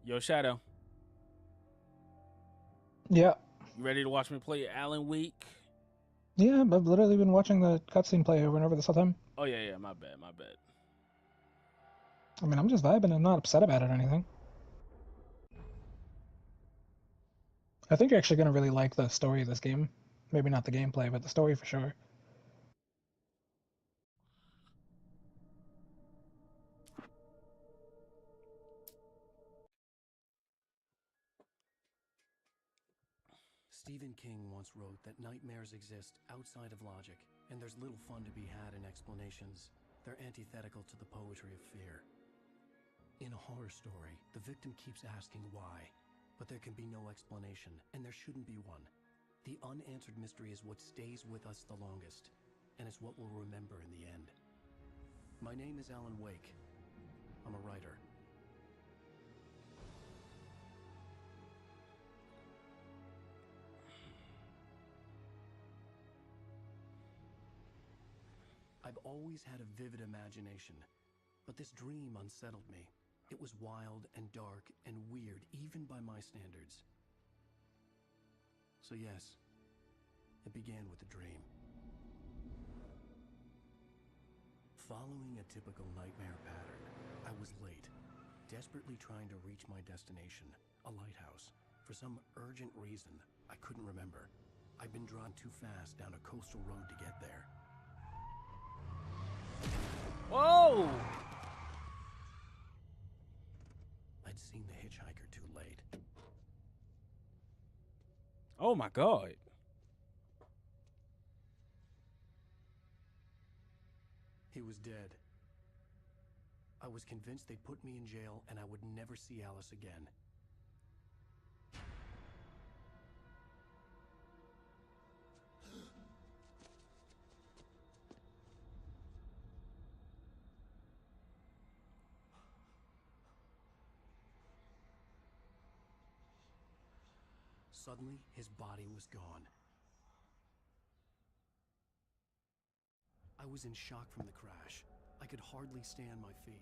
Yo, Shadow, Yeah. you ready to watch me play Alan Wake? Yeah, I've literally been watching the cutscene play over and over this whole time. Oh yeah, my bad, my bad. I mean, I'm just vibing. I'm not upset about it or anything. I think you're actually going to really like the story of this game. Maybe not the gameplay, but the story for sure. Stephen King once wrote that nightmares exist outside of logic, and there's little fun to be had in explanations. They're antithetical to the poetry of fear. In a horror story, the victim keeps asking why, but there can be no explanation, and there shouldn't be one. The unanswered mystery is what stays with us the longest, and it's what we'll remember in the end. My name is Alan Wake. I'm a writer. I've always had a vivid imagination, but this dream unsettled me. It was wild and dark and weird, even by my standards. So yes, it began with a dream. Following a typical nightmare pattern, I was late, desperately trying to reach my destination, a lighthouse. For some urgent reason, I couldn't remember. I'd been drawn too fast down a coastal road to get there. Whoa! I'd seen the hitchhiker too late. Oh my god. He was dead. I was convinced they'd put me in jail and I would never see Alice again. Suddenly, his body was gone. I was in shock from the crash. I could hardly stay on my feet.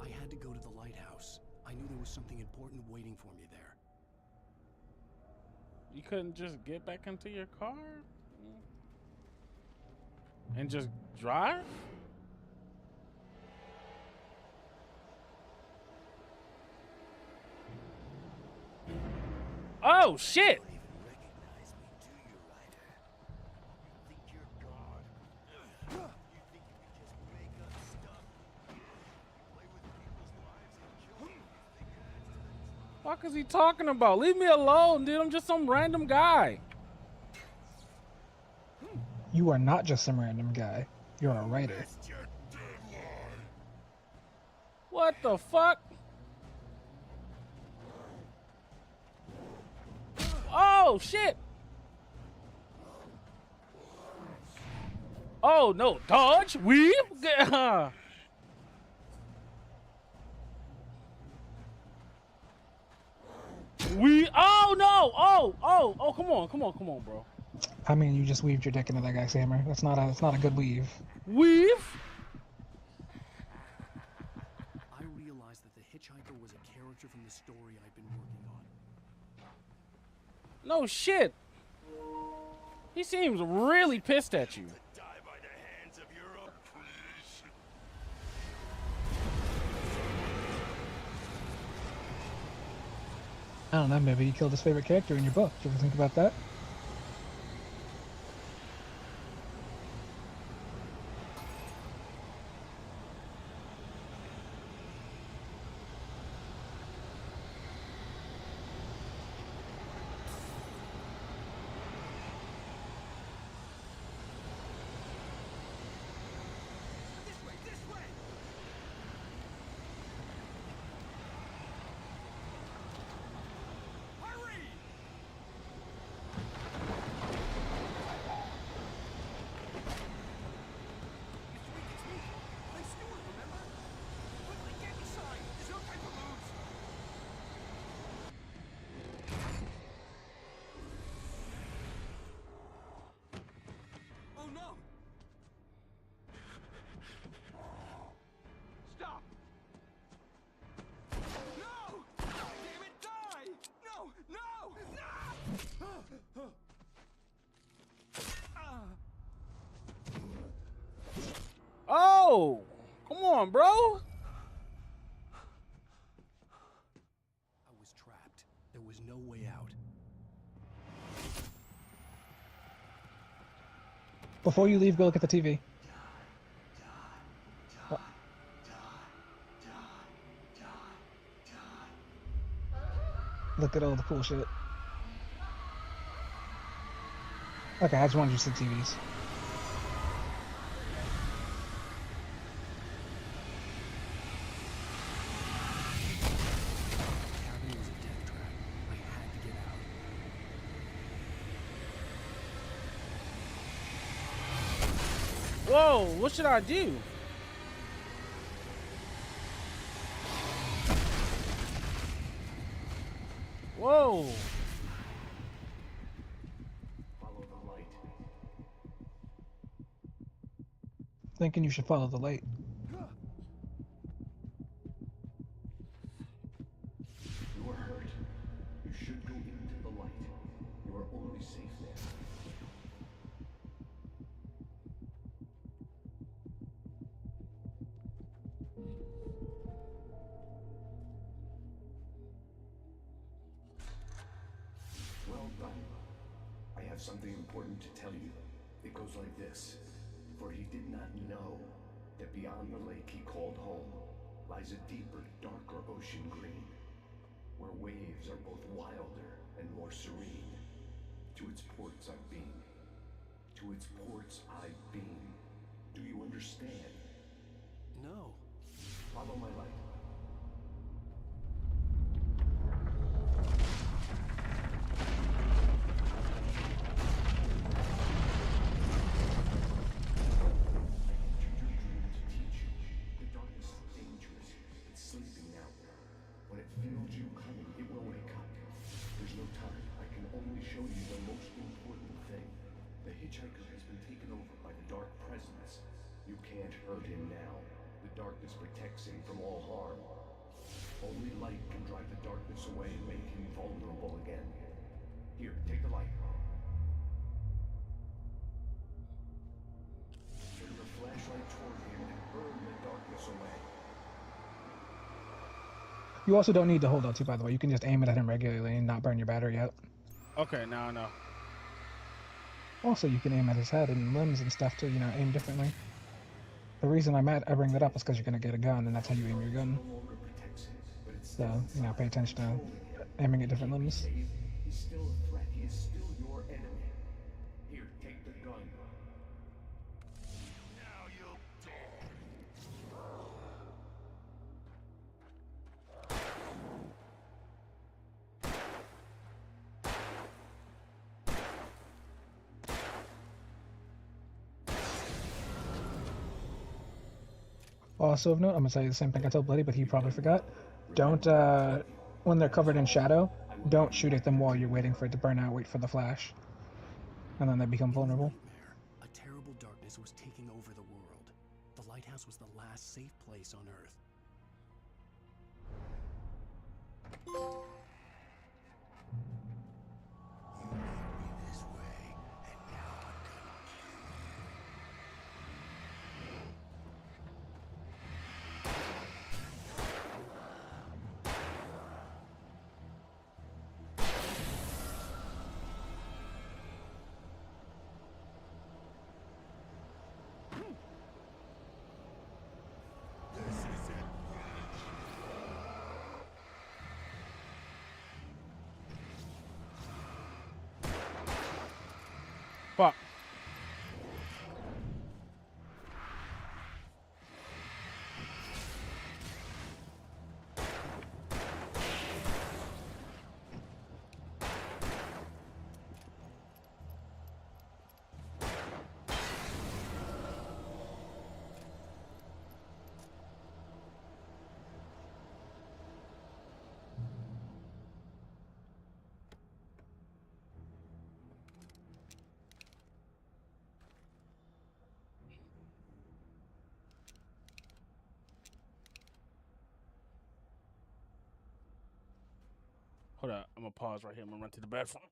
I had to go to the lighthouse. I knew there was something important waiting for me there. You couldn't just get back into your car and just drive? Oh shit! What is he talking about? Leave me alone, dude. I'm just some random guy. You are not just some random guy. You're a writer. What the fuck? Oh shit! Oh no, dodge, weave. Oh no! Oh! Come on, bro. I mean, you just weaved your dick into that guy's hammer. That's not a good weave. Weave? I realized that the hitchhiker was a character from the story I'd been working on. No shit. He seems really pissed at you. I don't know, maybe you killed his favorite character in your book. Did you ever think about that? Whoa! Come on, bro. I was trapped. There was no way out. Before you leave, go look at the TV. Look at all the cool shit. Okay, I just wanted you to see TVs. The cabin was a death trap. I had to get out. Whoa! What should I do? Whoa! Follow the light. Thinking you should follow the light. You are hurt. You should go into the light. You are only safe there. Well done. I have something important to tell you. It goes like this. For he did not know that beyond the lake he called home lies a deeper, darker ocean green, where waves are both wilder and more serene. To its ports I've been. To its ports I've been. Do you understand? No. Follow my light. Show you the most important thing. The hitchhiker has been taken over by the dark presence. You can't hurt him now. The darkness protects him from all harm. Only light can drive the darkness away and make him vulnerable again. Here, take the light. Turn your flashlight toward him and burn the darkness away. You also don't need to hold L2, by the way. You can just aim it at him regularly and not burn your battery out. Okay, now I know. Also, you can aim at his head and limbs and stuff to, aim differently. The reason I bring that up is because you're going to get a gun, and that's how you aim your gun. So, pay attention to aiming at different limbs. He's still a threat. He is still your enemy. Here, take the gun. Now you'll die. Also of note, I'm going to tell you the same thing I told Bloody, but he probably forgot. Don't, when they're covered in shadow, don't shoot at them while you're waiting for it to burn out. Wait for the flash. And then they become vulnerable. Nightmare. A terrible darkness was taking over the world. The lighthouse was the last safe place on Earth. You led me this way, and now I'm gonna Fuck. Hold up. I'm gonna pause right here. I'm gonna run to the bathroom.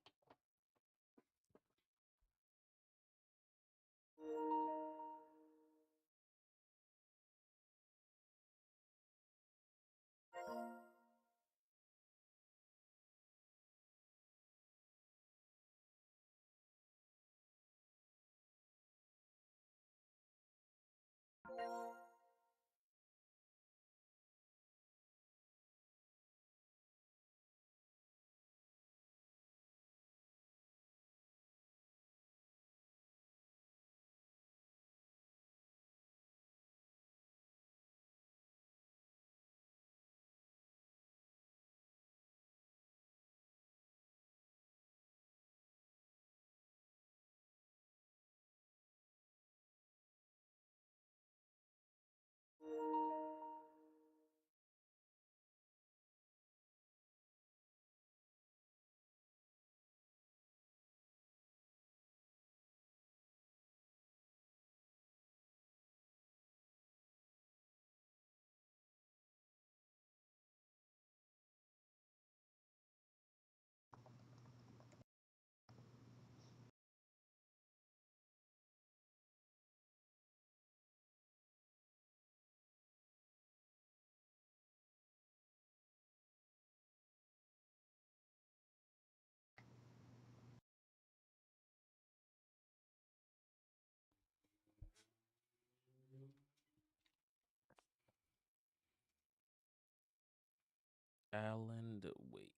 Alan Wake.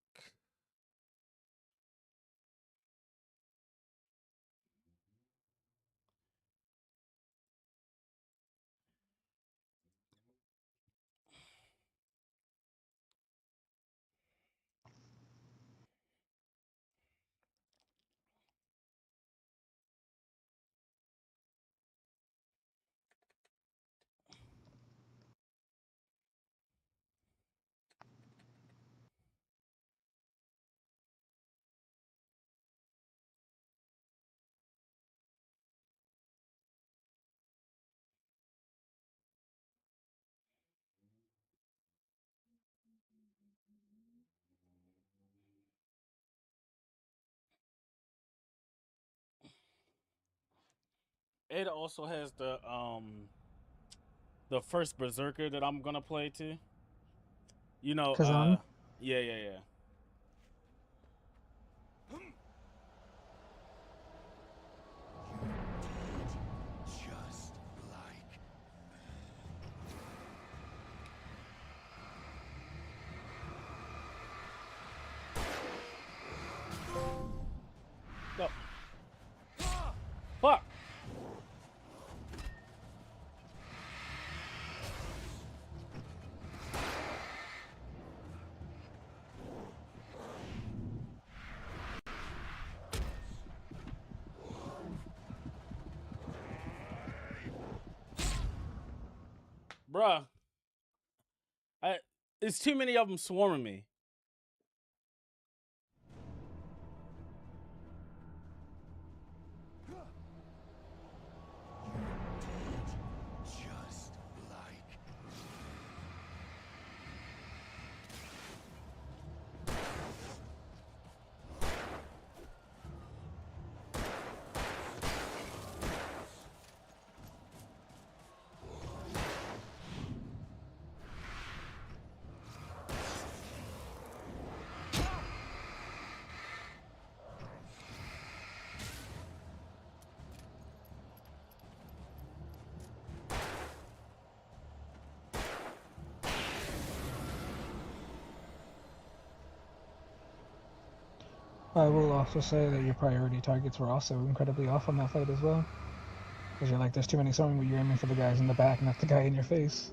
It also has the first Berserker that I'm gonna play too. You know, Kazan. yeah. Just like No. Fuck. Bruh. It's too many of them swarming me. just like I will also say that your priority targets were also incredibly off on that fight as well. Because you're like, there's too many sworn, but you're aiming for the guys in the back, not the guy in your face.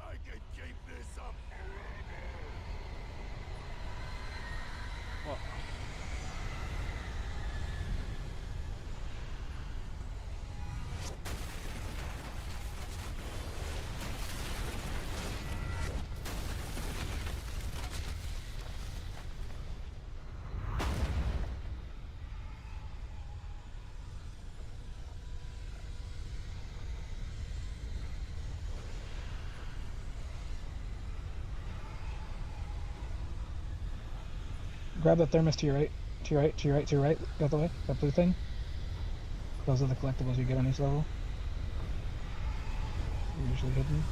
I can keep this up. Well, Grab that thermos to your right, to your right, to your right, to your right, the other way, that blue thing. Those are the collectibles you get on each level. They're usually hidden.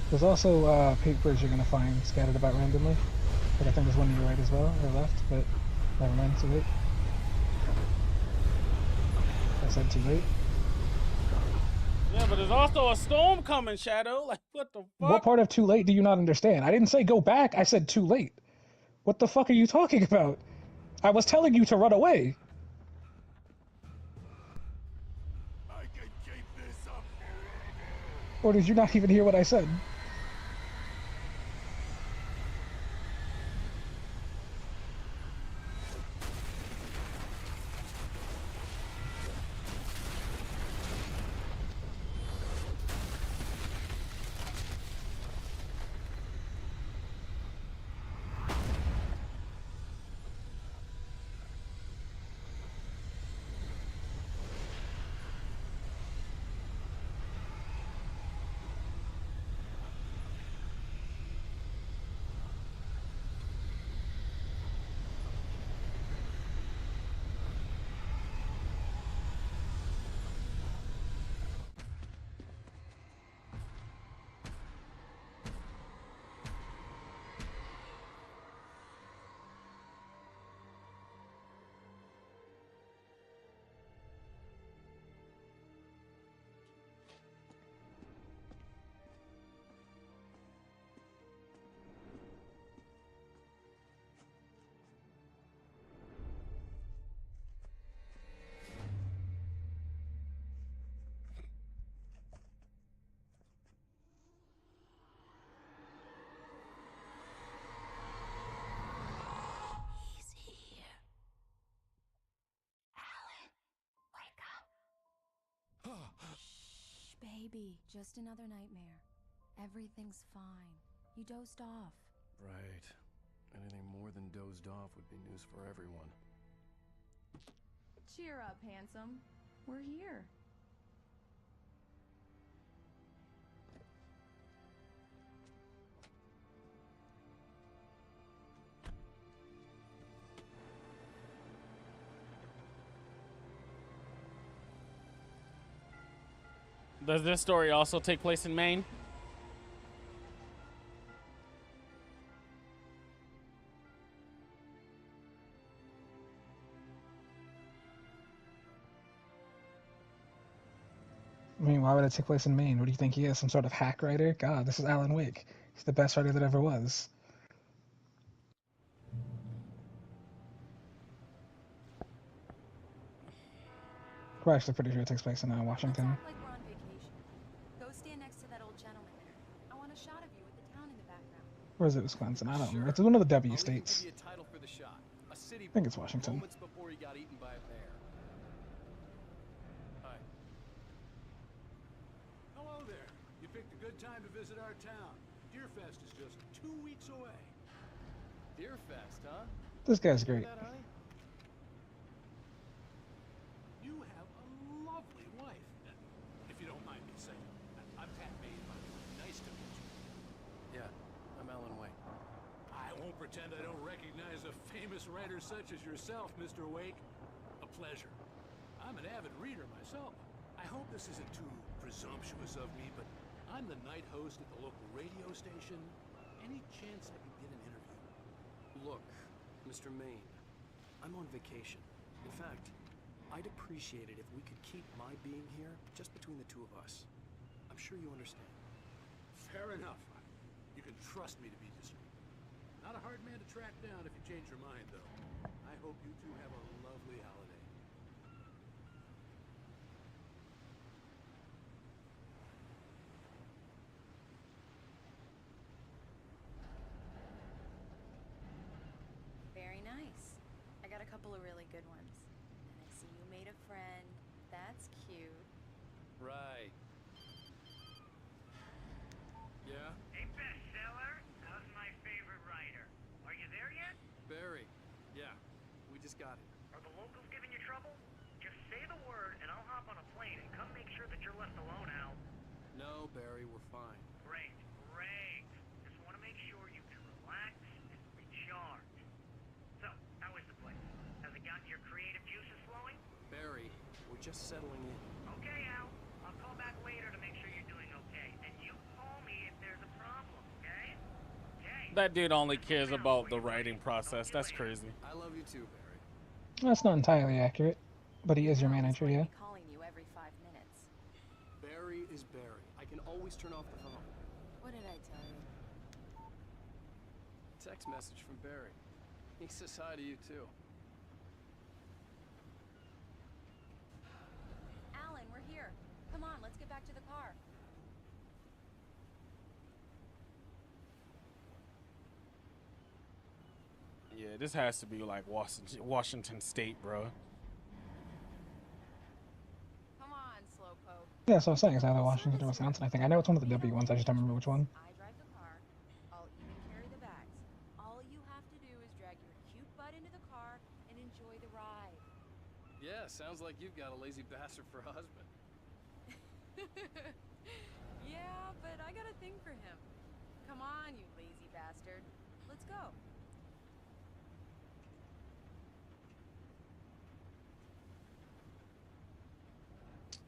There's also papers you're gonna find scattered about randomly. Like I think there's one to your right as well, or left, but never mind, too late. I said too late. yeah, but there's also a storm coming, Shadow. Like, what the fuck? What part of too late do you not understand? I didn't say go back, I said too late. What the fuck are you talking about? I was telling you to run away. I can keep this up. Or did you not even hear what I said? Baby, just another nightmare. Everything's fine. You dozed off. Right. Anything more than dozed off would be news for everyone. Cheer up, handsome. We're here. Does this story also take place in Maine? I mean, why would it take place in Maine? What do you think he is? Some sort of hack writer? God, this is Alan Wake. He's the best writer that ever was. We're actually pretty sure it takes place in Let's Washington. act like we're on vacation. Go stand next to that old gentleman there. I want a shot of you with the town in the background. Or is it Wisconsin? I don't remember. It's one of the W I'll even states. give you a title for the shot. A city I think it's boy, Washington. moments before he got eaten by a bear. Hi. Hello there. You picked a good time to visit our town. Deerfest is just 2 weeks away. Deerfest, huh? This guy's Hear great. that, honey? You have a lovely wife. If you don't mind me saying. I'm Pat Maine, by the way. Nice to meet you. Yeah, I'm Alan Wake. I won't pretend I don't recognize a famous writer such as yourself, Mr. Wake. A pleasure. I'm an avid reader myself. I hope this isn't too presumptuous of me, but I'm the night host at the local radio station. Any chance I could get an interview? Look, Mr. Maine, I'm on vacation. In fact, I'd appreciate it if we could keep my being here just between the two of us. I'm sure you understand. Fair enough. You can trust me to be discreet. Not a hard man to track down if you change your mind, though. I hope you two have a lovely holiday. Very nice. I got a couple of really good ones. And I see you made a friend. That's cute. Right. Yeah? Hey, bestseller, how's my favorite writer? Are you there yet? Barry. Yeah, we just got it. Are the locals giving you trouble? Just say the word and I'll hop on a plane and come make sure that you're left alone, Al. No, Barry, we're fine. Great, great. Just want to make sure you can relax and recharge. So, how is the place? Has it gotten your creative juices flowing? Barry, we're just settling in. Okay, Al. I'll call back later to make sure you're doing okay. And you call me if there's a problem, okay? Okay. That dude only cares about the writing process. That's crazy. I love you too, Barry. That's not entirely accurate, but he is your He's manager, going to yeah? be calling you every 5 minutes. Barry is Barry. I can always turn off the phone. What did I tell you? Text message from Barry. He says hi to you too. Alan, we're here. Come on, let's get back to the car. Yeah, this has to be like Washington State, bro. Come on, slowpoke. Yeah, so I was saying it's either Washington or Wisconsin, I think. I know it's one of the W ones, I just don't remember which one. I drive the car. I'll even carry the bags. All you have to do is drag your cute butt into the car and enjoy the ride. Yeah, sounds like you've got a lazy bastard for a husband. Yeah, but I got a thing for him. Come on, you lazy bastard. Let's go.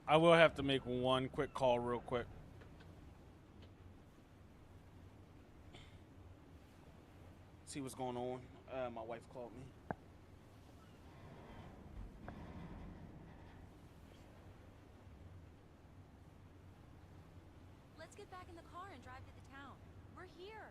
I will have to make one quick call real quick. See what's going on. My wife called me. Let's get back in the car and drive to the town. We're here.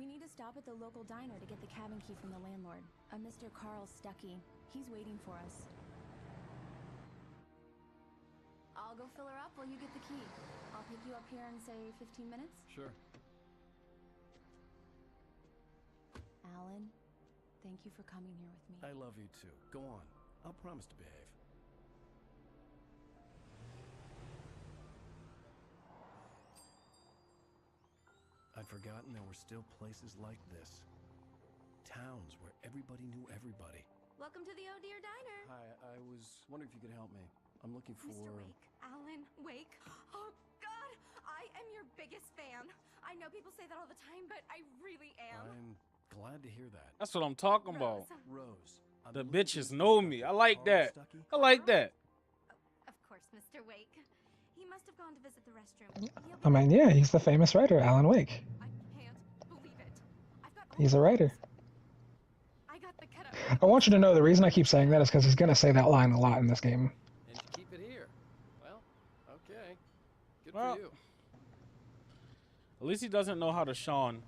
We need to stop at the local diner to get the cabin key from the landlord, a Mr. Carl Stuckey. He's waiting for us. I'll go fill her up while you get the key. I'll pick you up here in, say, 15 minutes? Sure. Alan, thank you for coming here with me. I love you too. Go on. I'll promise to behave. I'd forgotten there were still places like this. Towns where everybody knew everybody. Welcome to the Oh Dear Diner. Hi, I was wondering if you could help me. I'm looking for... Mr. Wake. Alan Wake. Oh, God! I am your biggest fan. I know people say that all the time, but I really am. I'm glad to hear that. That's what I'm talking about. Rose. The bitches know me. I like that. I like that. Of course, Mr. Wake. He must have gone to visit the restroom. I mean, yeah, he's the famous writer, Alan Wake. I can't believe it. I've got He's a writer. I got the cut up. I want you to know the reason I keep saying that is because he's going to say that line a lot in this game. And you keep it here. Well, okay. Good Well, for you. At least he doesn't know how to Sean.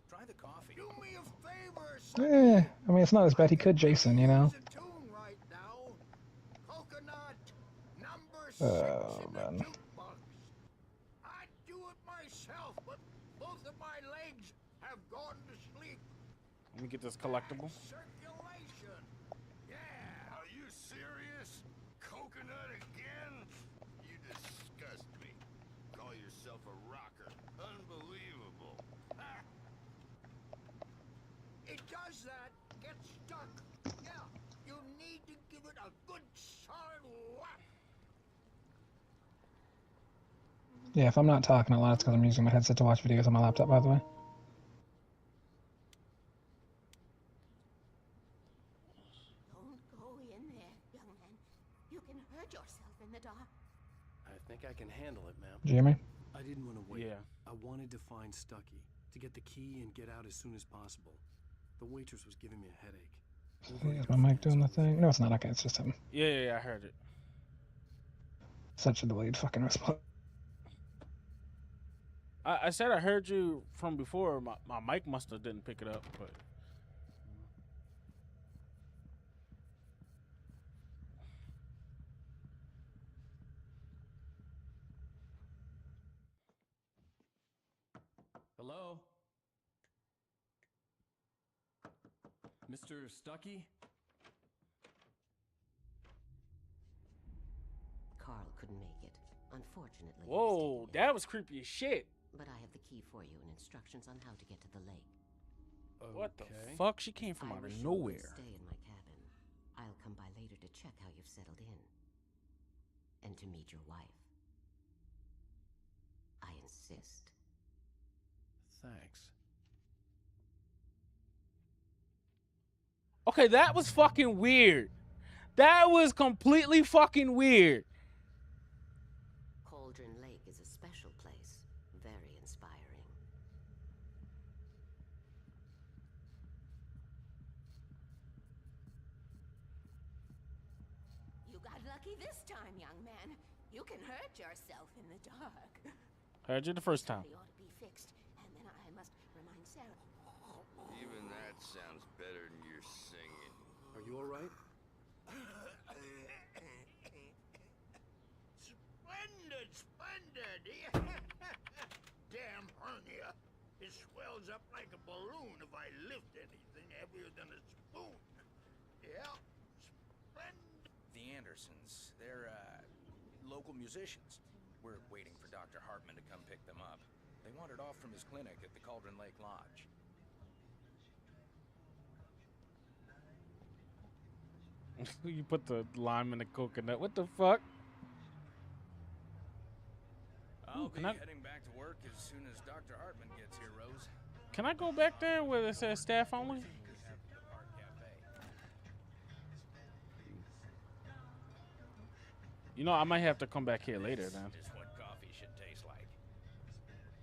Try the coffee. Do me a favor, I mean, it's not as bad. He could Jason, you know? tune right now. Coconut number 6 Oh, in the man. jukebox. I'd do it myself, but both of my legs have gone to sleep. Let me get this collectible. Circulation. Yeah. Are you serious? Coconut again? You disgust me. Call yourself a rocker. Unbelievable. It does that. Get stuck. Yeah. You need to give it a good solid whack. Yeah, if I'm not talking a lot, it's because I'm using my headset to watch videos on my laptop, by the way. Don't go in there, young man. You can hurt yourself in the dark. I think I can handle it, ma'am. Jimmy? I didn't want to wait. Yeah. I wanted to find Stuckey, to get the key and get out as soon as possible. The waitress was giving me a headache. Is my mic doing the thing? No, it's not. Okay, it's just him. Yeah, I heard it. Such a delayed fucking response. I said I heard you from before. My mic must have didn't pick it up, but... Hello? Mr. Stuckey? Carl couldn't make it. Unfortunately. he was Whoa, taken that was creepy as shit. ill. But I have the key for you and instructions on how to get to the lake. What the Okay. fuck? She came from I out wish of you would nowhere. Stay in my cabin. I'll come by later to check how you've settled in. And to meet your wife. I insist. Thanks. Okay, that was fucking weird. That was completely fucking weird. Cauldron Lake is a special place. Very inspiring. You got lucky this time, young man. You can hurt yourself in the dark. Heard you the first time. They ought to be fixed, and then I must remind Sarah. Even that sounds better than your singing. Are you alright? Splendid! Damn hernia. It swells up like a balloon if I lift anything heavier than a spoon. Yeah, splendid. The Andersons, they're, local musicians. We're waiting for Dr. Hartman to come pick them up. They wandered off from his clinic at the Cauldron Lake Lodge. You put the lime in the coconut. What the fuck? I'll can be I- heading back to work as soon as Dr. Hartman gets here, Rose. Can I go back there where it says staff only? We have the Park Cafe. You know, I might have to come back here later then. This is what coffee should taste like.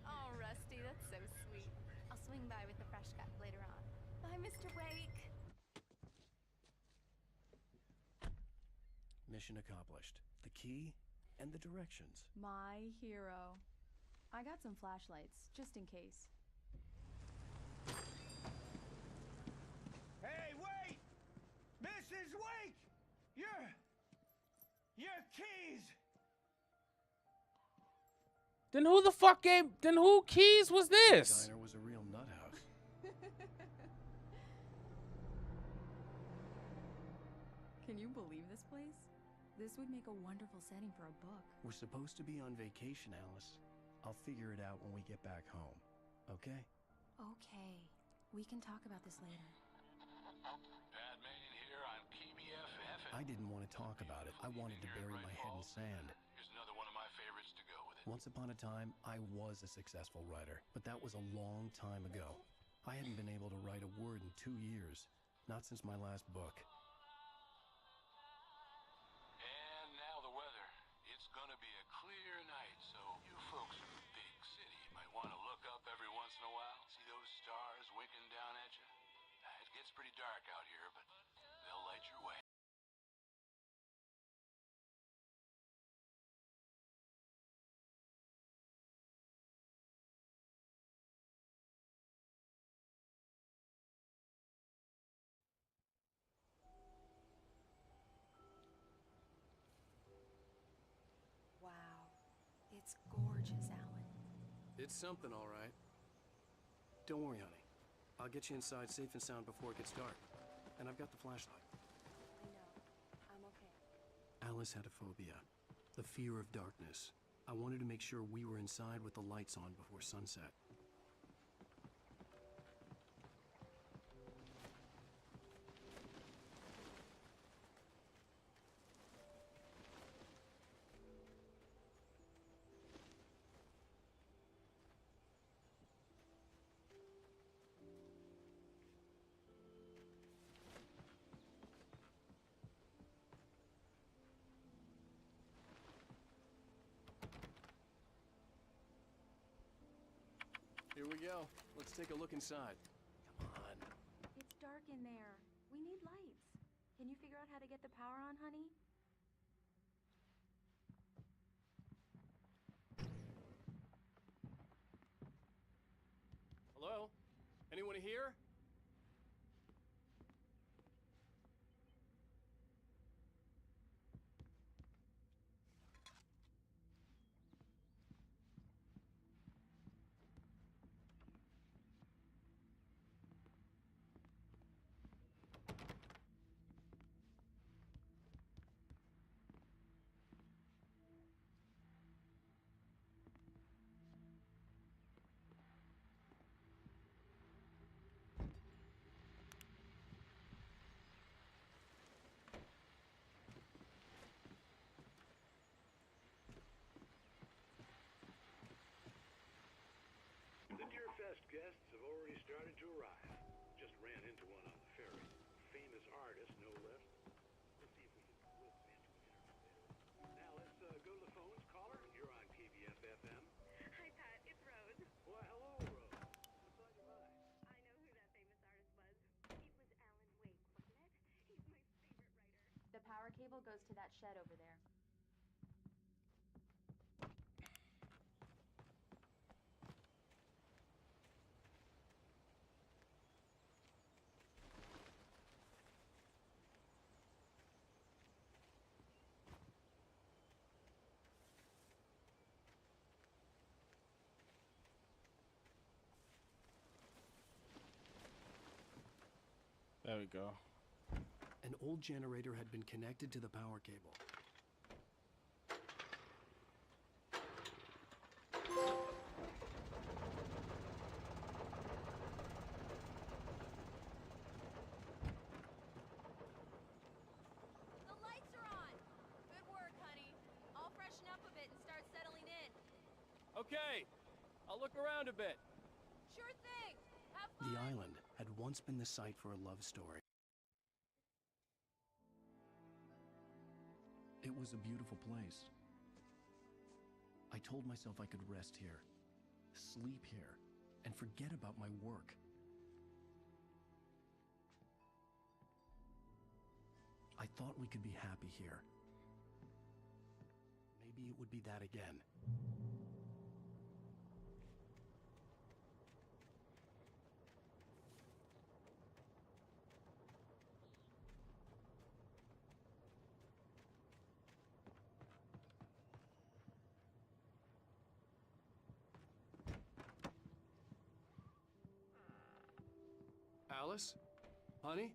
Oh, Rusty, that's so sweet. I'll swing by with the fresh cut later on. Bye, Mr. Wake. Mission accomplished. The key and the directions. My hero. I got some flashlights, just in case. Hey, wait! Mrs. Wake! Your keys! Then who the fuck gave... Then who keys was this? Diner was a real nut house. Can you believe this place? This would make a wonderful setting for a book. We're supposed to be on vacation, Alice. I'll figure it out when we get back home, okay? Okay. We can talk about this later. Batman here on KBFF. I didn't want to talk about it. I wanted to bury my head in sand. Here's another one of my favorites to go with it. Once upon a time, I was a successful writer, but that was a long time ago. I hadn't been able to write a word in 2 years, not since my last book. And now the weather. It's gonna be a clear night, so you folks in the big city might want to look up every once in a while. See those stars winking down at you? It gets pretty dark out here, but they'll light your way. Wow. It's gorgeous, Alan. It's something, all right. Don't worry, honey. I'll get you inside safe and sound before it gets dark. And I've got the flashlight. I know. I'm okay. Alice had a phobia. The fear of darkness. I wanted to make sure we were inside with the lights on before sunset. Here we go. Let's take a look inside. Come on. It's dark in there. We need lights. Can you figure out how to get the power on, honey? Hello? Anyone here? The Deerfest guests have already started to arrive. Just ran into one on the ferry. Famous artist, no less. Let's see if we can whip into an interview. Now let's go to the phones. Caller, you're on KBF-FM. Hi, Pat. It's Rose. Why, hello, Rose. What's on your mind? I know who that famous artist was. It was Alan Wake, wasn't it? He's my favorite writer. The power cable goes to that shed over there. There we go. An old generator had been connected to the power cable. The lights are on. Good work, honey. I'll freshen up a bit and start settling in. Okay, I'll look around a bit. Sure thing. Have fun. The island had once been the site for a love story. It was a beautiful place. I told myself I could rest here, sleep here, and forget about my work. I thought we could be happy here. Maybe it would be that again. Alice? Honey?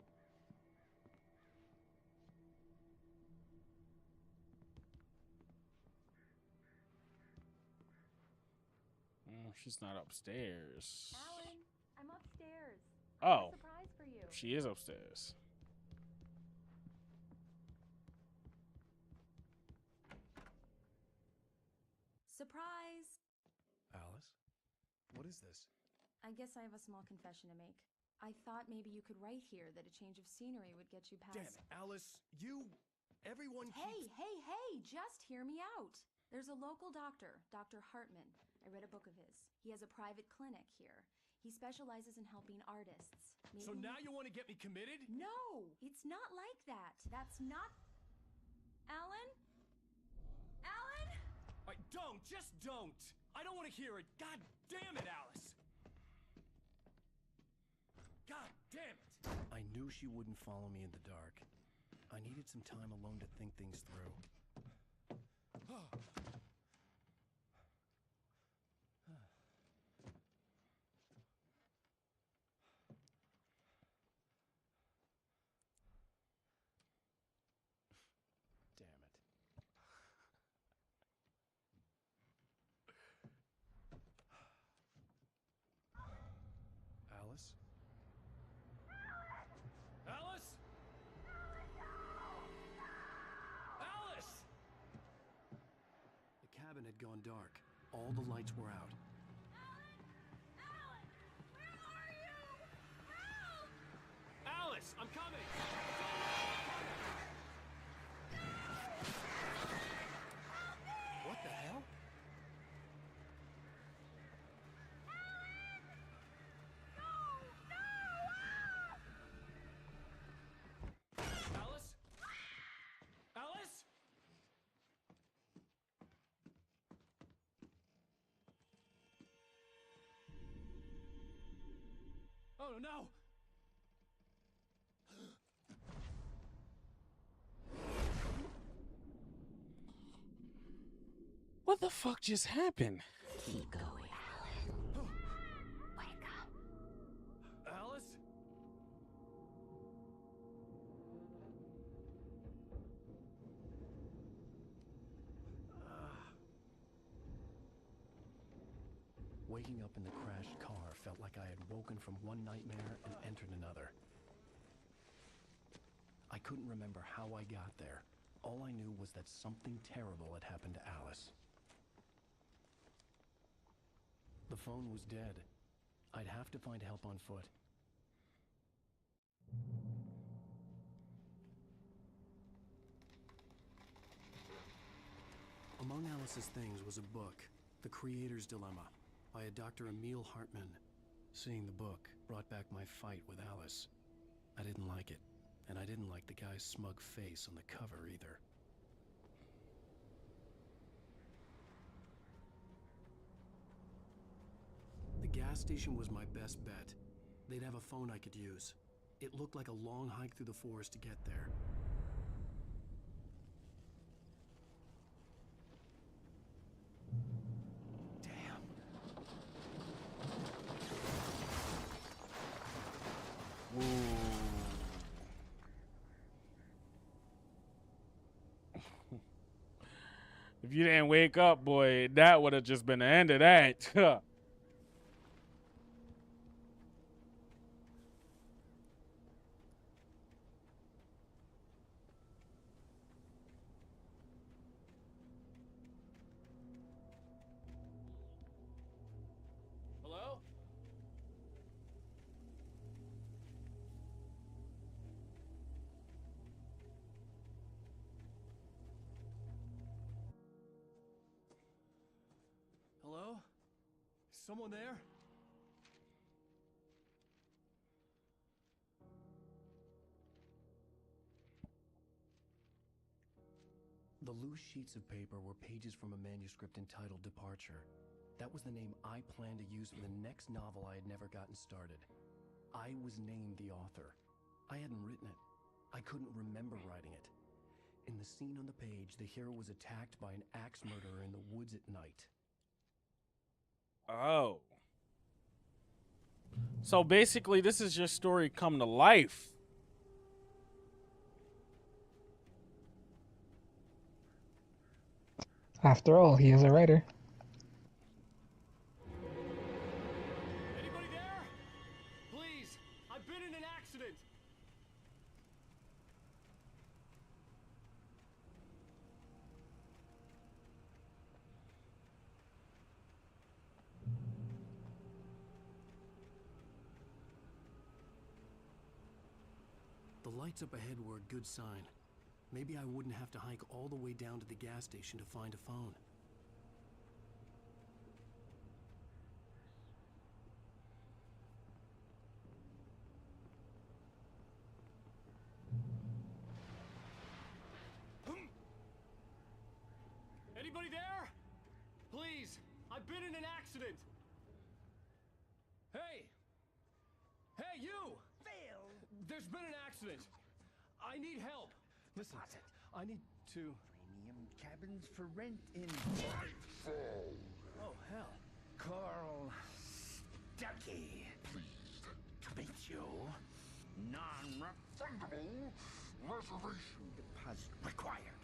She's not upstairs. Alan, I'm upstairs. I Oh. have a surprise for you. She is upstairs. Surprise! Alice? What is this? I guess I have a small confession to make. I thought maybe you could write here that a change of scenery would get you past. Damn it, Alice, everyone Hey, just hear me out. There's a local doctor, Dr. Hartman. I read a book of his. He has a private clinic here. He specializes in helping artists. So now you want to get me committed? No, it's not like that. That's not... Alan? Alan? Just don't! I don't want to hear it! God damn it, Alice! God damn it! I knew she wouldn't follow me in the dark. I needed some time alone to think things through. Damn it. Alice? Alice? Alice! The cabin had gone dark. All the lights were out. Alice, I'm coming! What the hell? Alice? Alice? Oh no! What the fuck just happened? Keep going, Alan. Wake up. Alice? Waking up in the crashed car felt like I had woken from one nightmare and entered another. I couldn't remember how I got there. All I knew was that something terrible had happened to Alice. The phone was dead. I'd have to find help on foot. Among Alice's things was a book, The Creator's Dilemma, by a Dr. Emil Hartman. Seeing the book brought back my fight with Alice. I didn't like it, and I didn't like the guy's smug face on the cover either. The gas station was my best bet. They'd have a phone I could use. It looked like a long hike through the forest to get there. If you didn't wake up, boy, that would have just been the end of that. Hello? Hello? Is someone there? The loose sheets of paper were pages from a manuscript entitled Departure. That was the name I planned to use for the next novel I had never gotten started. I was named the author. I hadn't written it. I couldn't remember writing it. In the scene on the page, the hero was attacked by an axe murderer in the woods at night. Oh. So basically, this is your story come to life. After all, he is a writer. Anybody there? Please, I've been in an accident. The lights up ahead were a good sign. Maybe I wouldn't have to hike all the way down to the gas station to find a phone. Anybody there? Please, I've been in an accident. Hey! Hey, you! Phil! There's been an accident. I need help. Listen, I need to... Premium cabins for rent in... Oh, hell. Carl Stuckey. Pleased to meet you. Non-refundable reservation deposit required.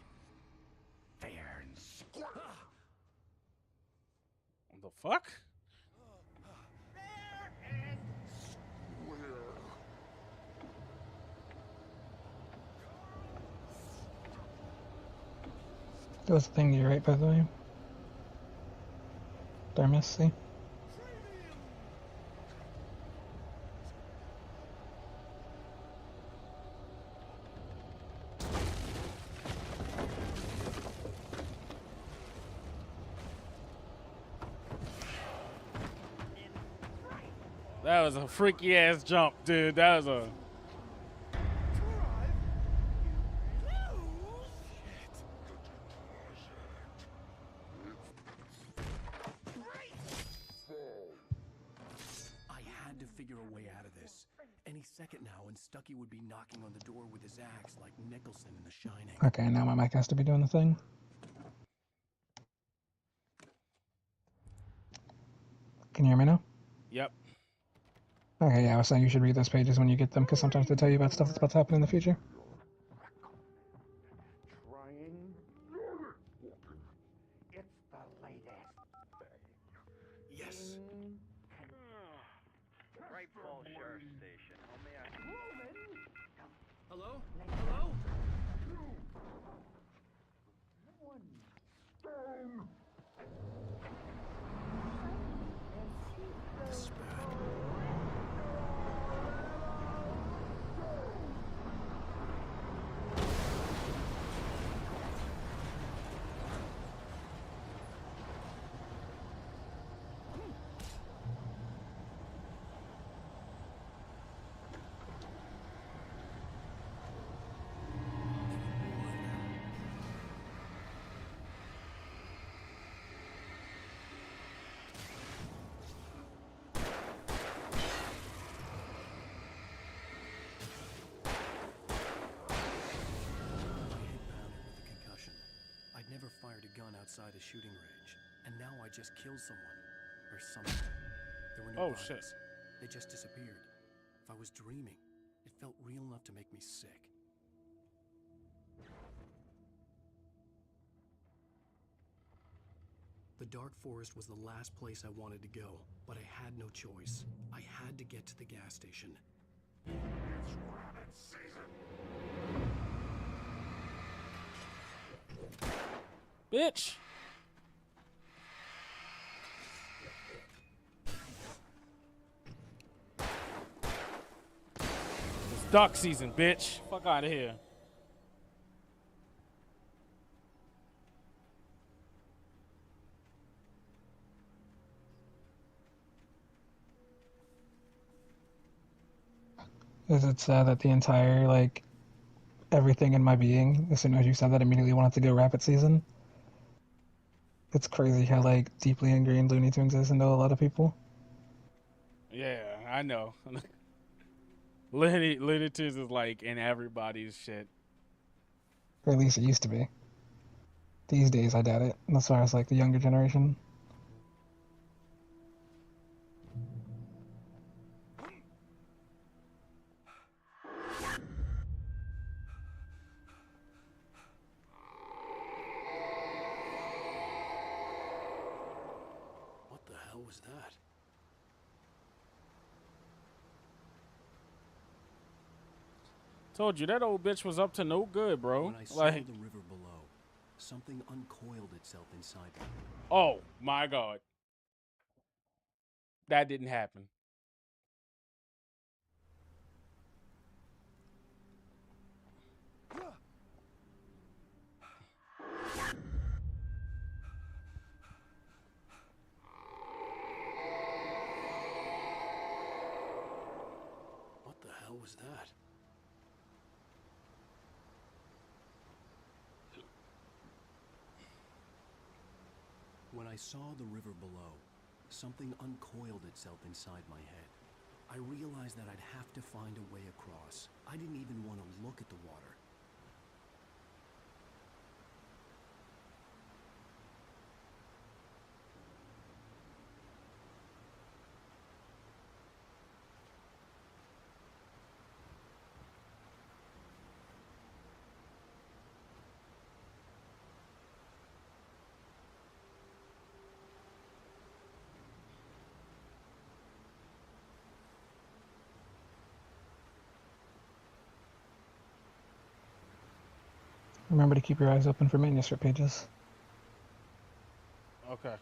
Fair and square. What the fuck? Fair and square. That was the thing you write, by the way. Thermos, see? That was a freaky ass jump, dude. That was a... I had to figure a way out of this. Any second now, and Stuckey would be knocking on the door with his axe like Nicholson in The Shining. Okay, now my mic has to be doing the thing. Can you hear me now? Yep. Okay, yeah, I was saying you should read those pages when you get them, because sometimes they tell you about stuff that's about to happen in the future. Trying. It's the latest. Yes. Great Falls Sheriff Station. How may I... Hello? Hello? Never fired a gun outside a shooting range, and now I just killed someone, or something. There were no Oh, bodies. shit. They just disappeared. If I was dreaming, it felt real enough to make me sick. The Dark Forest was the last place I wanted to go, but I had no choice. I had to get to the gas station. It's rabbit season. Bitch! It's duck season, bitch. Fuck out of here. Is it sad that the entire, like, everything in my being, as soon as you said that, immediately wanted to go rabbit season? It's crazy how, like, deeply ingrained Looney Tunes is into a lot of people. Yeah, I know. Looney Tunes is like in everybody's shit. Or at least it used to be. These days, I doubt it. As far as, like, the younger generation. hell was that? Told you that old bitch was up to no good, bro. When I saw Like, the river below, something uncoiled itself inside me. oh my God. That didn't happen. What the hell was that? When I saw the river below, something uncoiled itself inside my head. I realized that I'd have to find a way across. I didn't even want to look at the water. Remember to keep your eyes open for manuscript pages. Okay.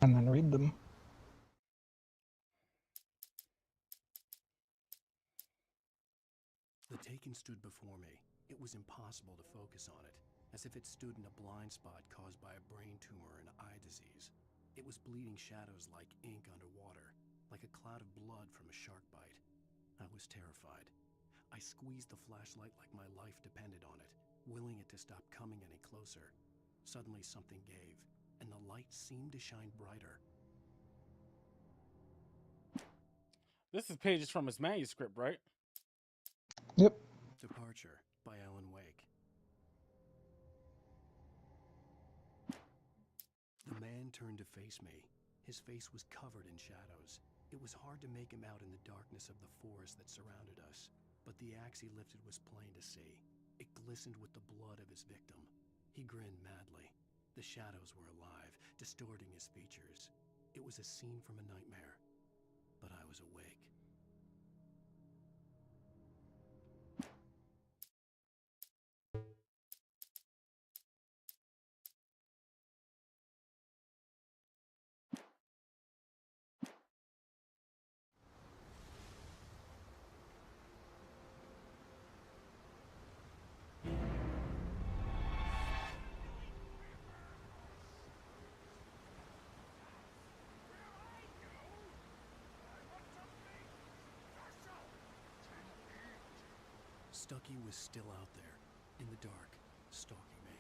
And then read them. The Taken stood before me. It was impossible to focus on it, as if it stood in a blind spot caused by a brain tumor and eye disease. It was bleeding shadows like ink underwater, like a cloud of blood from a shark bite. I was terrified. I squeezed the flashlight like my life depended on it, willing it to stop coming any closer. Suddenly something gave, and the light seemed to shine brighter. This is pages from his manuscript, right? Yep. Departure by Alan Wake. The man turned to face me. His face was covered in shadows. It was hard to make him out in the darkness of the forest that surrounded us, but the axe he lifted was plain to see. It glistened with the blood of his victim. He grinned madly. The shadows were alive, distorting his features. It was a scene from a nightmare, but I was awake. Stucky was still out there, in the dark, stalking me.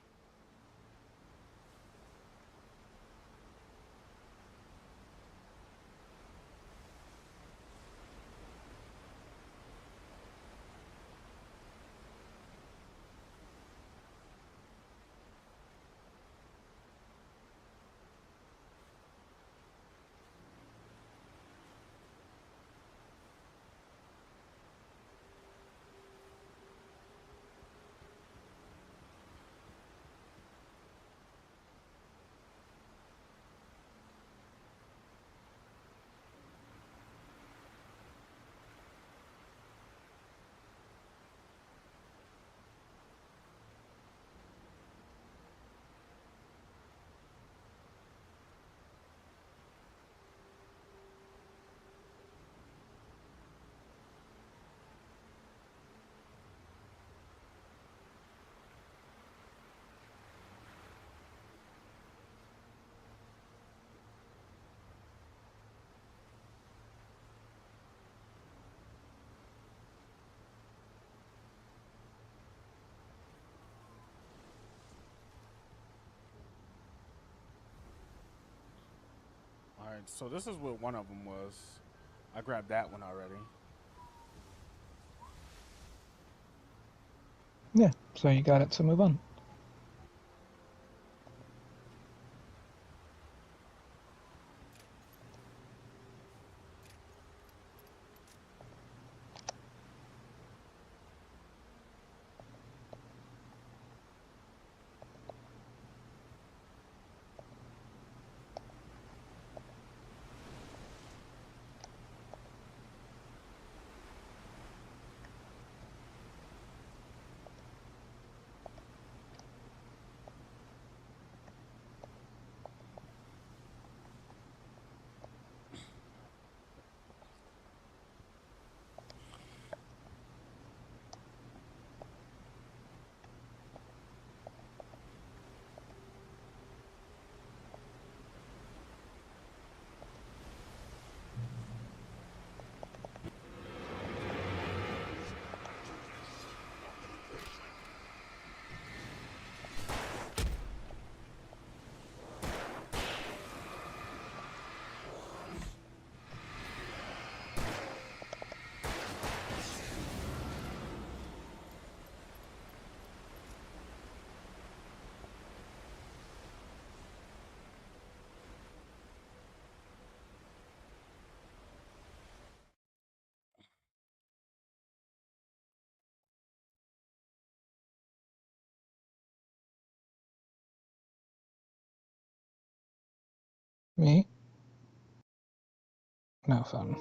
Alright, so this is what one of them was. I grabbed that one already. Yeah, so you got it, so move on. Me? No fun.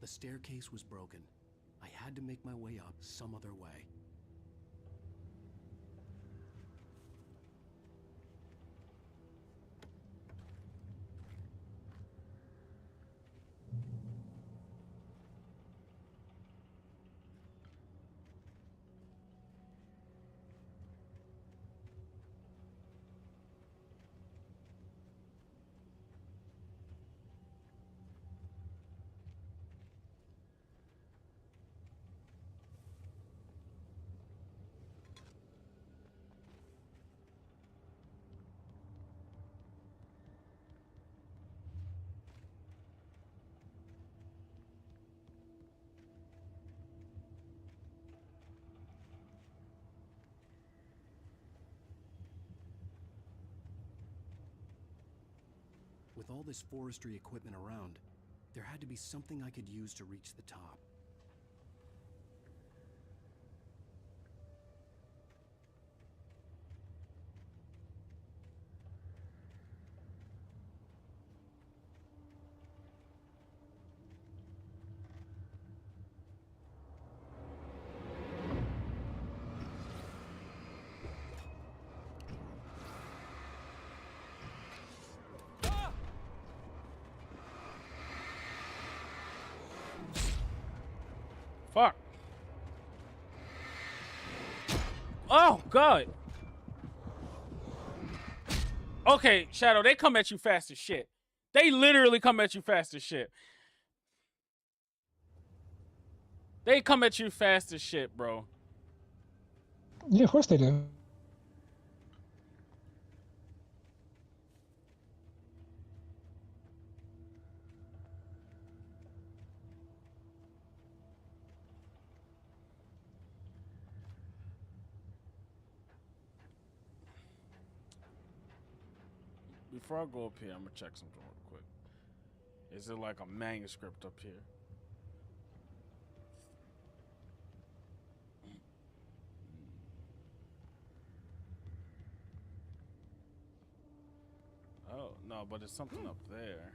The staircase was broken. I had to make my way up some other way. With all this forestry equipment around, there had to be something I could use to reach the top. Fuck. Oh, God. Okay, Shadow, they come at you fast as shit. They literally come at you fast as shit. They come at you fast as shit, bro. Yeah, of course they do. Before I go up here, I'm gonna check something real quick. Is it like a manuscript up here? Oh, no, but it's something up there.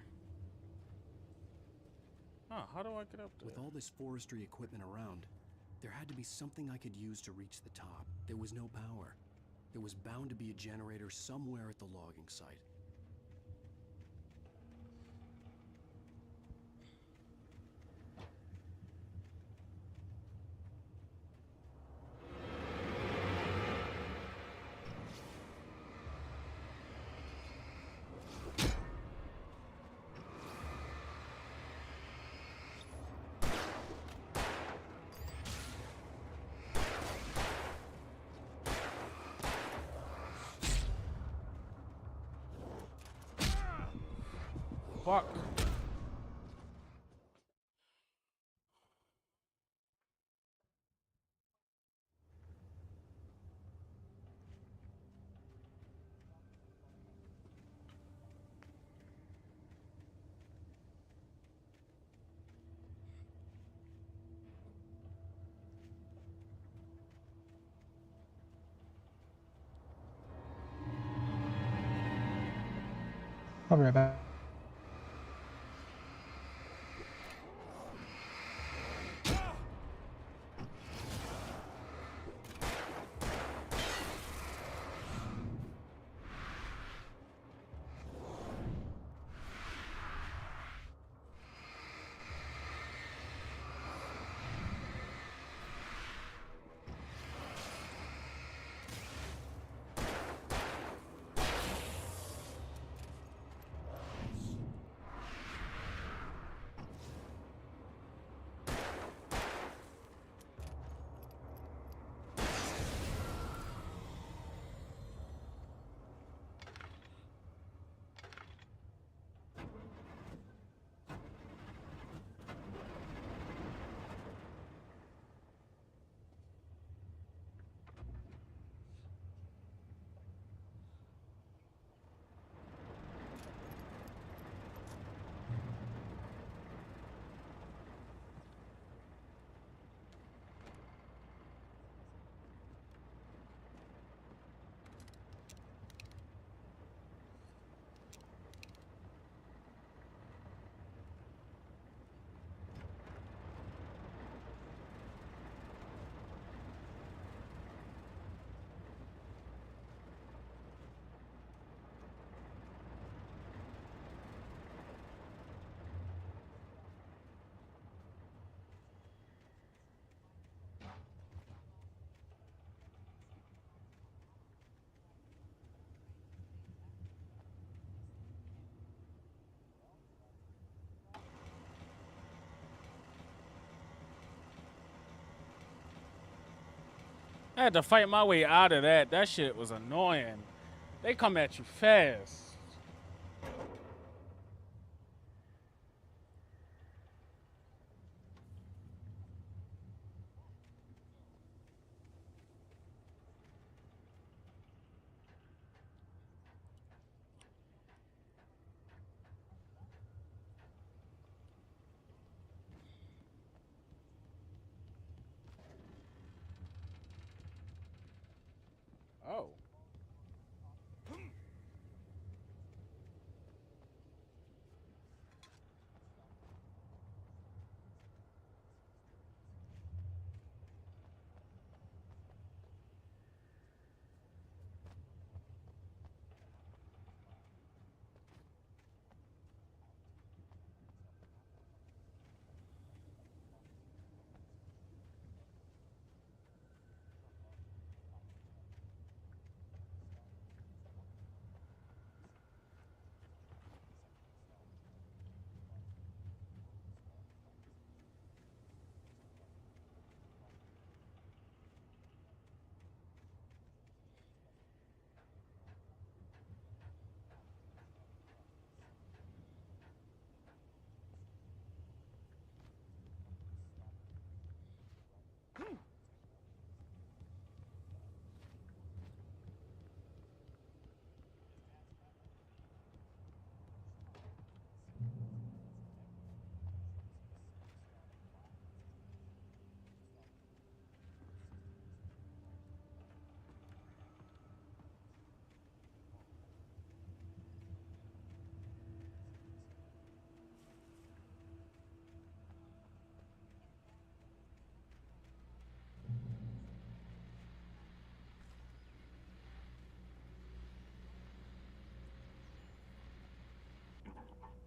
Huh, how do I get up there? With all this forestry equipment around, there had to be something I could use to reach the top. There was no power. There was bound to be a generator somewhere at the logging site. Fuck. I'll be right back. I had to fight my way out of that. That shit was annoying. They come at you fast. Oh.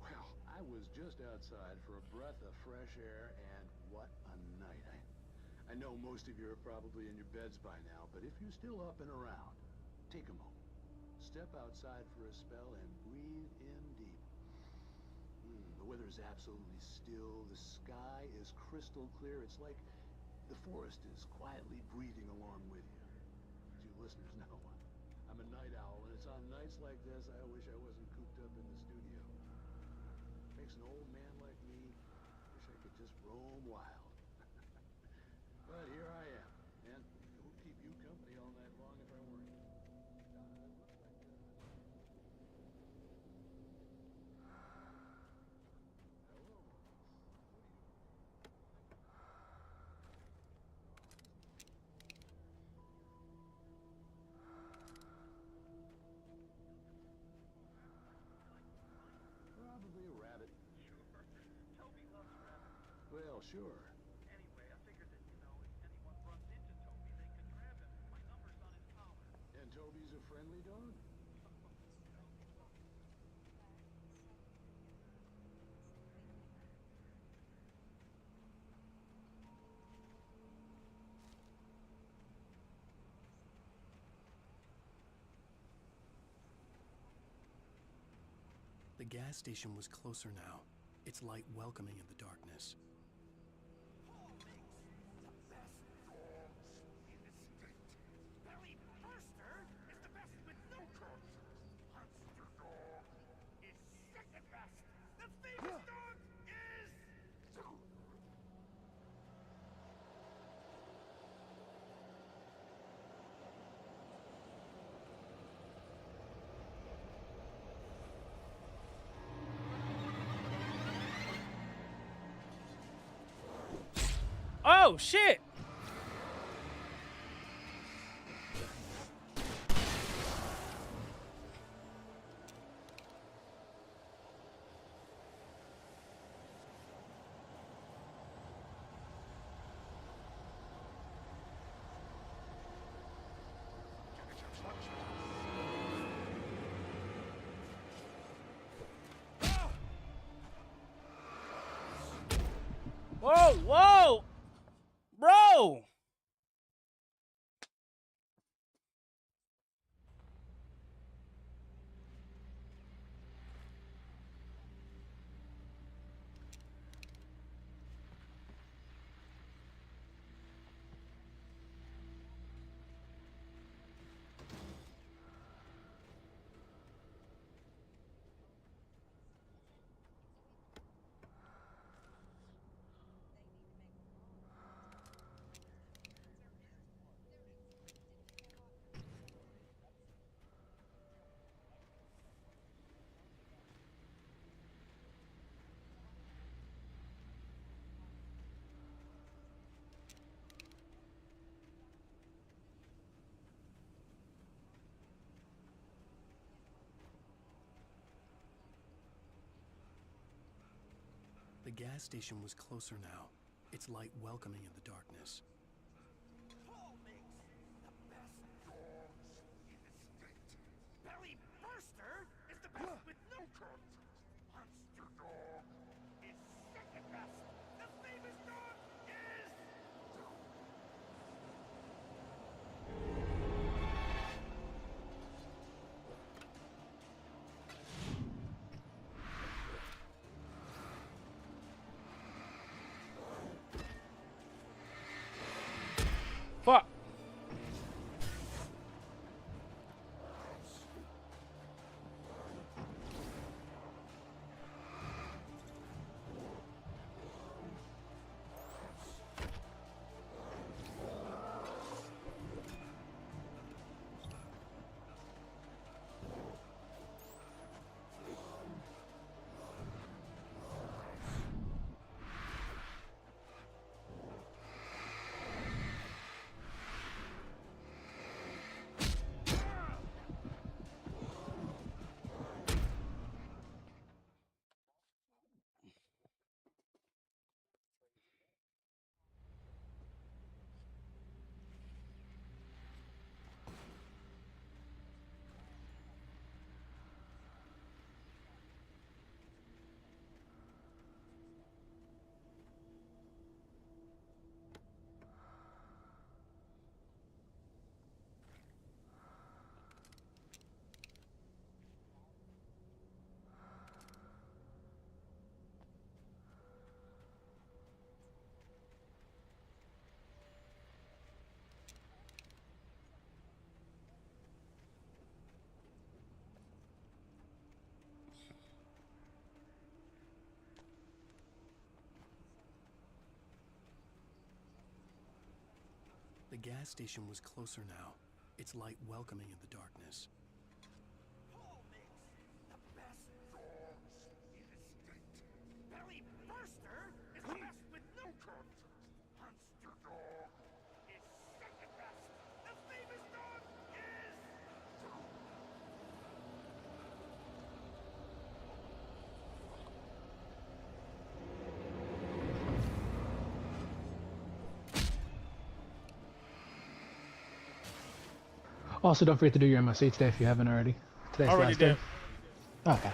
Well, I was just outside for a breath of fresh air, and what a night. I know most of you are probably in your beds by now, but if you're still up and around, take a moment. Step outside for a spell and breathe in deep. The weather is absolutely still. The sky is crystal clear. It's like the forest is quietly breathing along with you. As you listeners know, I'm a night owl, and it's on nights like this I wish I wasn't cooped up in the studio. Makes an old man like me wish I could just roam wild. But here I am, and it will keep you company all night long if I weren't. Probably a rabbit. Sure. Toby loves rabbits. Well, sure. Anyway, I figured that, if anyone runs into Toby, they could grab him. My number's on his collar. And Toby's a friendly dog? The gas station was closer now, its light welcoming in the darkness. Barry Forster is the best with no cuts. Monster Dog is second best. The famous dog is... Oh, shit! Whoa, whoa! Bro! The gas station was closer now, its light welcoming in the darkness. Paul makes the best dogs in the state. Belly Burster is the best with no cut. Monster Dog is second best. The famous dog is... Fuck. The gas station was closer now, its light welcoming in the darkness. Paul makes the best dogs in the state. Belly Burster is the best with no cut. Monster Dog is second best. The famous dog is... Also, don't forget to do your MSC today if you haven't already. Today's the Already last day. did. Okay.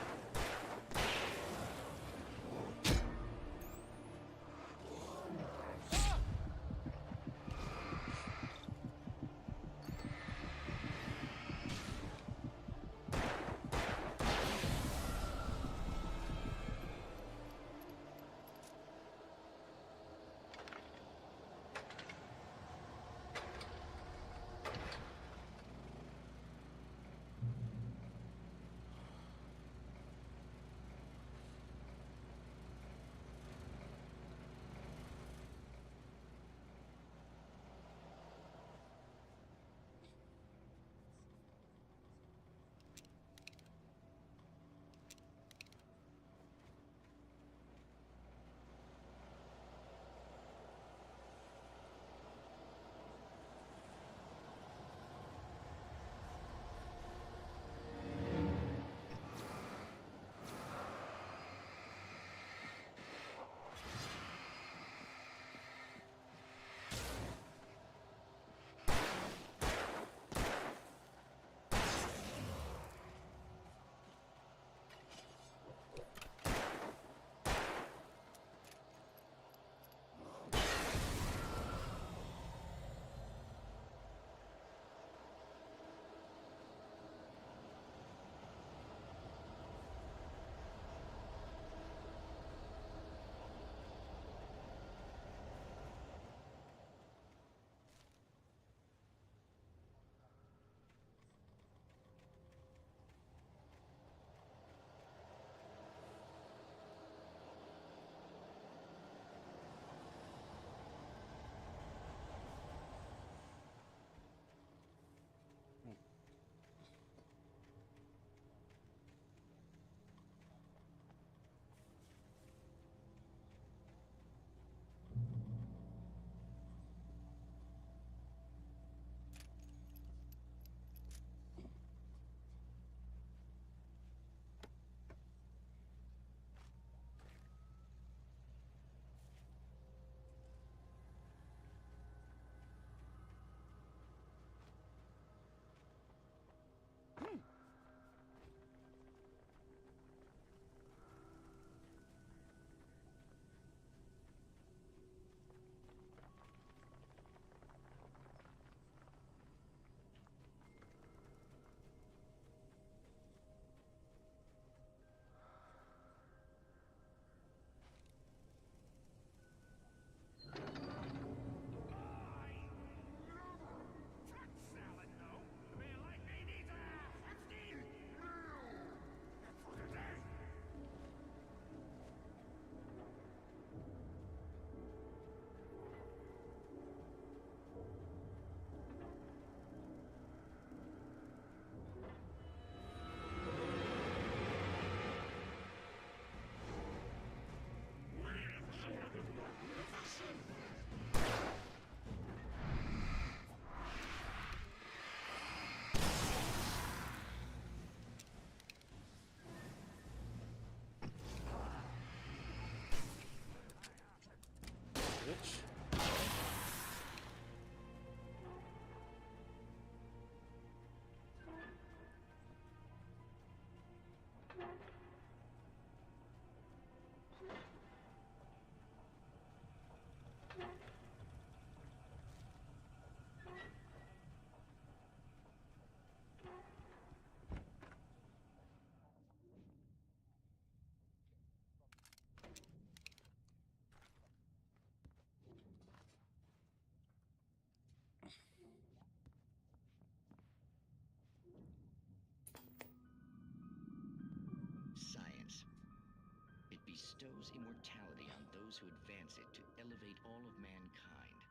bestows immortality on those who advance it to elevate all of mankind.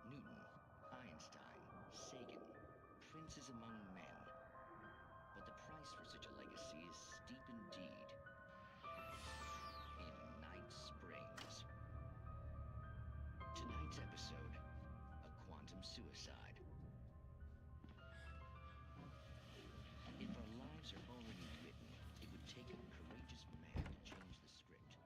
Newton, Einstein, Sagan, princes among men. But the price for such a legacy is steep indeed. In Night Springs. Tonight's episode, a quantum suicide. If our lives are already written, it would take a courageous man to change the script.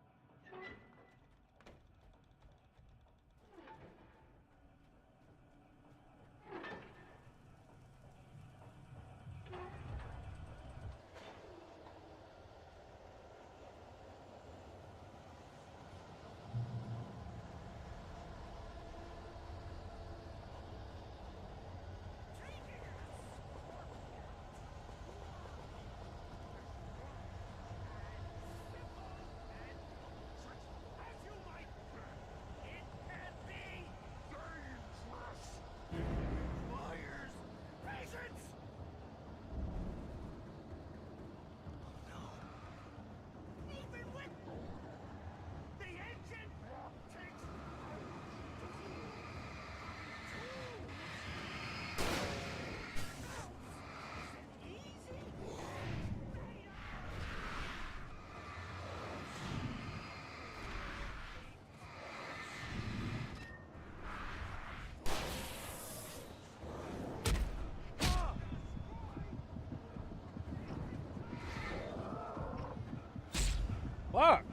Fuck.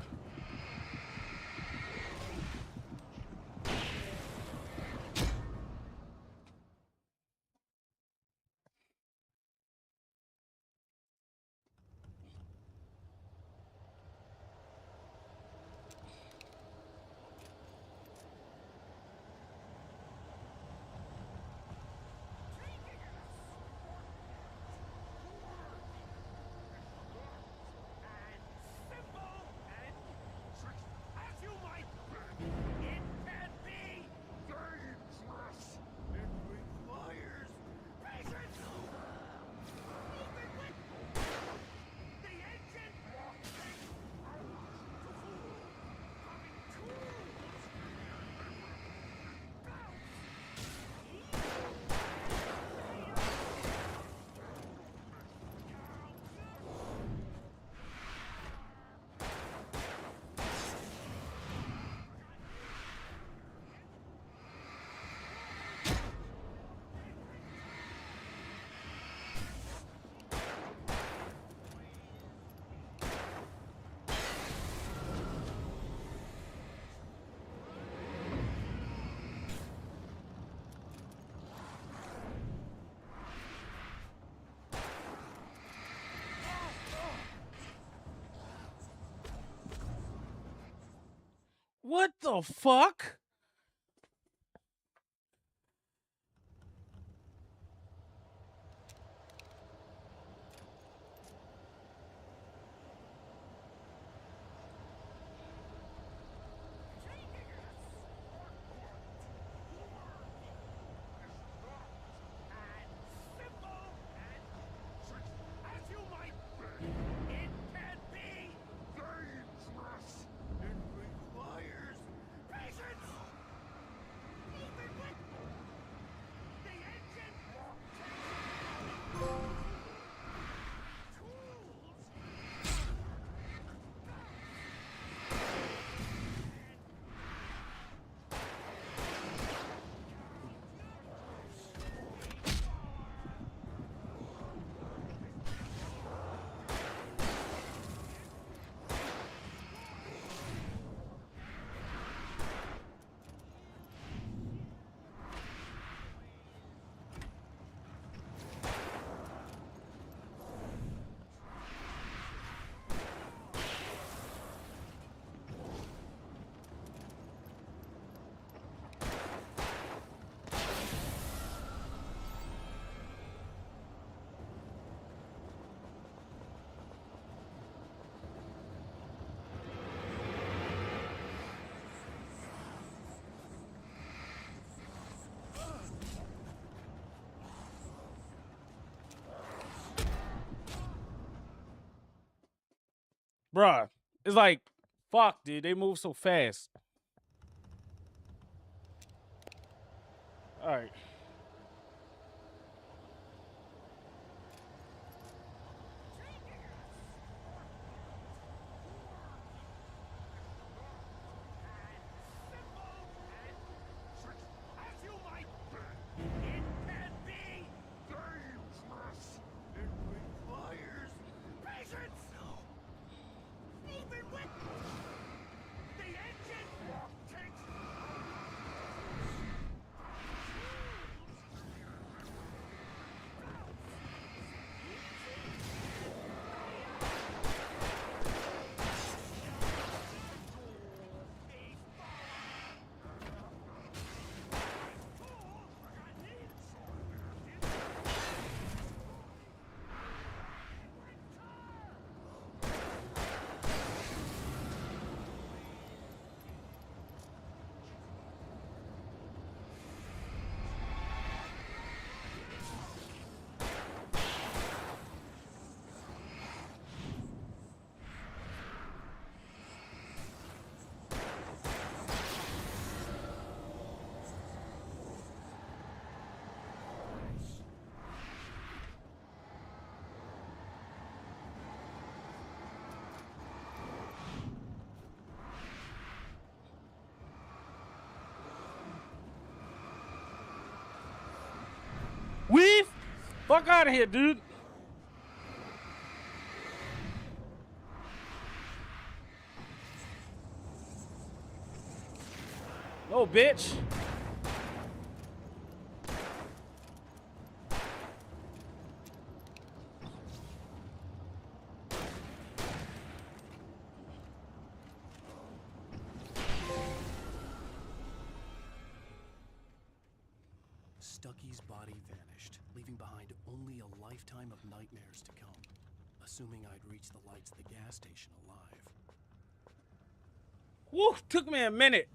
What the fuck? Bruh, it's like Fuck, dude, they move so fast. All right. As you might bet, it can be dangerous. It requires patience. No. Even with the engine takes. Weave? Fuck out of here, dude. No, bitch. Stucky's body vanished, leaving behind only a lifetime of nightmares to come. Assuming I'd reach the lights of the gas station alive. Woo, took me a minute.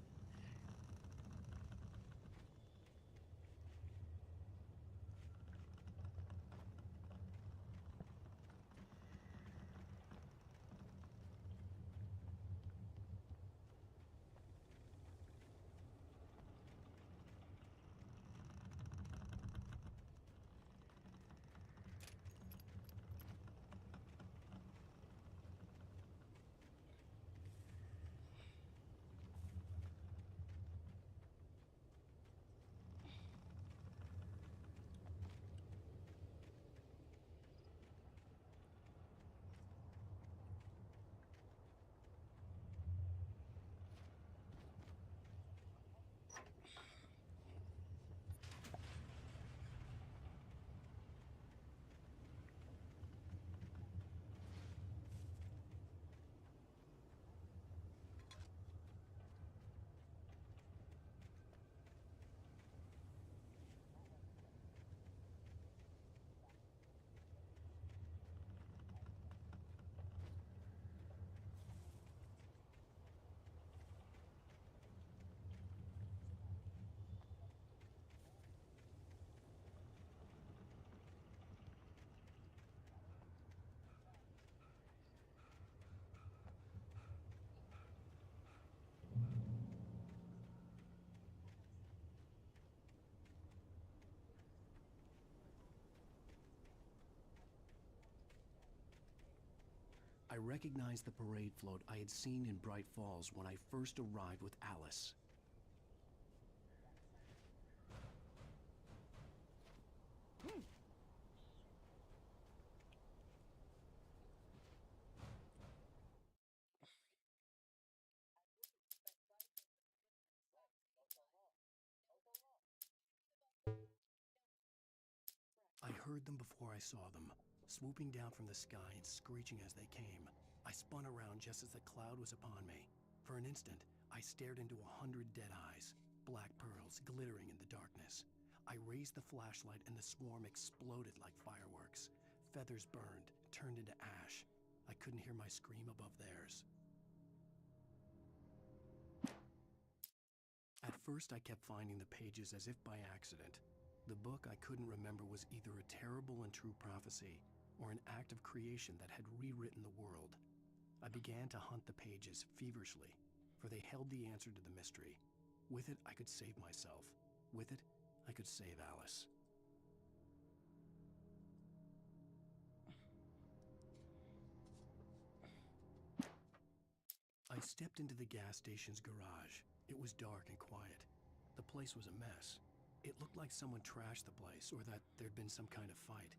I recognized the parade float I had seen in Bright Falls when I first arrived with Alice. I heard them before I saw them, swooping down from the sky and screeching as they came. I spun around just as the cloud was upon me. For an instant, I stared into 100 dead eyes, black pearls glittering in the darkness. I raised the flashlight and the swarm exploded like fireworks. Feathers burned, turned into ash. I couldn't hear my scream above theirs. At first, I kept finding the pages as if by accident. The book I couldn't remember was either a terrible and true prophecy or an act of creation that had rewritten the world. I began to hunt the pages feverishly, for they held the answer to the mystery. With it, I could save myself. With it, I could save Alice. I stepped into the gas station's garage. It was dark and quiet. The place was a mess. It looked like someone trashed the place, or that there'd been some kind of fight.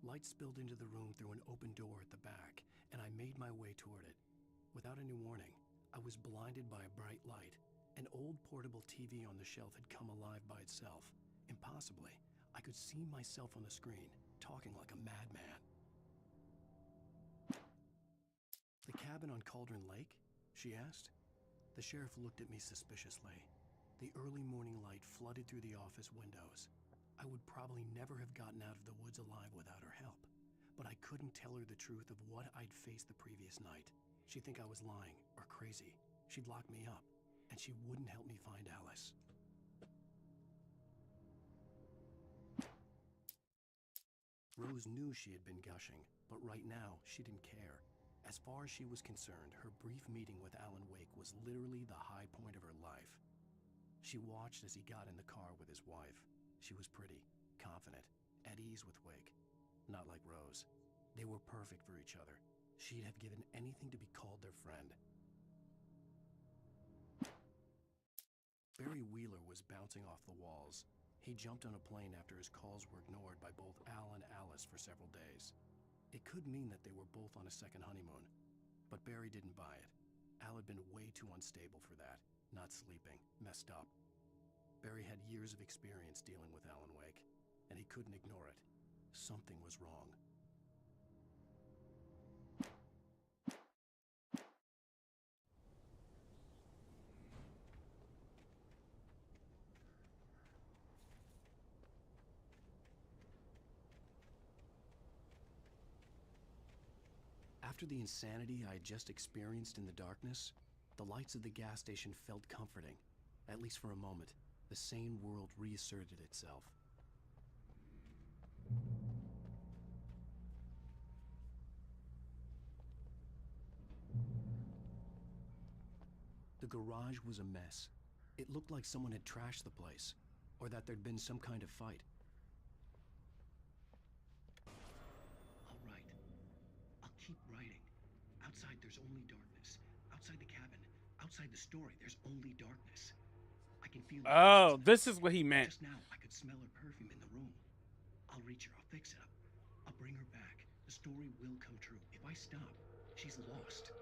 Light spilled into the room through an open door at the back, and I made my way toward it. Without any warning, I was blinded by a bright light. An old portable TV on the shelf had come alive by itself. Impossibly, I could see myself on the screen, talking like a madman. "The cabin on Cauldron Lake?" she asked. The sheriff looked at me suspiciously. The early morning light flooded through the office windows. I would probably never have gotten out of the woods alive without her help, but I couldn't tell her the truth of what I'd faced the previous night. She'd think I was lying or crazy. She'd lock me up, and she wouldn't help me find Alice. Rose knew she had been gushing, but right now she didn't care. As far as she was concerned, her brief meeting with Alan Wake was literally the high point of her life. She watched as he got in the car with his wife. She was pretty, confident, at ease with Wake. Not like Rose. They were perfect for each other. She'd have given anything to be called their friend. Barry Wheeler was bouncing off the walls. He jumped on a plane after his calls were ignored by both Al and Alice for several days. It could mean that they were both on a second honeymoon, but Barry didn't buy it. Al had been way too unstable for that, not sleeping, messed up. Barry had years of experience dealing with Alan Wake, and he couldn't ignore it. Something was wrong. After the insanity I had just experienced in the darkness, the lights of the gas station felt comforting. At least for a moment, the sane world reasserted itself. The garage was a mess. It looked like someone had trashed the place, or that there'd been some kind of fight. All right. I'll keep writing. Outside, there's only darkness. Outside the cabin, outside the story, there's only darkness. I can feel. Oh, this is what he meant. Just now, I could smell her perfume in the room. I'll reach her. I'll fix it up. I'll bring her back. The story will come true. If I stop, she's lost.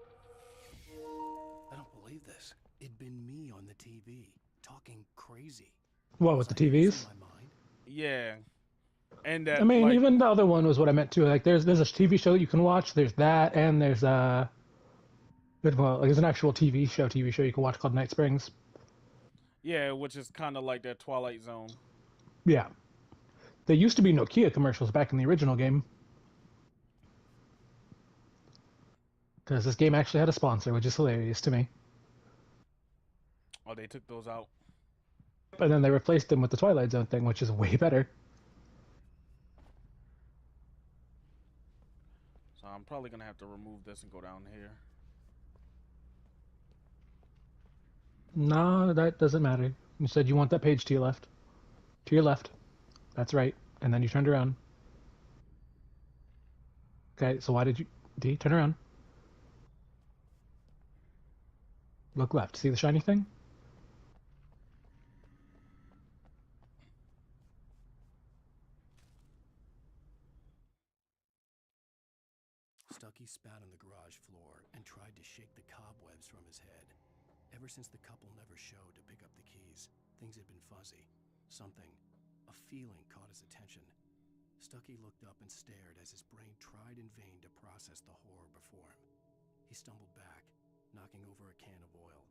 I don't believe this. It'd been me on the TV, talking crazy. What, with the TVs? Yeah. And that, I mean, like, even the other one was what I meant too. Like, there's a TV show that you can watch. There's that, and there's there's an actual TV show you can watch called Night Springs. yeah, which is kind of like that Twilight Zone. Yeah. There used to be Nokia commercials back in the original game. Because this game actually had a sponsor, which is hilarious to me. Oh, they took those out. And then they replaced them with the Twilight Zone thing, which is way better. So I'm probably going to have to remove this and go down here. No, that doesn't matter. You said you want that page to your left. To your left. That's right. And then you turned around. Okay, so why did you... D, turn around. Look left. See the shiny thing? Stucky spat on the garage floor and tried to shake the cobwebs from his head. Ever since the couple never showed to pick up the keys, things had been fuzzy. Something, a feeling caught his attention. Stucky looked up and stared as his brain tried in vain to process the horror before him. He stumbled back, knocking over a can of oil.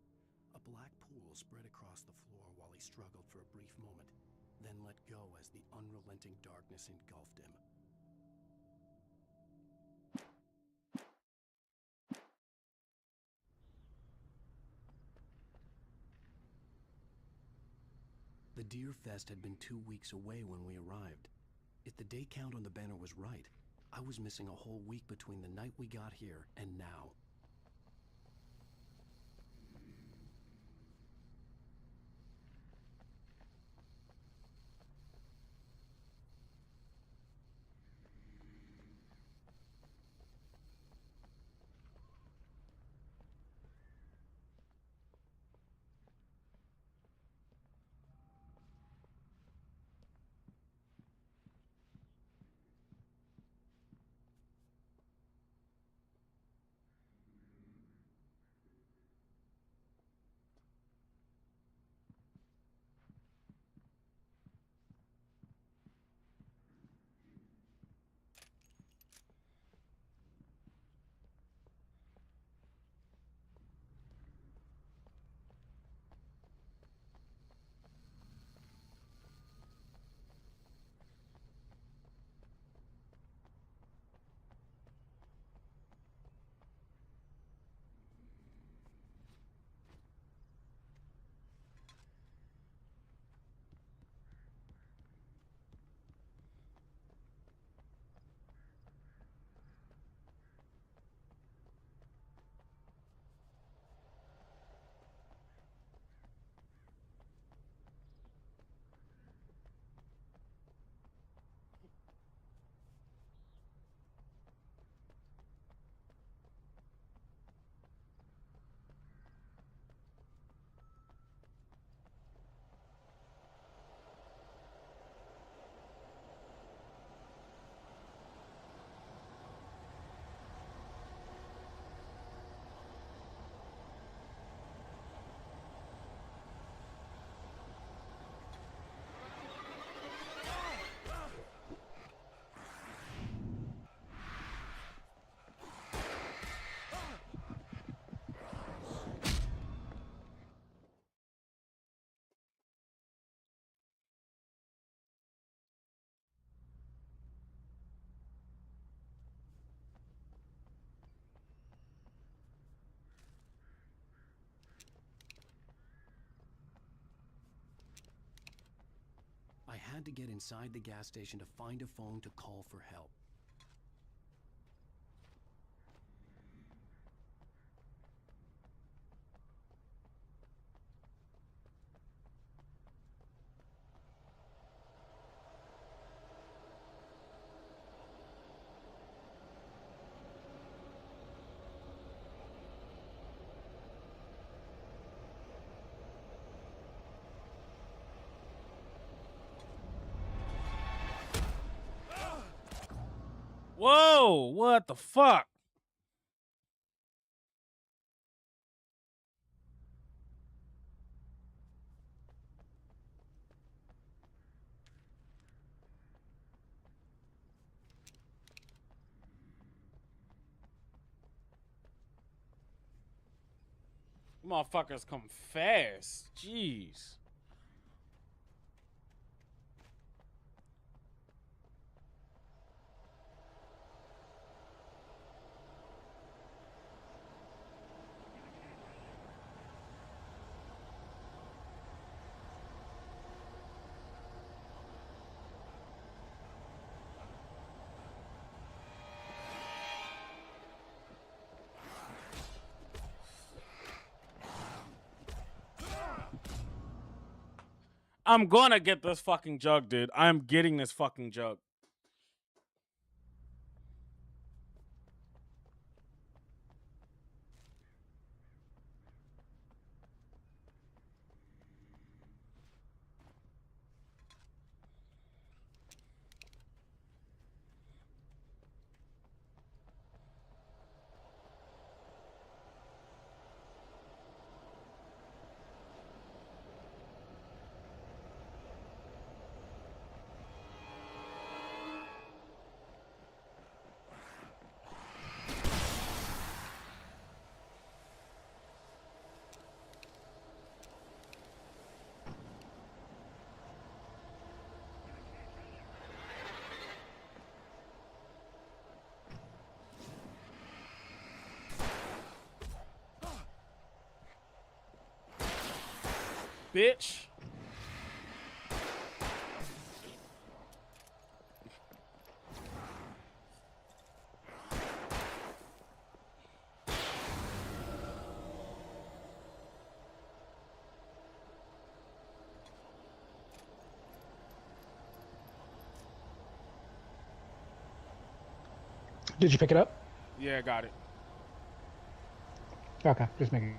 A black pool spread across the floor while he struggled for a brief moment, then let go as the unrelenting darkness engulfed him. The Deer Fest had been 2 weeks away when we arrived. If the day count on the banner was right, I was missing a whole week between the night we got here and now. had to get inside the gas station to find a phone to call for help. Whoa, what the fuck? Motherfuckers come fast. Jeez. I'm gonna get this fucking jug, dude. I'm getting this fucking jug. Bitch. Did you pick it up? Yeah, got it. Okay, just making.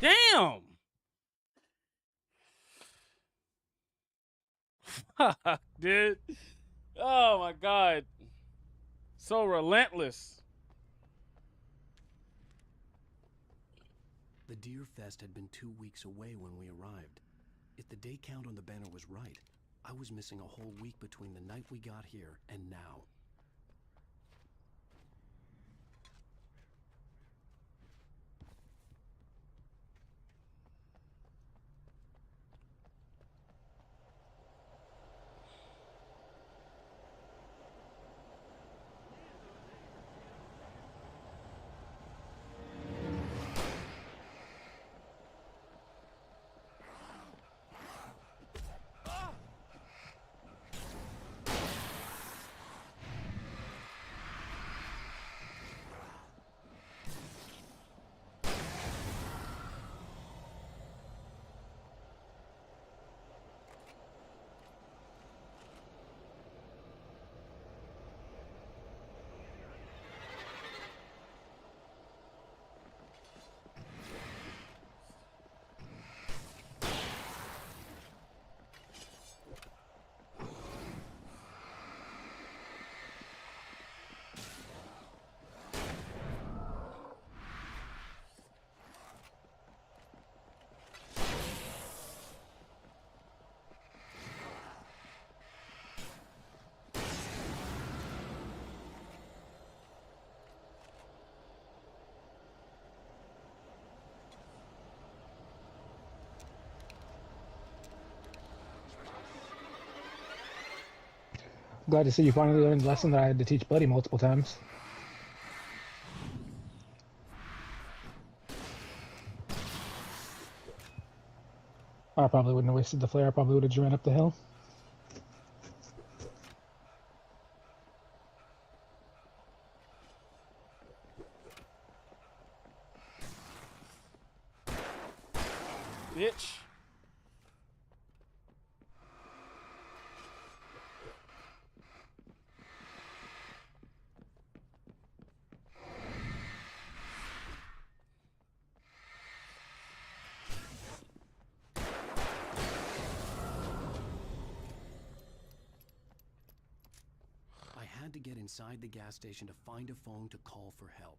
Damn. Fuck, dude. Oh my god. So relentless. The Deer Fest had been 2 weeks away when we arrived. If the day count on the banner was right, I was missing a whole week between the night we got here and now. Glad to see you finally learned the lesson that I had to teach Buddy multiple times. I probably wouldn't have wasted the flare. I probably would have ran up the hill. Bitch. I had to get inside the gas station to find a phone to call for help.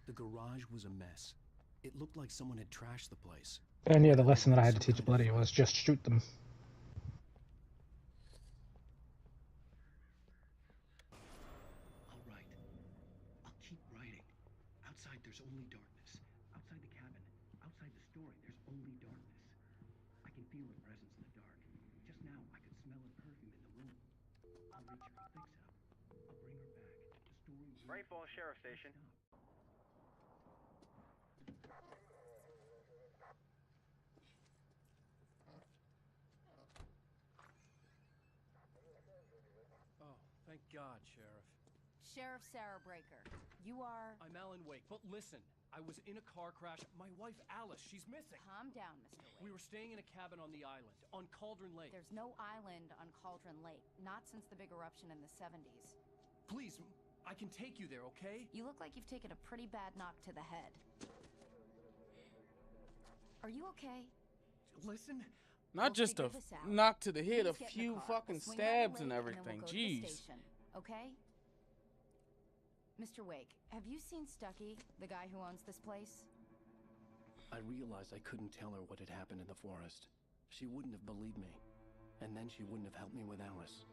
The garage was a mess. It looked like someone had trashed the place. And yeah, the lesson that I had to teach Bloody was just shoot them. I'll write. I'll keep writing. Outside, there's only darkness. Outside the cabin, outside the story, there's only darkness. I can feel her presence in the dark. Just now, I could smell her perfume in the room. I'll reach her. I'll fix it up. I'll bring her back. The story will Bright Falls Sheriff Station. Oh, thank God, Sheriff. Sheriff Sarah Breaker, you are... I'm Alan Wake, but listen, I was in a car crash. My wife, Alice, she's missing. Calm down, Mr. Wake. We were staying in a cabin on the island, on Cauldron Lake. There's no island on Cauldron Lake, not since the big eruption in the 70s. Please, I can take you there, okay? You look like you've taken a pretty bad knock to the head. Are you okay? Listen. Not just a knock to the head, a few fucking stabs and everything. Jeez. Okay? Mr. Wake, have you seen Stucky, the guy who owns this place? I realized I couldn't tell her what had happened in the forest. She wouldn't have believed me. And then she wouldn't have helped me with Alice.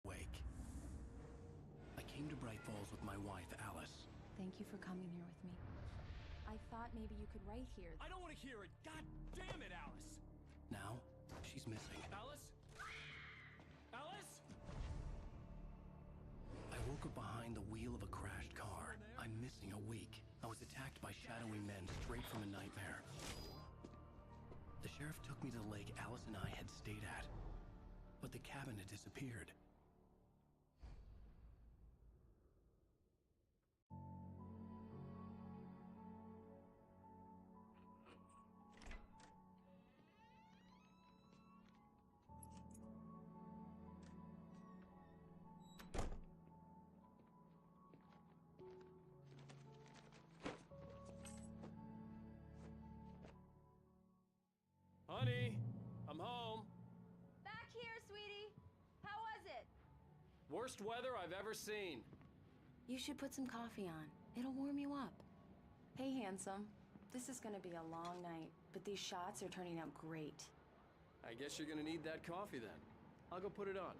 Wake. I came to Bright Falls with my wife, Alice. Thank you for coming here with me. I thought maybe you could write here. I don't want to hear it! God damn it, Alice! Now, she's missing. Alice? Alice? I woke up behind the wheel of a crashed car. I'm missing a week. I was attacked by shadowy men straight from a nightmare. The sheriff took me to the lake Alice and I had stayed at. But the cabin had disappeared. Honey, I'm home. Back here, sweetie. How was it? Worst weather I've ever seen. You should put some coffee on. It'll warm you up. Hey, handsome. This is gonna be a long night, but these shots are turning out great. I guess you're gonna need that coffee then. I'll go put it on.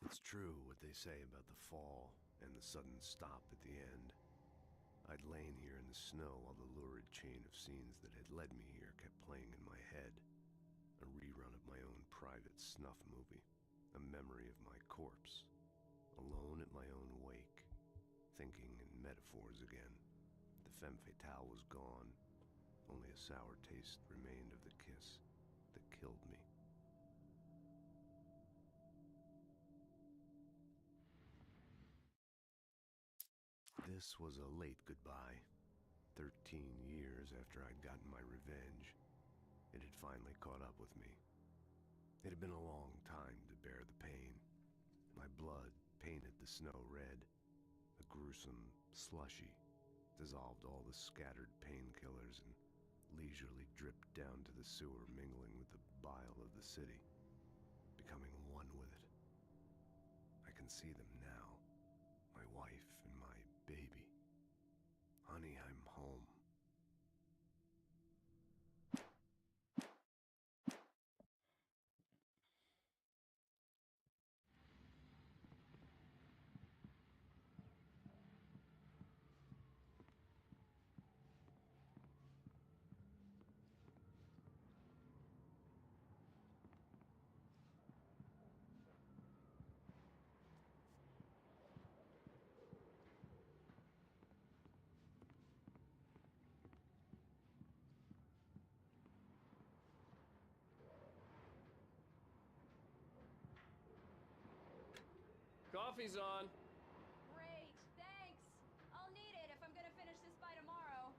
It's true what they say about the fall and the sudden stop at the end. I'd lain here in the snow while the lurid chain of scenes that had led me here kept playing in my head. A rerun of my own private snuff movie. A memory of my corpse. Alone at my own wake. Thinking in metaphors again. The femme fatale was gone. Only a sour taste remained of the kiss that killed me. This was a late goodbye. 13 years after I'd gotten my revenge, it had finally caught up with me. It had been a long time to bear the pain. My blood painted the snow red. A gruesome slushy dissolved all the scattered painkillers and leisurely dripped down to the sewer, mingling with the bile of the city, becoming one with it. I can see them now, my wife and my baby. Honey, I'm home. Coffee's on. Great, thanks. I'll need it if I'm gonna finish this by tomorrow.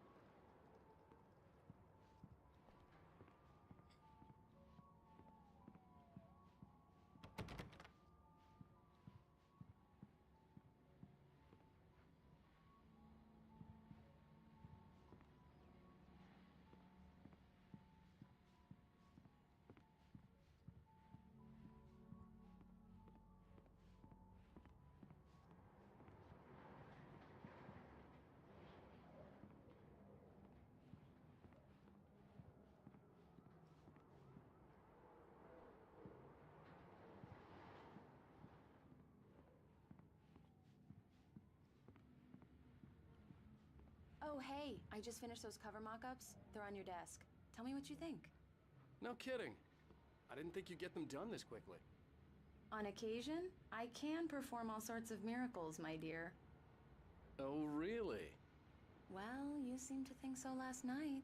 Oh, hey, I just finished those cover mock-ups. They're on your desk. Tell me what you think. No kidding. I didn't think you'd get them done this quickly. On occasion, I can perform all sorts of miracles, my dear. Oh, really? Well, you seemed to think so last night.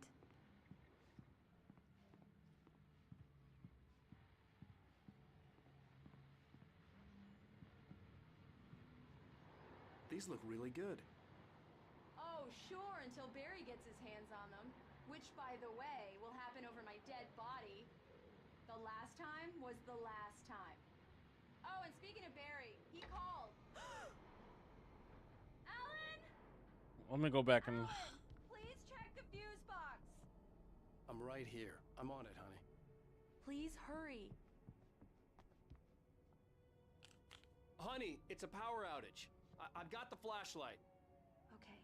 These look really good. Oh, sure, until Barry gets his hands on them. Which, by the way, will happen over my dead body. The last time was the last time. Oh, and speaking of Barry, he called. Alan! Let me go back and... Alan, please check the fuse box. I'm right here. I'm on it, honey. Please hurry. Honey, it's a power outage. I've got the flashlight. Okay.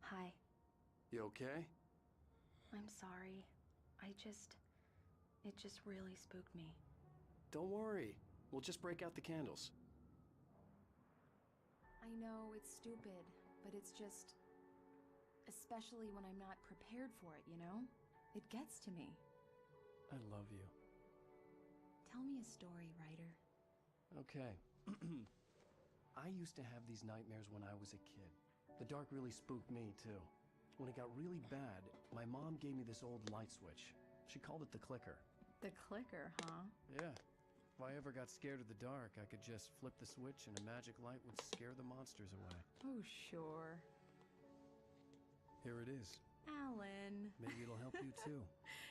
Hi. You okay? I'm sorry. It just really spooked me. Don't worry. We'll just break out the candles. I know it's stupid, but it's just... Especially when I'm not prepared for it, you know? It gets to me. I love you. Tell me a story, writer. Okay. I used to have these nightmares when I was a kid. The dark really spooked me, too. When it got really bad, my mom gave me this old light switch. She called it the clicker. The clicker, huh? Yeah. If I ever got scared of the dark, I could just flip the switch and a magic light would scare the monsters away. Oh, sure. Here it is. Alan. Maybe it'll help you, too.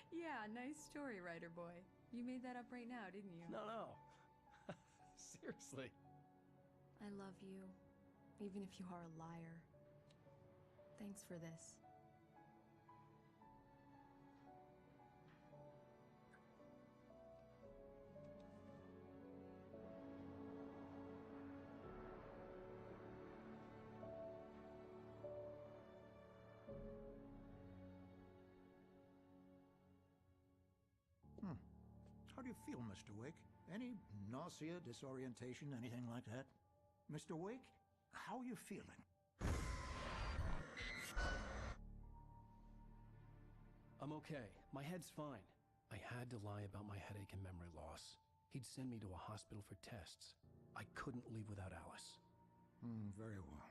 Yeah, nice story, writer boy. You made that up right now, didn't you? No. Seriously. I love you, even if you are a liar. Thanks for this. How do you feel, Mr. Wake? Any nausea, disorientation, anything like that? Mr. Wake, how are you feeling? I'm okay. My head's fine. I had to lie about my headache and memory loss. He'd send me to a hospital for tests. I couldn't leave without Alice. Very well.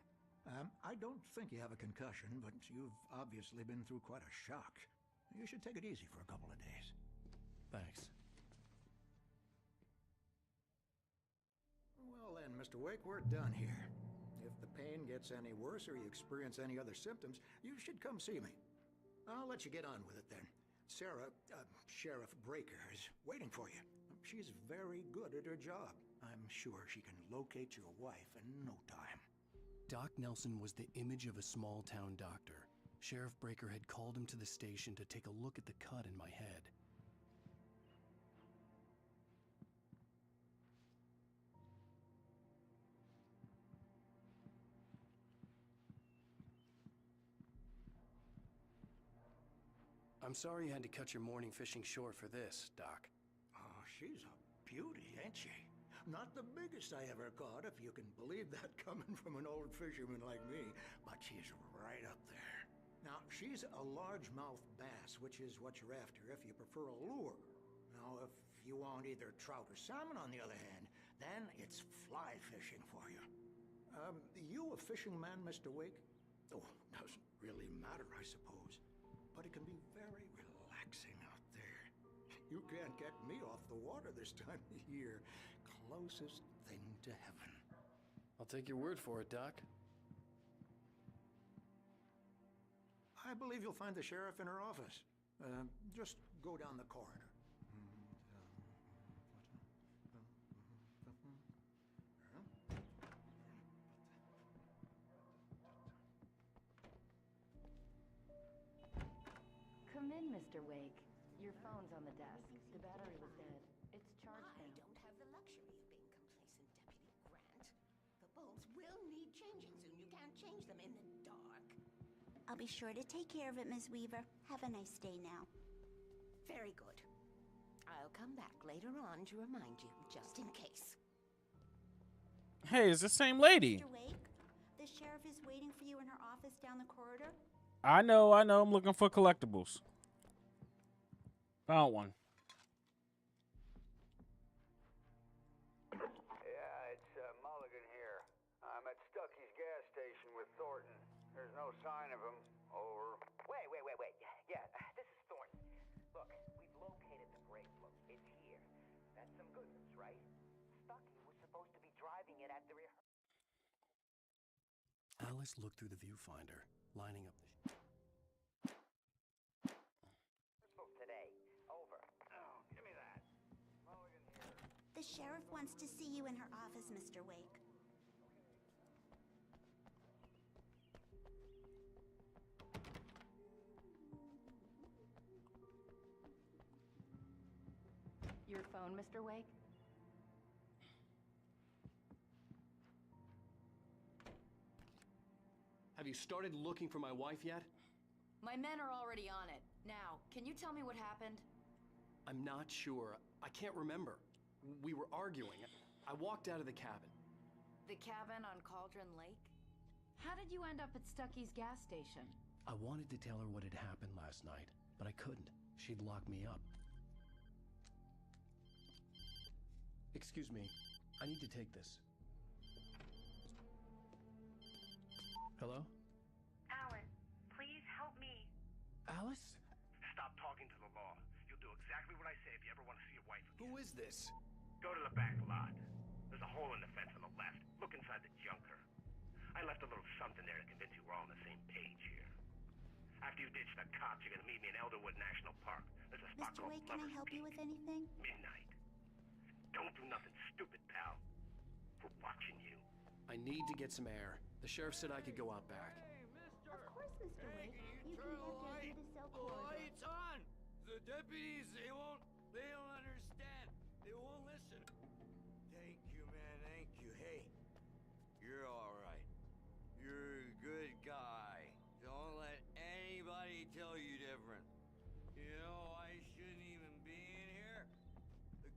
I don't think you have a concussion, but you've obviously been through quite a shock. You should take it easy for a couple of days. Thanks. Well then, Mr. Wake, we're done here. If the pain gets any worse or you experience any other symptoms, you should come see me. I'll let you get on with it then. Sarah, Sheriff Breaker, is waiting for you. She's very good at her job. I'm sure she can locate your wife in no time. Doc Nelson was the image of a small-town doctor. Sheriff Breaker had called him to the station to take a look at the cut in my head. I'm sorry you had to cut your morning fishing short for this, Doc. Oh, she's a beauty, ain't she? Not the biggest I ever caught, if you can believe that coming from an old fisherman like me, but she's right up there. Now, she's a largemouth bass, which is what you're after if you prefer a lure. Now, if you want either trout or salmon, on the other hand, then it's fly fishing for you. You a fishing man, Mr. Wake? Oh, doesn't really matter, I suppose. But it can be very relaxing out there. You can't get me off the water this time of year. Closest thing to heaven. I'll take your word for it, Doc. I believe you'll find the sheriff in her office. Just go down the corridor. Come in, Mr. Wake. Your phone's on the desk. The battery was dead. It's charged now. I don't have the luxury of being complacent, Deputy Grant. The bulbs will need changing soon. You can't change them in the dark. I'll be sure to take care of it, Ms. Weaver. Have a nice day now. Very good. I'll come back later on to remind you, just in case. Hey, it's the same lady. Mr. Wake, the sheriff is waiting for you in her office down the corridor. I know. I'm looking for collectibles. Found one. Yeah, it's Mulligan here. I'm at Stucky's gas station with Thornton. There's no sign of him. Over. Wait. Yeah, this is Thornton. Look, we've located the brake fluke. It's here. That's some good news, right? Stucky was supposed to be driving it at the rehearsal. Alice looked through the viewfinder, lining up the... Today. Over. Oh, give me that. Mulligan here. The sheriff wants to see you in her office, Mr. Wake. Your phone, Mr. Wake? Have you started looking for my wife yet? My men are already on it. Now, can you tell me what happened? I'm not sure. I can't remember. We were arguing. I walked out of the cabin. The cabin on Cauldron Lake? How did you end up at Stucky's gas station? I wanted to tell her what had happened last night, but I couldn't. She'd lock me up. Excuse me. I need to take this. Hello? Alan, please help me. Alice? Stop talking to the law. You'll do exactly what I say if you ever want to see your wife again. Who is this? Go to the back lot. There's a hole in the fence on the left. Look inside the junker. I left a little something there to convince you we're all on the same page here. After you ditch the cops, you're gonna meet me in Elderwood National Park. There's a spot Mr. called Wake, can I Lover's help you Peak. with anything? Midnight. Don't do nothing stupid, pal. We're watching you. I need to get some air. The sheriff said I could go out back. Of course, Mr. Wake. You can head down to the cell corridor. Lights on! The deputies, they don't understand. They won't listen. Thank you, man, thank you. Hey, you're all right. You're a good guy. Don't let anybody tell you different. You know, I shouldn't even be in here. The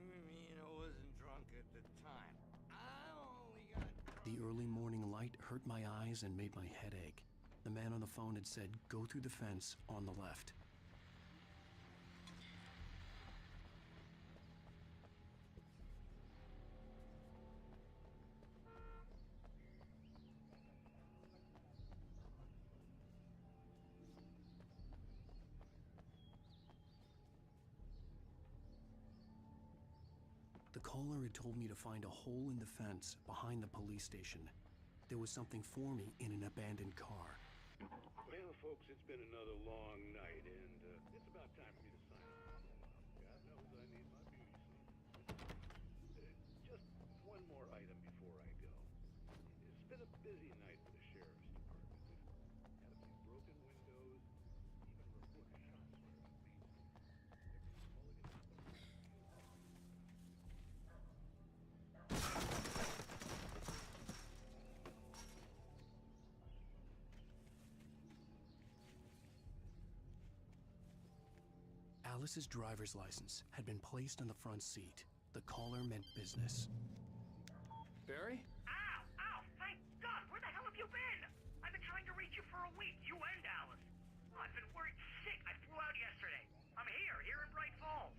mean I wasn't drunk at the time? I only got drunk. The early morning light hurt my eyes and made my head ache. The man on the phone had said, go through the fence on the left. The caller had told me to find a hole in the fence behind the police station. There was something for me in an abandoned car. Well, folks, it's been another long night, and it's about time for me to sign off. God knows I need my beauty sleep. Just one more item before I go. It's been a busy night for the sheriff's department. We've had a few broken windows, even reported shots fired on Main Street. Alice's driver's license had been placed on the front seat. The caller meant business. Barry? Ow! Ow! Thank God! Where the hell have you been? I've been trying to reach you for a week, you and Alice. Oh, I've been worried sick. I flew out yesterday. I'm here in Bright Falls.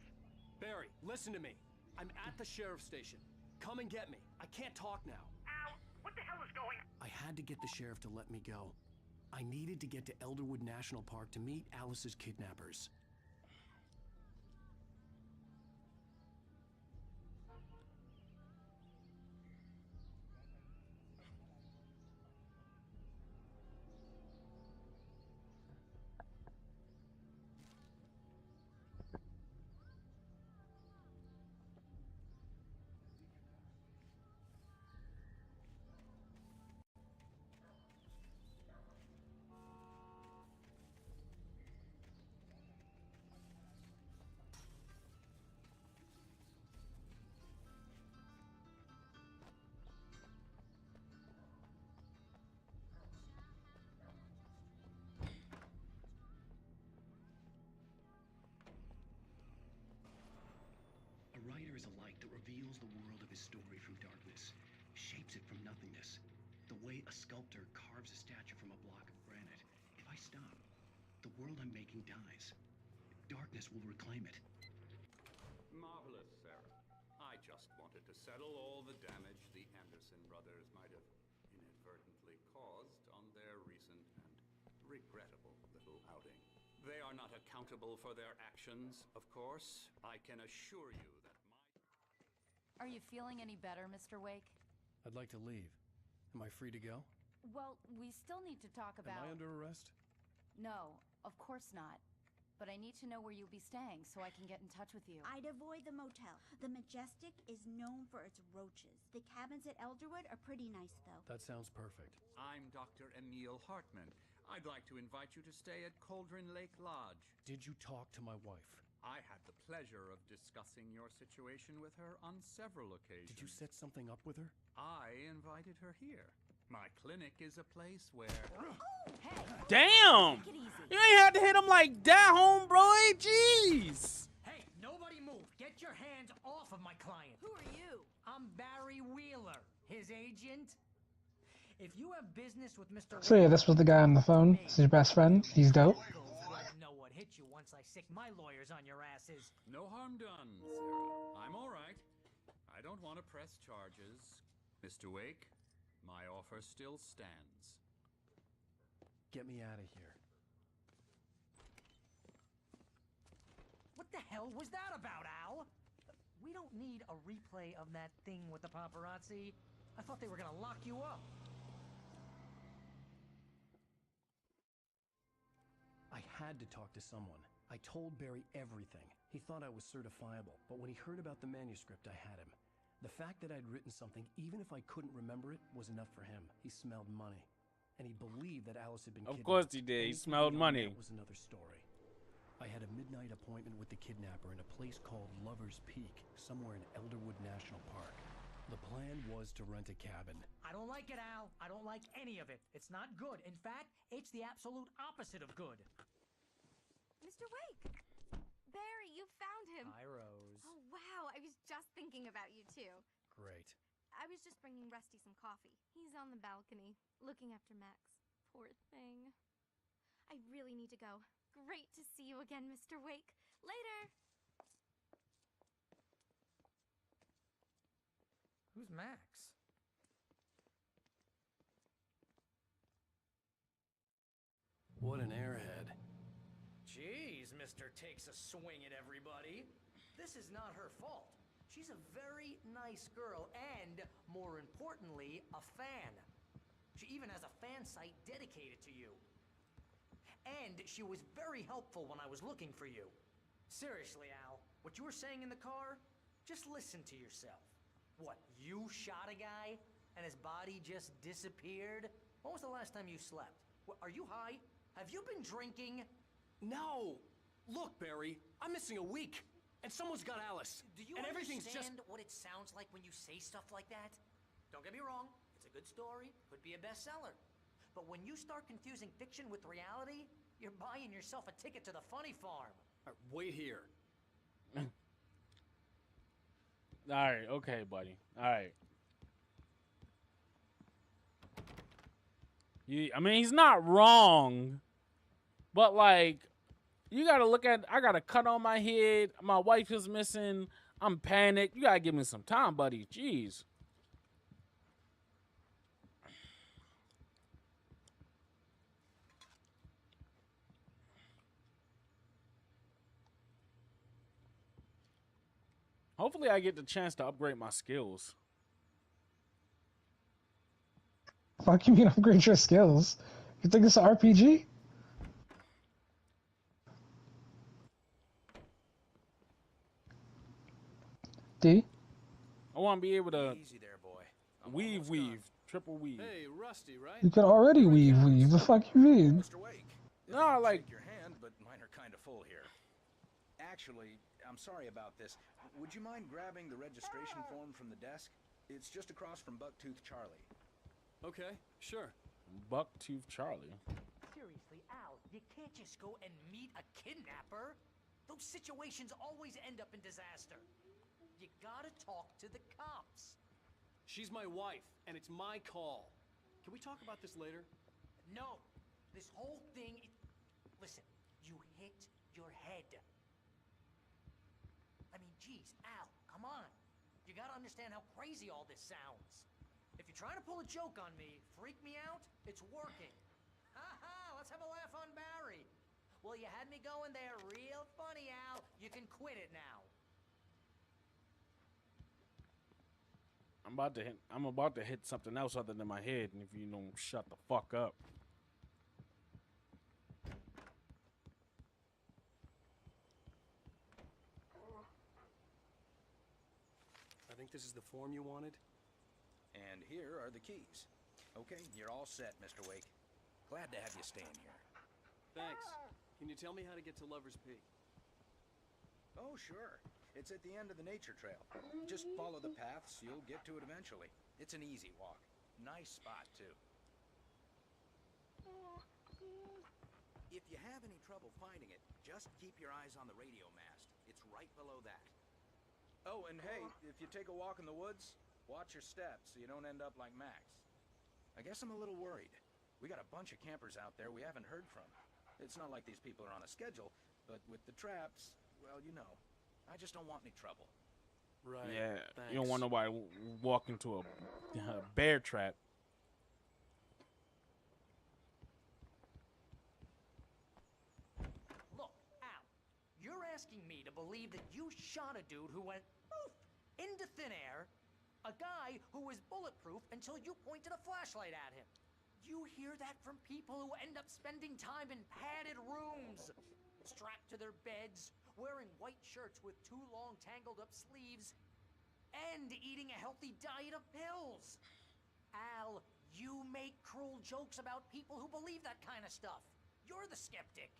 Barry, listen to me. I'm at the sheriff's station. Come and get me. I can't talk now. Ow! What the hell is going on? I had to get the sheriff to let me go. I needed to get to Elderwood National Park to meet Alice's kidnappers. A writer is a light that reveals the world of his story from darkness, shapes it from nothingness. The way a sculptor carves a statue from a block of granite. If I stop, the world I'm making dies. Darkness will reclaim it. Marvelous, Sarah. I just wanted to settle all the damage the Anderson brothers might have inadvertently caused on their recent and regrettable little outing. They are not accountable for their actions, of course. I can assure you that Are you feeling any better, Mr. Wake? I'd like to leave. Am I free to go? Well, we still need to talk about... Am I under arrest? No, of course not. But I need to know where you'll be staying so I can get in touch with you. I'd avoid the motel. The Majestic is known for its roaches. The cabins at Elderwood are pretty nice, though. That sounds perfect. I'm Dr. Emil Hartman. I'd like to invite you to stay at Cauldron Lake Lodge. Did you talk to my wife? I had the pleasure of discussing your situation with her on several occasions. Did you set something up with her? I invited her here. My clinic is a place where... Damn! You ain't had to hit him like that, homeboy. Jeez. Hey, nobody move. Get your hands off of my client. Who are you? I'm Barry Wheeler, his agent. If you have business with Mr. So yeah, this was the guy on the phone. This is your best friend. He's dope. Know what hit you once I sick my lawyers on your asses. No harm done, Sarah. I'm all right. I don't want to press charges. Mr. Wake, my offer still stands. Get me out of here. What the hell was that about, Al? We don't need a replay of that thing with the paparazzi. I thought they were gonna lock you up. I had to talk to someone. I told Barry everything. He thought I was certifiable, but when he heard about the manuscript, I had him. The fact that I'd written something, even if I couldn't remember it, was enough for him. He smelled money. And he believed that Alice had been kidnapped. Of course he did. He smelled money. That was another story. I had a midnight appointment with the kidnapper in a place called Lover's Peak, somewhere in Elderwood National Park. The plan was to rent a cabin. I don't like it, Al. I don't like any of it. It's not good. In fact, it's the absolute opposite of good. Mr. Wake! Barry, you found him. Hi, Rose. Oh, wow. I was just thinking about you, too. Great. I was just bringing Rusty some coffee. He's on the balcony, looking after Max. Poor thing. I really need to go. Great to see you again, Mr. Wake. Later! Who's Max? What an airhead. Jeez, Mr. Takes a swing at everybody. This is not her fault. She's a very nice girl and, more importantly, a fan. She even has a fan site dedicated to you. And she was very helpful when I was looking for you. Seriously, Al, what you were saying in the car, just listen to yourself. What, you shot a guy and his body just disappeared? When was the last time you slept? What, are you high? Have you been drinking? No! Look, Barry, I'm missing a week, and someone's got Alice. Do you and everything's understand just... what it sounds like when you say stuff like that? Don't get me wrong, it's a good story, could be a bestseller. But when you start confusing fiction with reality, you're buying yourself a ticket to the funny farm. Wait here. Alright, okay, buddy. Alright. I mean, he's not wrong. But, like, you gotta look at... I got a cut on my head. My wife is missing. I'm panicked. You gotta give me some time, buddy. Jeez. Hopefully I get the chance to upgrade my skills. Fuck you mean upgrade your skills? You think it's an RPG? D? I want to be able to Easy there, boy. weave, triple weave. Hey, Rusty, right? You could already weave. The fuck you mean? Mr. Wake. No, like... Shake your hand, but mine are kind of full here. Actually, I'm sorry about this. Would you mind grabbing the registration form from the desk? It's just across from Bucktooth Charlie. Okay, sure. Bucktooth Charlie. Seriously, Al, you can't just go and meet a kidnapper. Those situations always end up in disaster. You gotta talk to the cops. She's my wife, and it's my call. Can we talk about this later? No, this whole thing... Listen, you hit your head. I mean, geez, Al, come on. You gotta understand how crazy all this sounds. If you're trying to pull a joke on me, freak me out, it's working. Ha-ha, let's have a laugh on Barry. Well, you had me going there real funny, Al. You can quit it now. I'm about to hit something else other than my head, and if you don't shut the fuck up. I think this is the form you wanted. And here are the keys. Okay, you're all set, Mr. Wake. Glad to have you staying here. Thanks. Can you tell me how to get to Lover's Peak? Oh, sure. It's at the end of the nature trail. Just follow the paths, you'll get to it eventually. It's an easy walk. Nice spot, too. If you have any trouble finding it, just keep your eyes on the radio mast. It's right below that. Oh, and hey, if you take a walk in the woods, watch your steps so you don't end up like Max. I guess I'm a little worried. We got a bunch of campers out there we haven't heard from. It's not like these people are on a schedule, but with the traps, well, you know. I just don't want any trouble. Right. Yeah, thanks. you don't want nobody walk into a bear trap. Look, Al, you're asking me to believe that you shot a dude who went poof into thin air, a guy who was bulletproof until you pointed a flashlight at him. You hear that from people who end up spending time in padded rooms, strapped to their beds, wearing white shirts with too long tangled up sleeves, and eating a healthy diet of pills. Al, you make cruel jokes about people who believe that kind of stuff. You're the skeptic.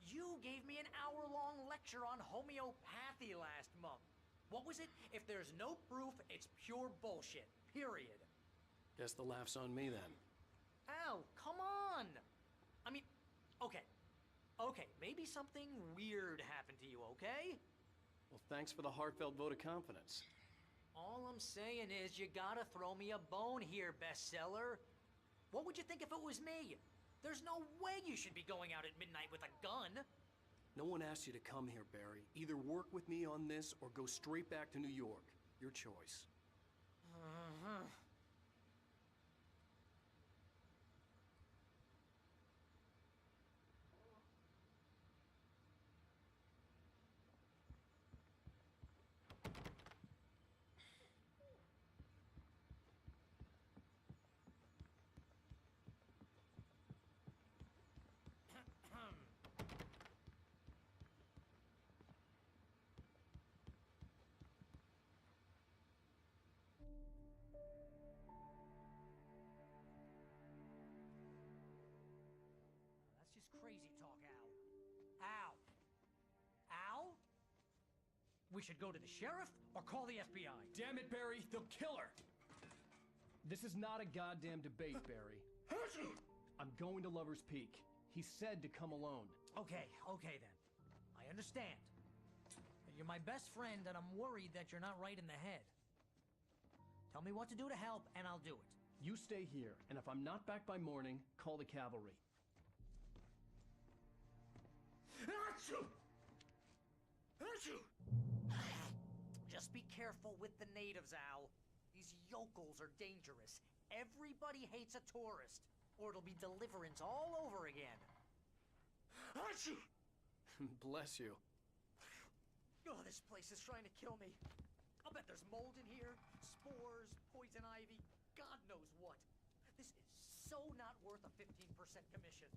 You gave me an hour-long lecture on homeopathy last month. What was it? If there's no proof, it's pure bullshit. Period. Guess the laugh's on me then. Al, come on! I mean, okay. Okay, maybe something weird happened to you, okay? Well, thanks for the heartfelt vote of confidence. All I'm saying is you gotta throw me a bone here, bestseller. What would you think if it was me? There's no way you should be going out at midnight with a gun. No one asked you to come here, Barry. Either work with me on this or go straight back to New York. Your choice. That's just crazy talk, Al. Al! Al? We should go to the sheriff or call the FBI. Damn it, Barry, they'll kill her! This is not a goddamn debate, Barry. I'm going to Lover's Peak. He said to come alone. Okay then. I understand. You're my best friend, and I'm worried that you're not right in the head. Tell me what to do to help, and I'll do it. You stay here, and if I'm not back by morning, call the cavalry. Achoo! Achoo! Just be careful with the natives, Al. These yokels are dangerous. Everybody hates a tourist, or it'll be Deliverance all over again. Achoo! Bless you. Oh, this place is trying to kill me. I'll bet there's mold in here, spores, poison ivy, God knows what. This is so not worth a 15% commission.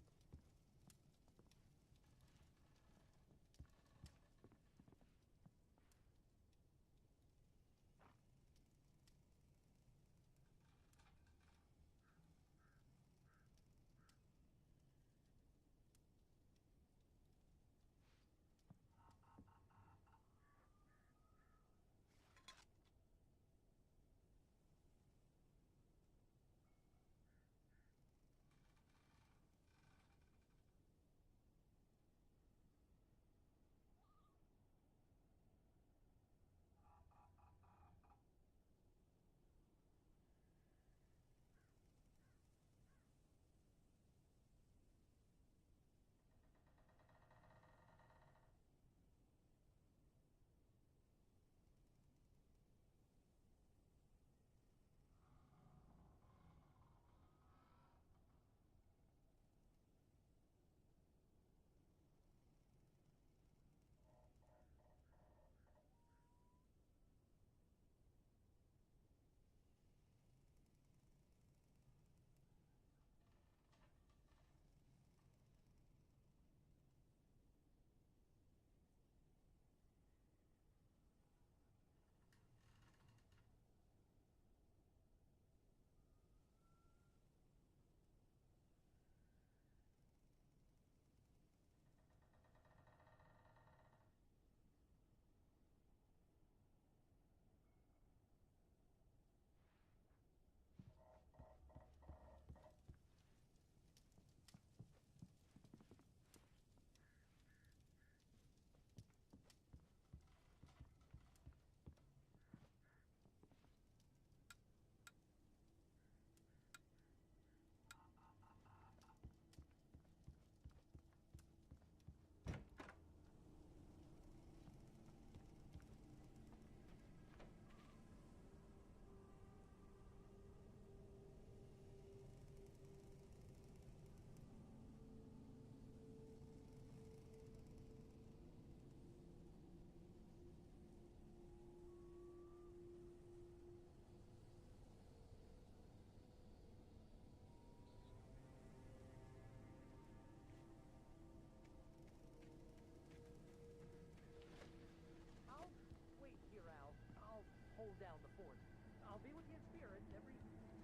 hold down the fort. I'll be with you in spirit every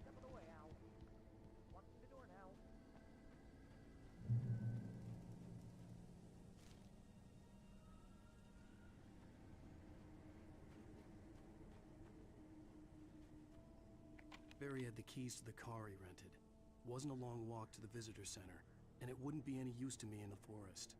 step of the way, Al. Walk through the door now. Barry had the keys to the car he rented. Wasn't a long walk to the visitor center, and it wouldn't be any use to me in the forest.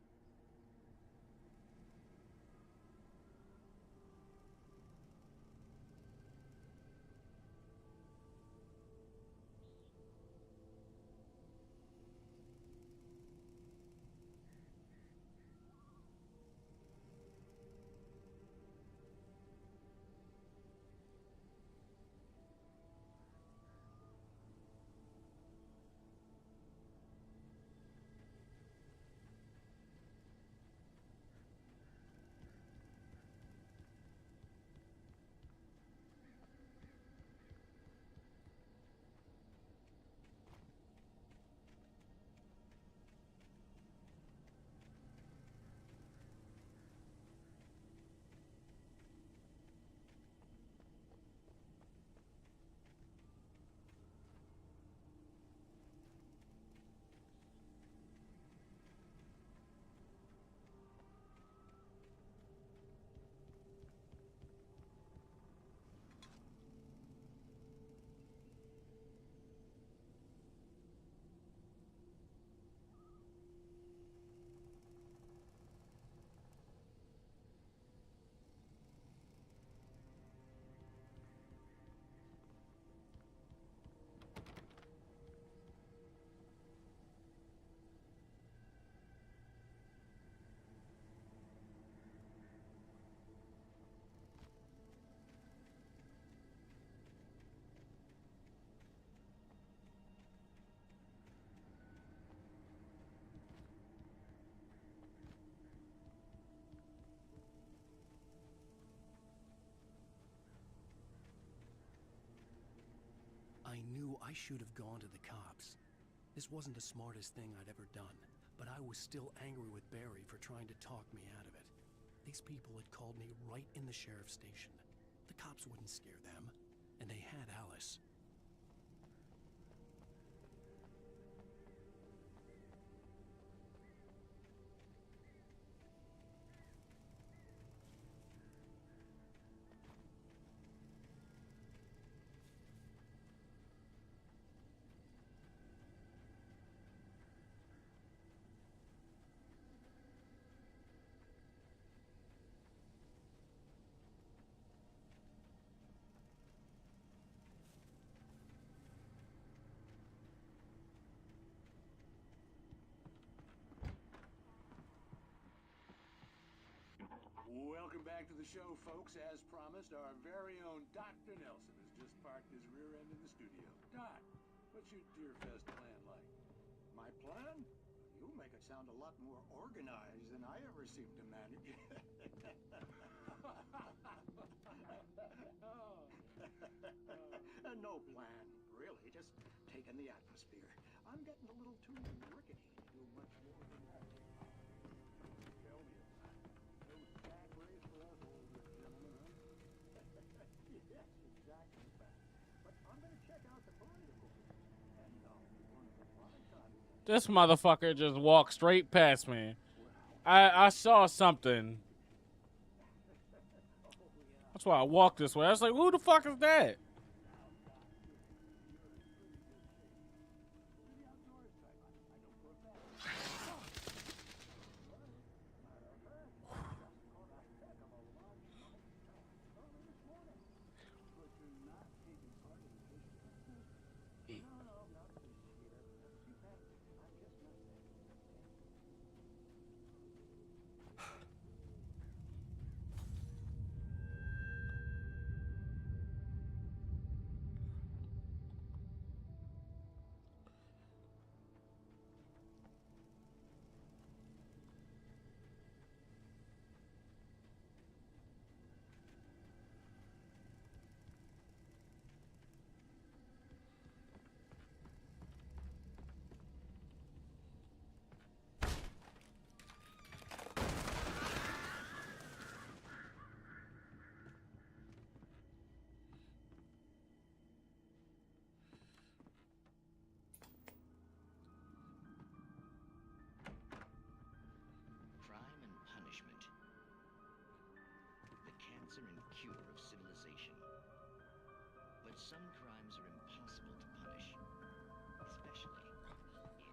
I should have gone to the cops. This wasn't the smartest thing I'd ever done, but I was still angry with Barry for trying to talk me out of it. These people had called me right in the sheriff's station. The cops wouldn't scare them, and they had Alice. Welcome back to the show, folks. As promised, our very own Dr. Nelson has just parked his rear end in the studio. Doc, what's your Deerfest plan like? My plan? You make it sound a lot more organized than I ever seem to manage. No plan, really. Just taking the atmosphere. I'm getting a little too rickety to do much more than that. Tell me about it. No sack race for us older gentlemen, huh? Yes, exactly that. But I'm going to check out the political and I'll be one of the prime. This motherfucker just walked straight past me. I saw something. That's why I walked this way. I was like, who the fuck is that? Crime and punishment. The cancer and cure of civilization. But some crimes are impossible to punish, especially in ice.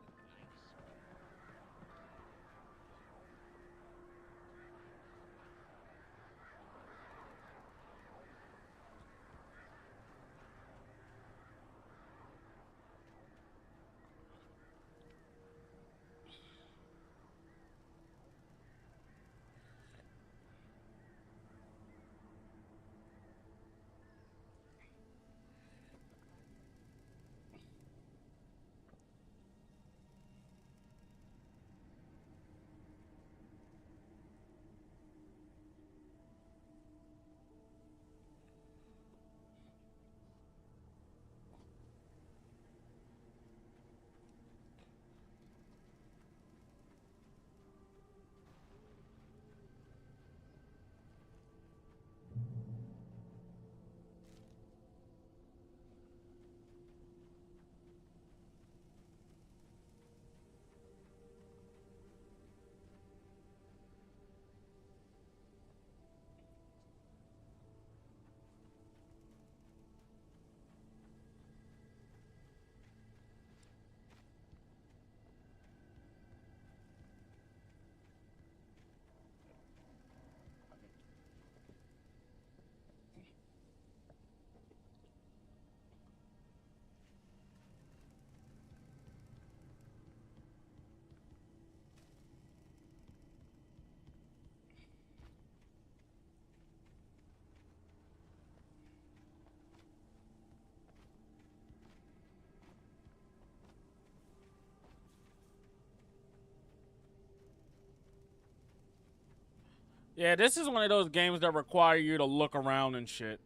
Yeah, this is one of those games that require you to look around and shit.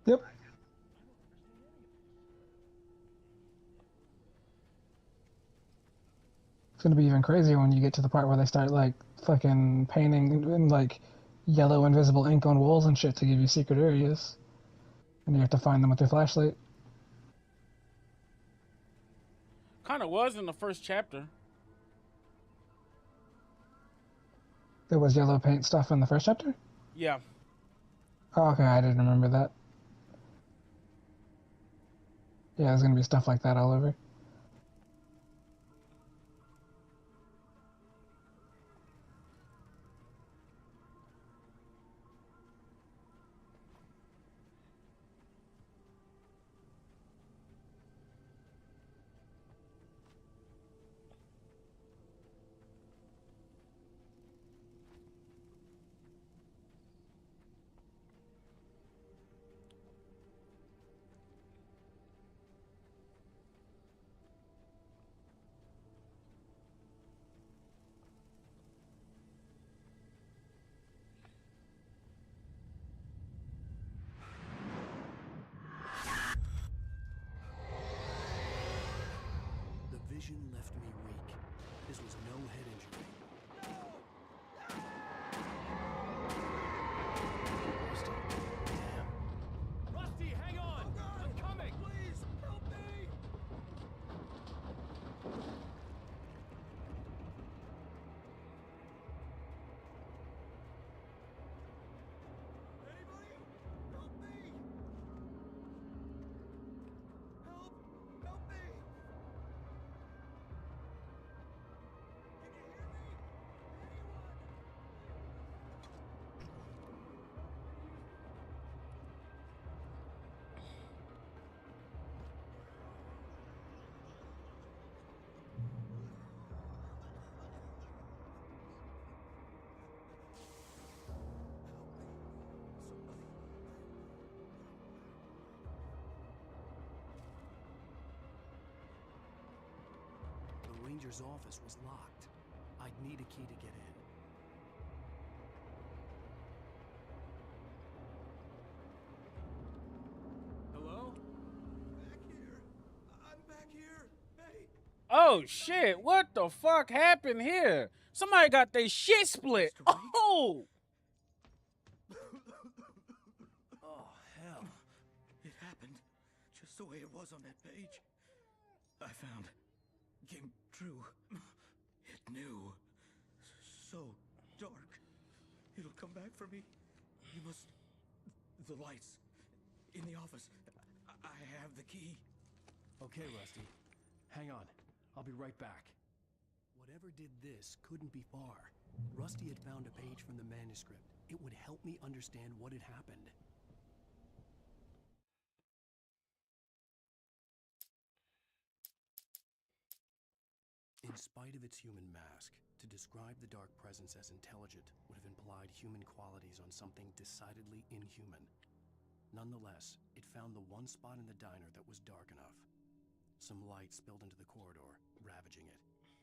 Yep. It's gonna be even crazier when you get to the part where they start like fucking painting in like yellow invisible ink on walls and shit to give you secret areas, and you have to find them with your flashlight. Kind of was in the first chapter. There was yellow paint stuff in the first chapter? Yeah. Oh, okay, I didn't remember that. Yeah, there's gonna be stuff like that all over. The vision left me weak. This was no head injury. Rusty, damn. Rusty, hang on! I'm coming! Please, help me! Anybody? Help me! Help! Help me! Can you hear me? Anyone? The ranger's office was locked. I'd need a key to get in. Hello? Back here. I'm back here. Hey! Oh shit! What the fuck happened here? Somebody got their shit split. Oh! Oh, hell. It happened just the way it was on that page. I found. Came true. It knew. So dark. It'll come back for me. You must. The lights. In the office. I have the key. Okay, Rusty. Hang on. I'll be right back. Whatever did this couldn't be far. Rusty had found a page from the manuscript. It would help me understand what had happened. In spite of its human mask, to describe the Dark Presence as intelligent would have implied human qualities on something decidedly inhuman. Nonetheless, it found the one spot in the diner that was dark enough. Some light spilled into the corridor, ravaging it.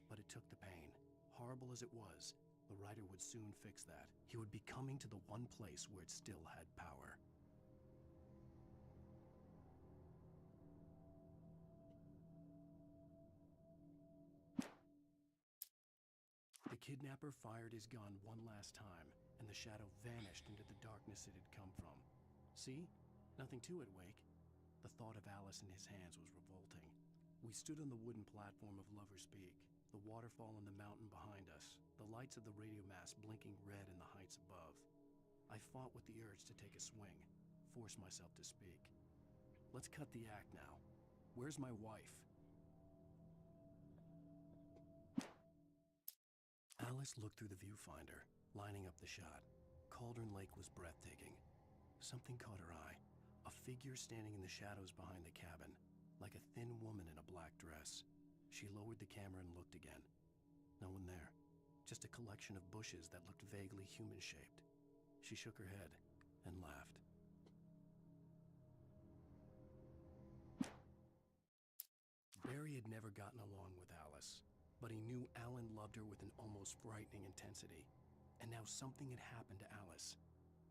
But it took the pain. Horrible as it was, the writer would soon fix that. He would be coming to the one place where it still had power. The kidnapper fired his gun one last time, and the shadow vanished into the darkness it had come from. See? Nothing to it, Wake. The thought of Alice in his hands was revolting. We stood on the wooden platform of Lover's Peak, the waterfall in the mountain behind us, the lights of the radio mast blinking red in the heights above. I fought with the urge to take a swing, force myself to speak. Let's cut the act now. Where's my wife? Alice looked through the viewfinder, lining up the shot. Cauldron Lake was breathtaking. Something caught her eye. A figure standing in the shadows behind the cabin, like a thin woman in a black dress. She lowered the camera and looked again. No one there. Just a collection of bushes that looked vaguely human-shaped. She shook her head and laughed. Barry had never gotten along with Alice, but he knew Alan loved her with an almost frightening intensity. And now something had happened to Alice.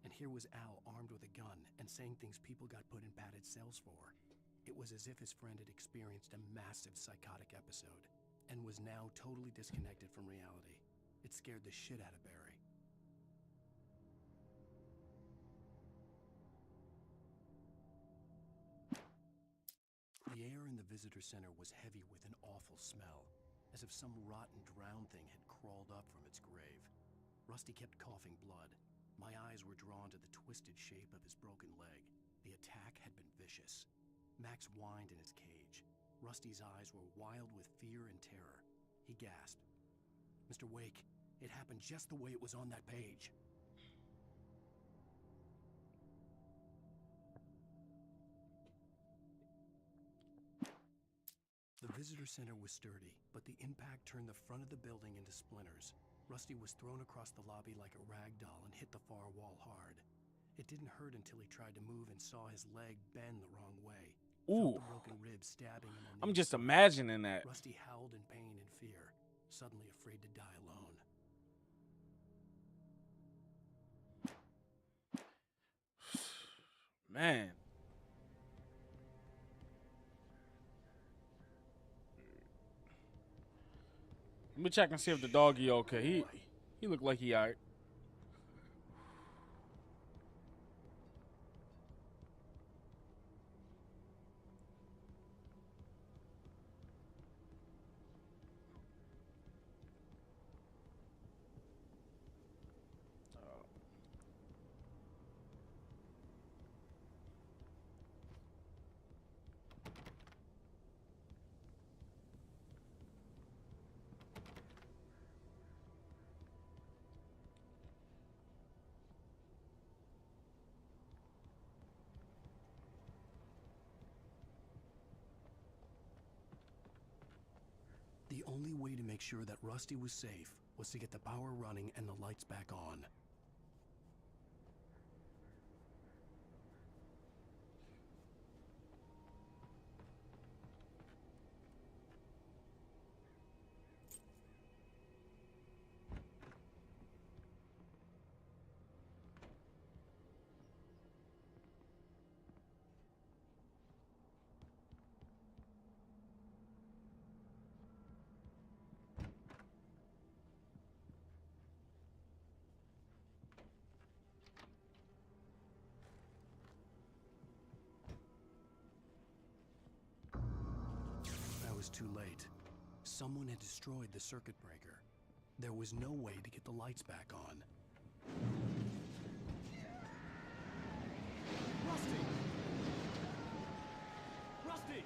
And here was Al armed with a gun and saying things people got put in padded cells for. It was as if his friend had experienced a massive psychotic episode. and was now totally disconnected from reality. It scared the shit out of Barry. The air in the visitor center was heavy with an awful smell, as if some rotten drowned thing had crawled up from its grave. Rusty kept coughing blood. My eyes were drawn to the twisted shape of his broken leg. The attack had been vicious. Max whined in his cage. Rusty's eyes were wild with fear and terror. He gasped. "Mr. Wake, it happened just the way it was on that page." The visitor center was sturdy, but the impact turned the front of the building into splinters. Rusty was thrown across the lobby like a rag doll and hit the far wall hard. It didn't hurt until he tried to move and saw his leg bend the wrong way. Ooh. Felt the broken ribs stabbing him on the I'm just inside. imagining that. Rusty howled in pain and fear, suddenly afraid to die alone. Man. Let me check and see if the doggy okay. He looked like he alright. The only way to make sure that Rusty was safe was to get the power running and the lights back on. I was too late. Someone had destroyed the circuit breaker. There was no way to get the lights back on. Rusty!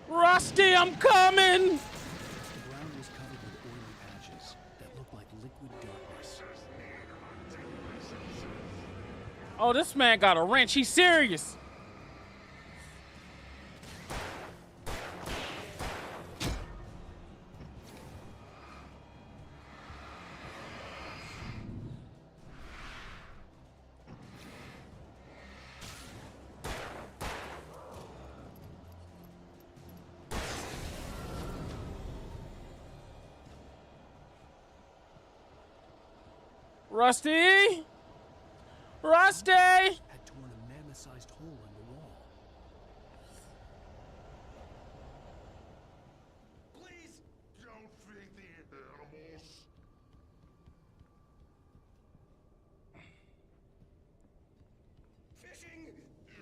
Rusty, I'm coming! The ground was covered with oily patches that looked like liquid darkness. Oh, this man got a wrench. He's serious. Rusty! Rusty! Had torn a mammoth-sized hole in the wall. Please don't feed the animals. Fishing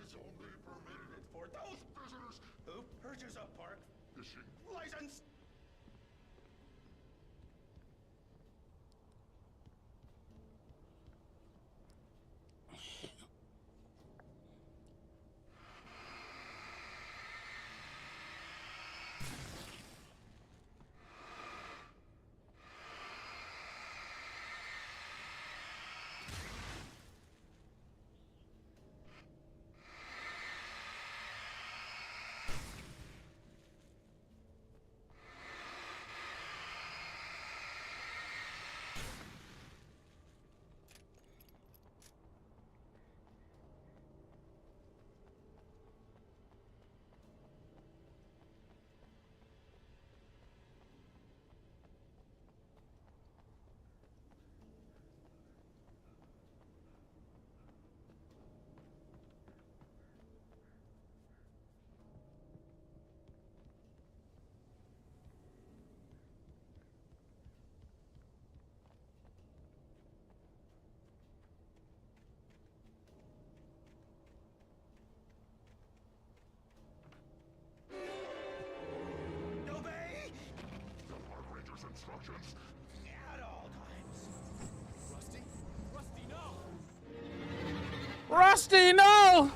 is only permitted for those visitors who purchase a park fishing license. Rusty, no!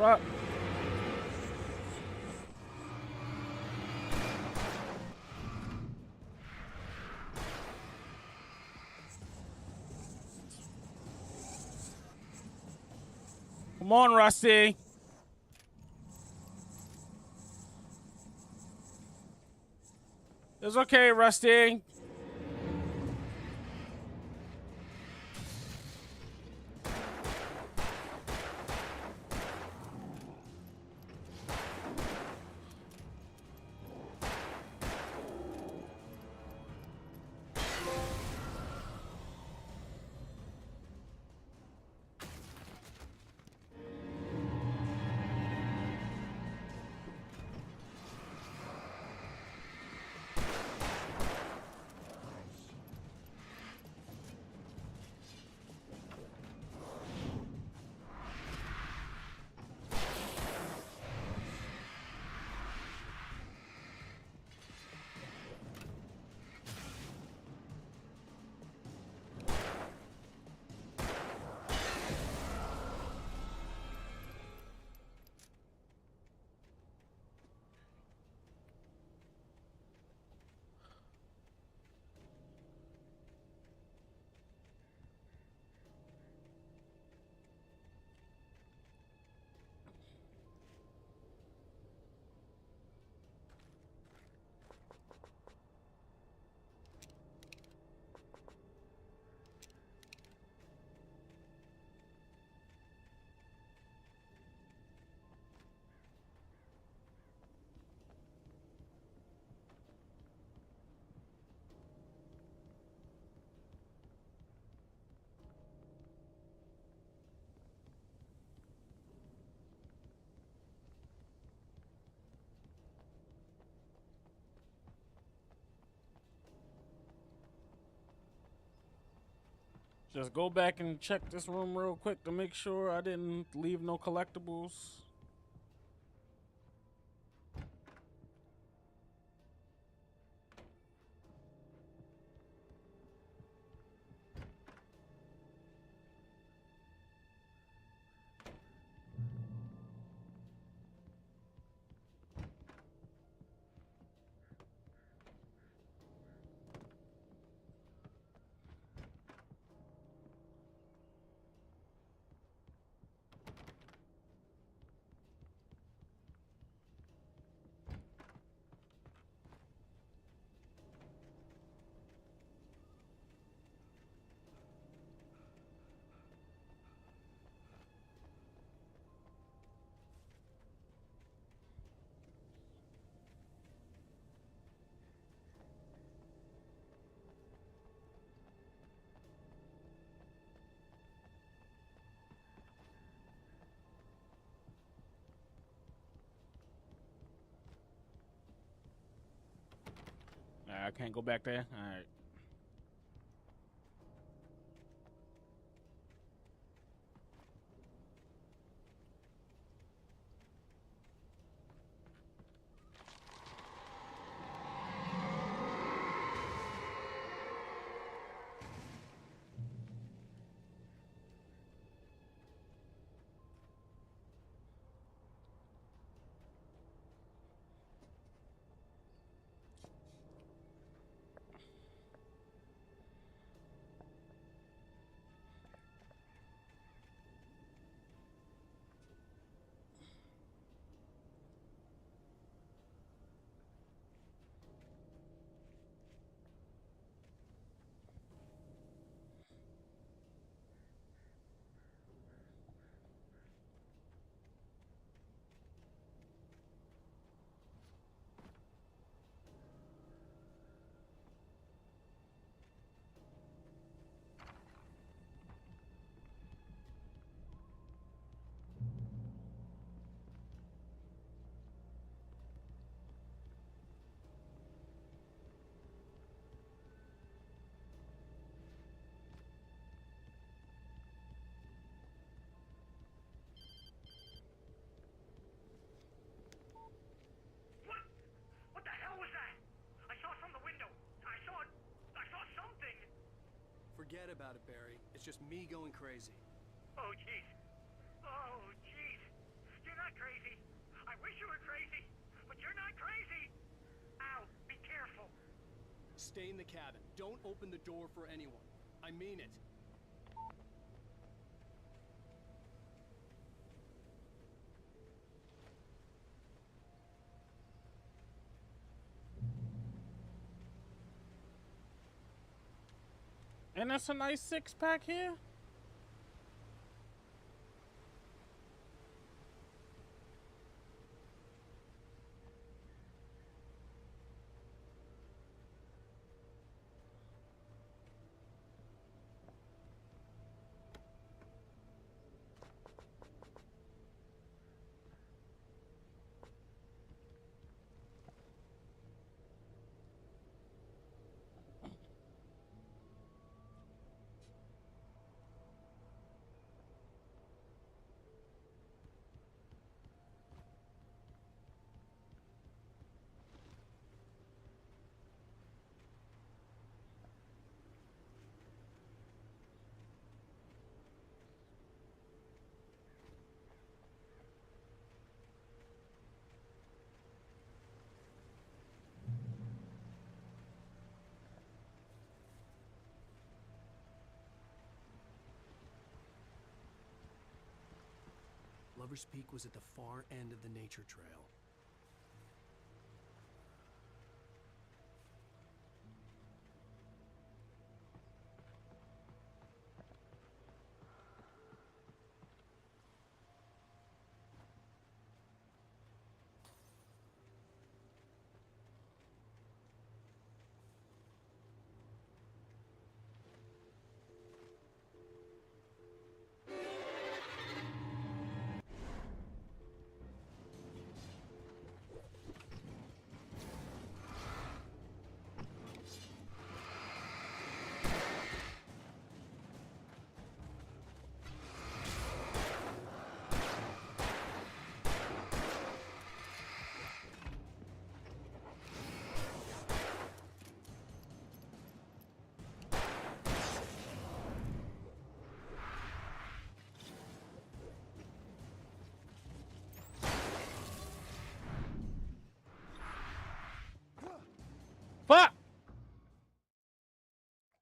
What? Come on, Rusty. It's okay, Rusty. Just go back and check this room real quick to make sure I didn't leave no collectibles. I can't go back there. All right. about it, Barry. It's just me going crazy. Oh, jeez. Oh, jeez. You're not crazy. I wish you were crazy, but you're not crazy. Ow, be careful. Stay in the cabin. Don't open the door for anyone. I mean it. And that's a nice 6-pack here. Lover's Peak was at the far end of the nature trail. Fuck!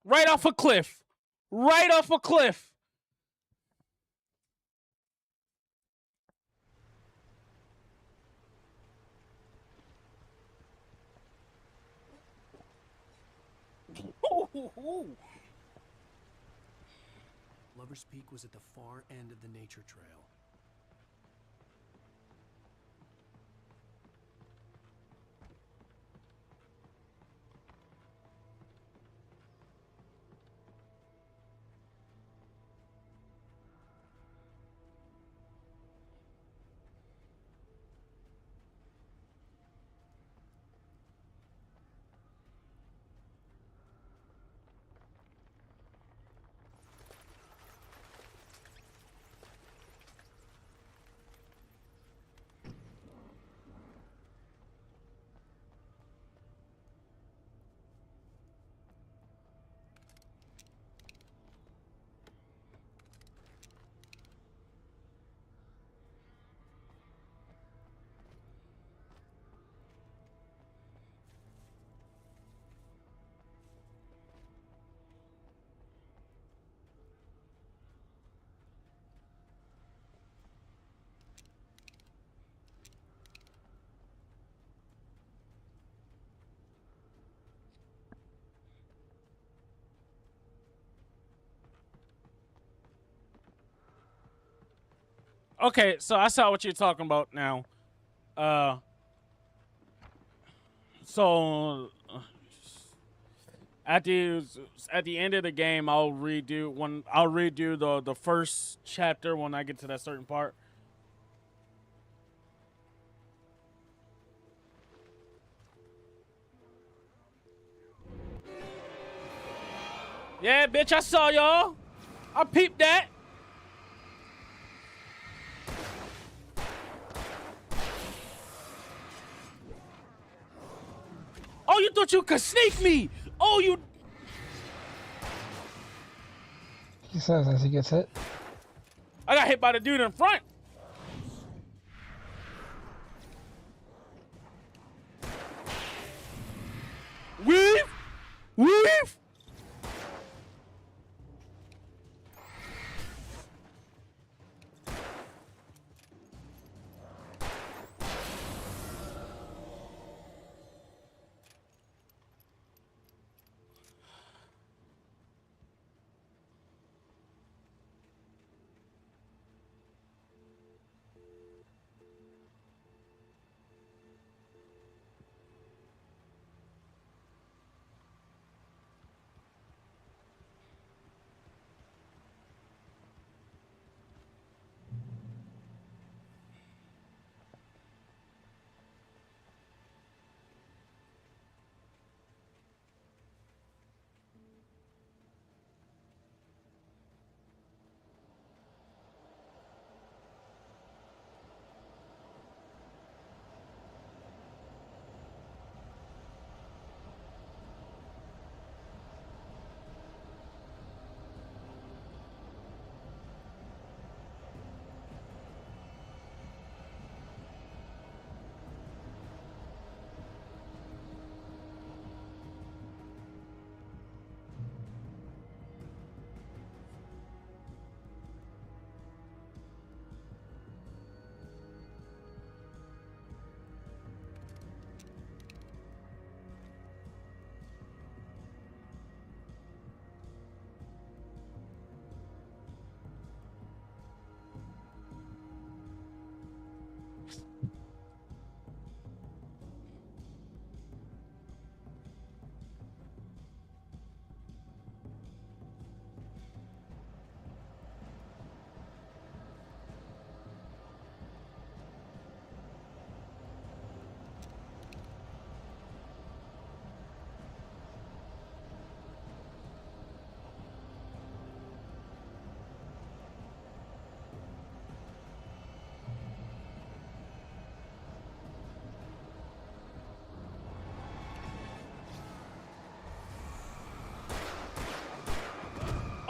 Right off a cliff. Right off a cliff. Lover's Peak was at the far end of the nature trail. Okay, so I saw what you're talking about now. So at the end of the game, I'll redo the first chapter when I get to that certain part. Yeah, bitch, I saw y'all. I peeped that. Oh, you thought you could sneak me? Oh, you... He says as he gets hit. I got hit by the dude in front. Weave! Weave!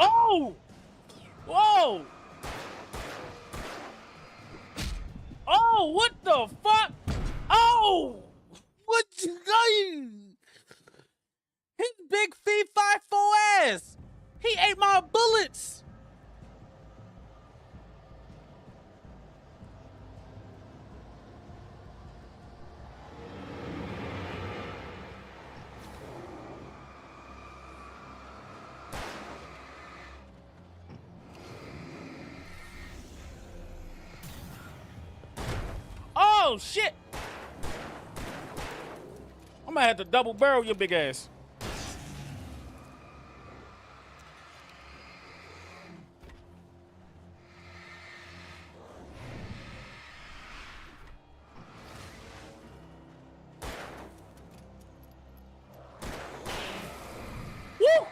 Oh! Whoa! Oh, what the fuck? Oh! What you got? His big fee 5'4" ass! He ate my bullets! Oh shit! I'm gonna have to double barrel your big ass. Woo!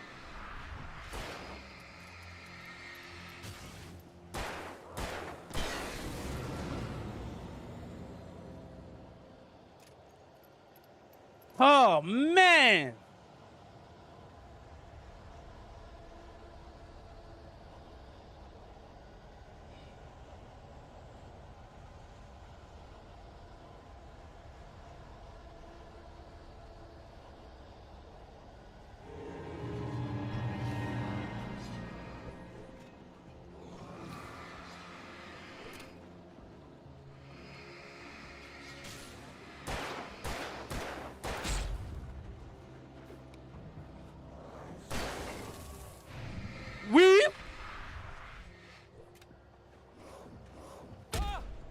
Oh man!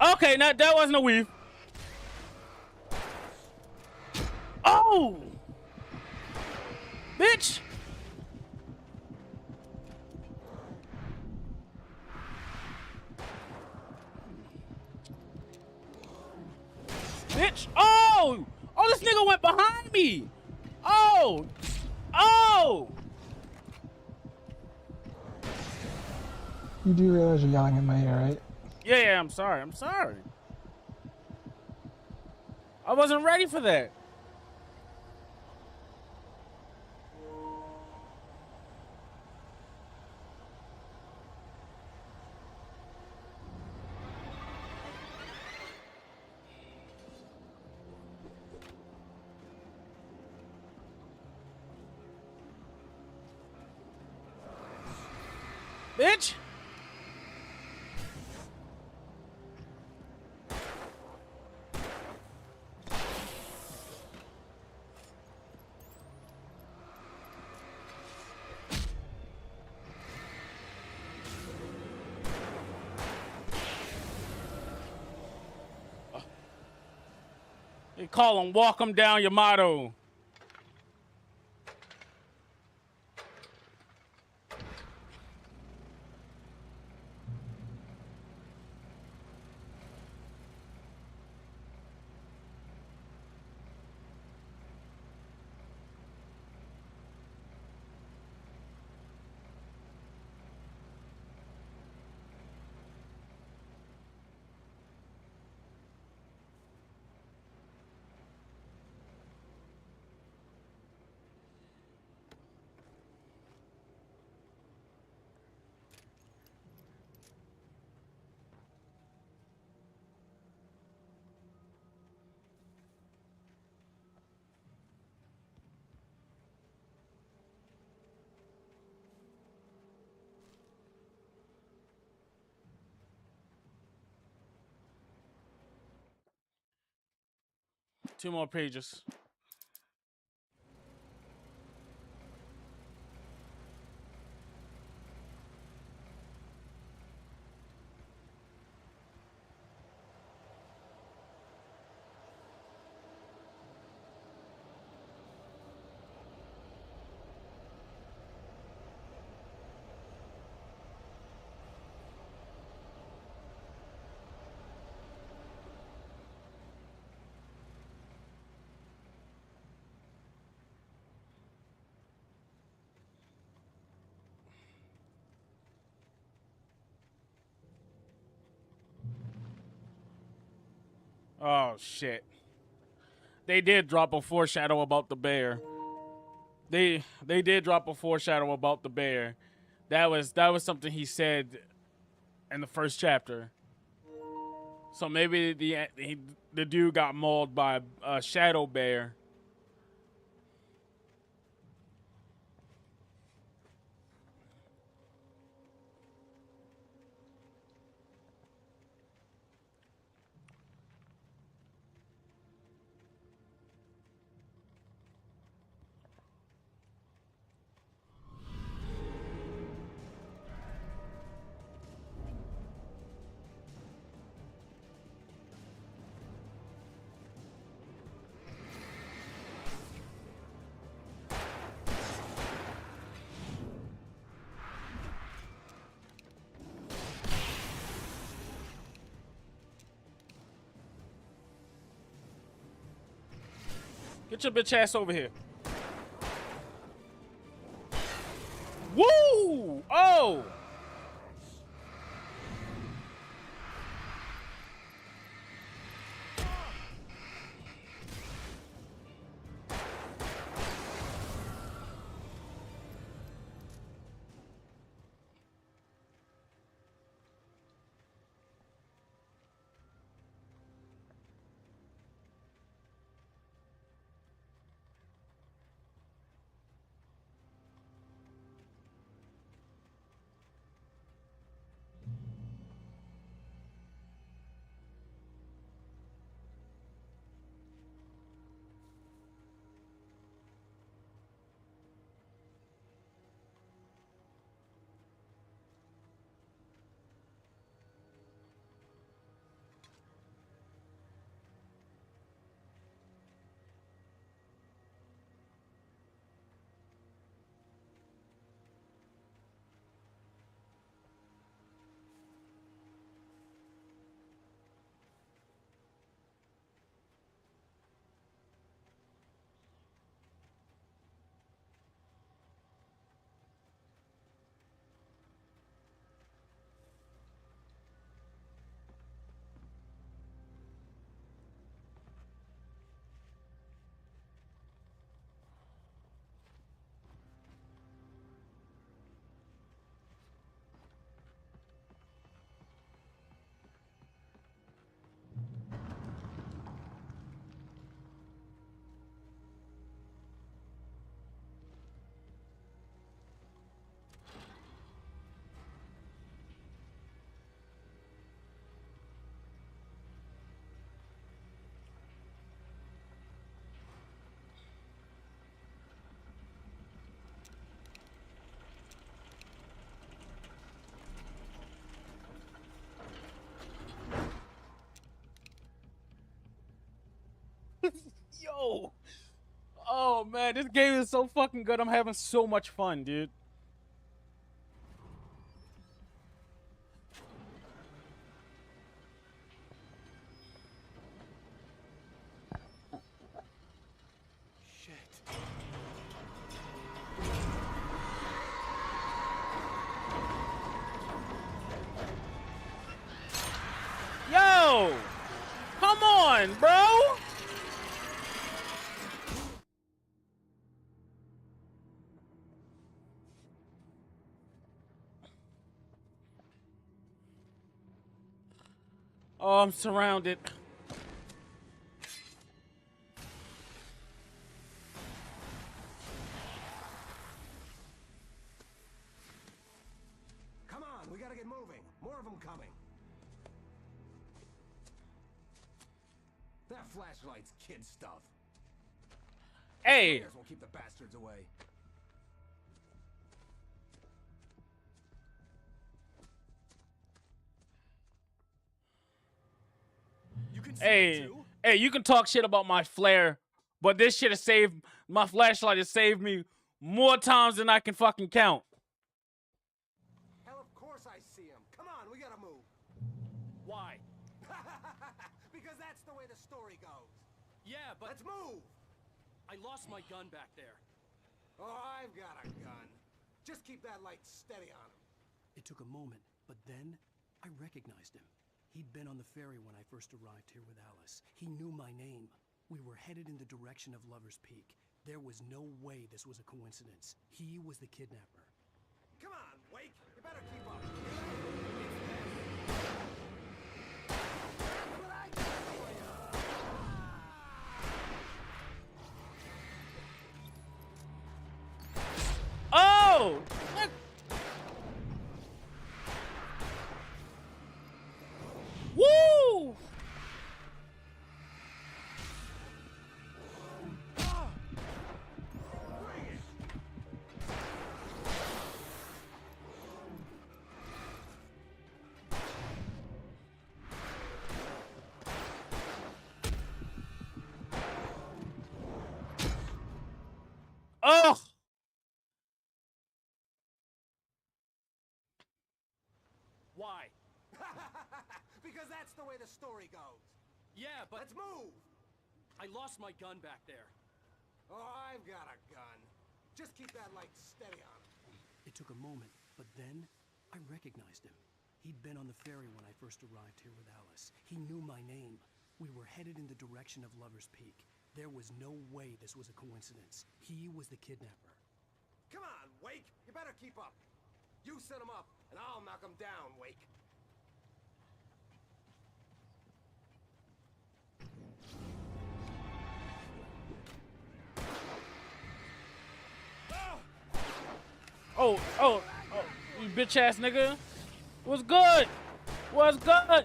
Okay, now that wasn't a weave. Oh! Bitch! Bitch! Oh! Oh, this nigga went behind me! Oh! Oh! You do realize you're yelling at my ear, right? Yeah, I'm sorry. I'm sorry. I wasn't ready for that. bitch. They call him Walk 'em Down Yamato. Two more pages. Oh shit. They did drop a foreshadow about the bear. They did drop a foreshadow about the bear. That was something he said in the first chapter. So maybe the dude got mauled by a shadow bear. Get your bitch ass over here. Woo! Oh! go. Oh man, this game is so fucking good. I'm having so much fun, dude. Yo! Come on, bro! Oh, I'm surrounded. Come on, we gotta get moving. More of them coming. That flashlight's kid stuff. Hey! Will keep the bastards away. Hey, you can talk shit about my flare, but this shit has saved my flashlight has saved me more times than I can fucking count. Hell, of course I see him. Come on, we gotta move. Why? Because that's the way the story goes. Yeah, but... Let's move! I lost my gun back there. Oh, I've got a gun. Just keep that light steady on him. It took a moment, but then I recognized him. He'd been on the ferry when I first arrived here with Alice. He knew my name. We were headed in the direction of Lover's Peak. There was no way this was a coincidence. He was the kidnapper. Come on, Wake! You better keep up. Oh! What? Woo! Oh! Why? Because that's the way the story goes. Yeah, but... Let's move! I lost my gun back there. Oh, I've got a gun. Just keep that light steady on him. It took a moment, but then I recognized him. He'd been on the ferry when I first arrived here with Alice. He knew my name. We were headed in the direction of Lover's Peak. There was no way this was a coincidence. He was the kidnapper. Come on, Wake! You better keep up. You set him up, and I'll knock him down, Wake. Oh, you bitch ass nigga. What's good? What's good?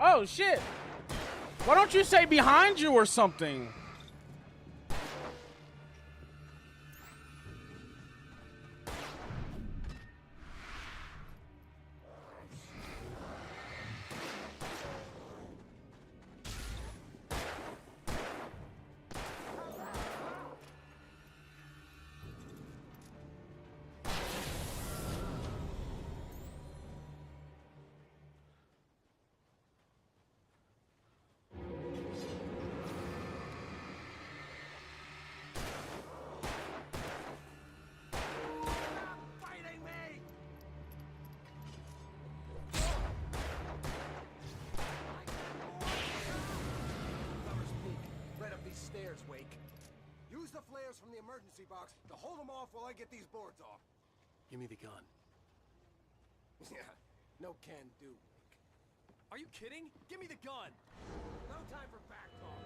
Oh shit! Why don't you say behind you or something? Stairs, Wake. Use the flares from the emergency box to hold them off while I get these boards off. Give me the gun. Yeah, no can do, Wake. Are you kidding? Give me the gun! No time for back talk.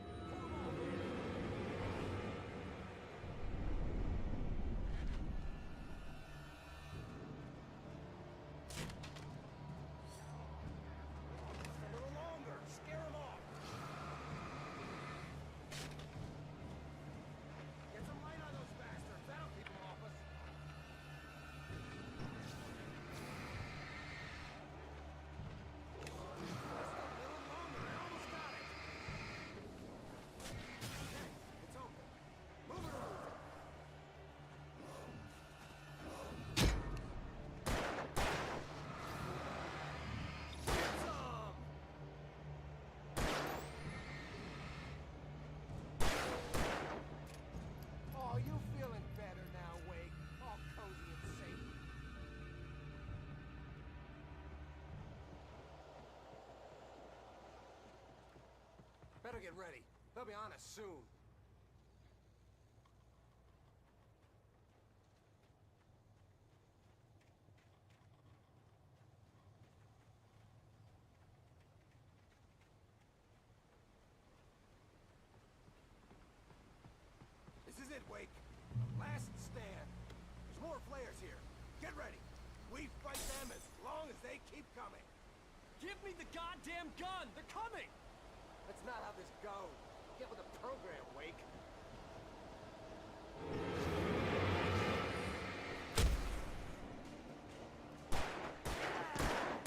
better get ready. They'll be on us soon. This is it, Wake. Last stand. There's more flares here. Get ready. We fight them as long as they keep coming. Give me the goddamn gun! They're coming! That's not how this goes. Get with the program, Wake.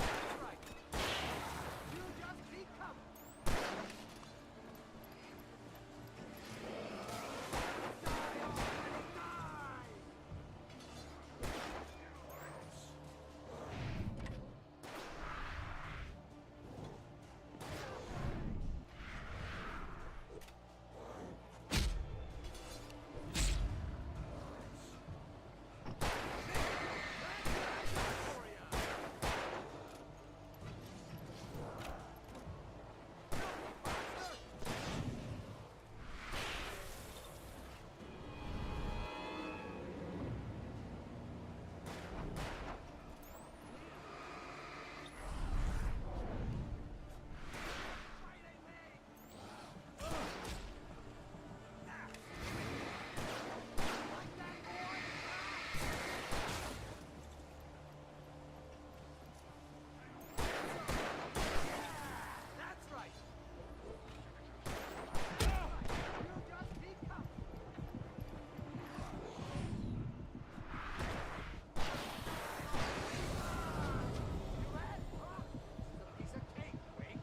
That's right. You just keep coming. Die already, die! That's right. You just keep coming. You ready? This is a piece of cake, Wake.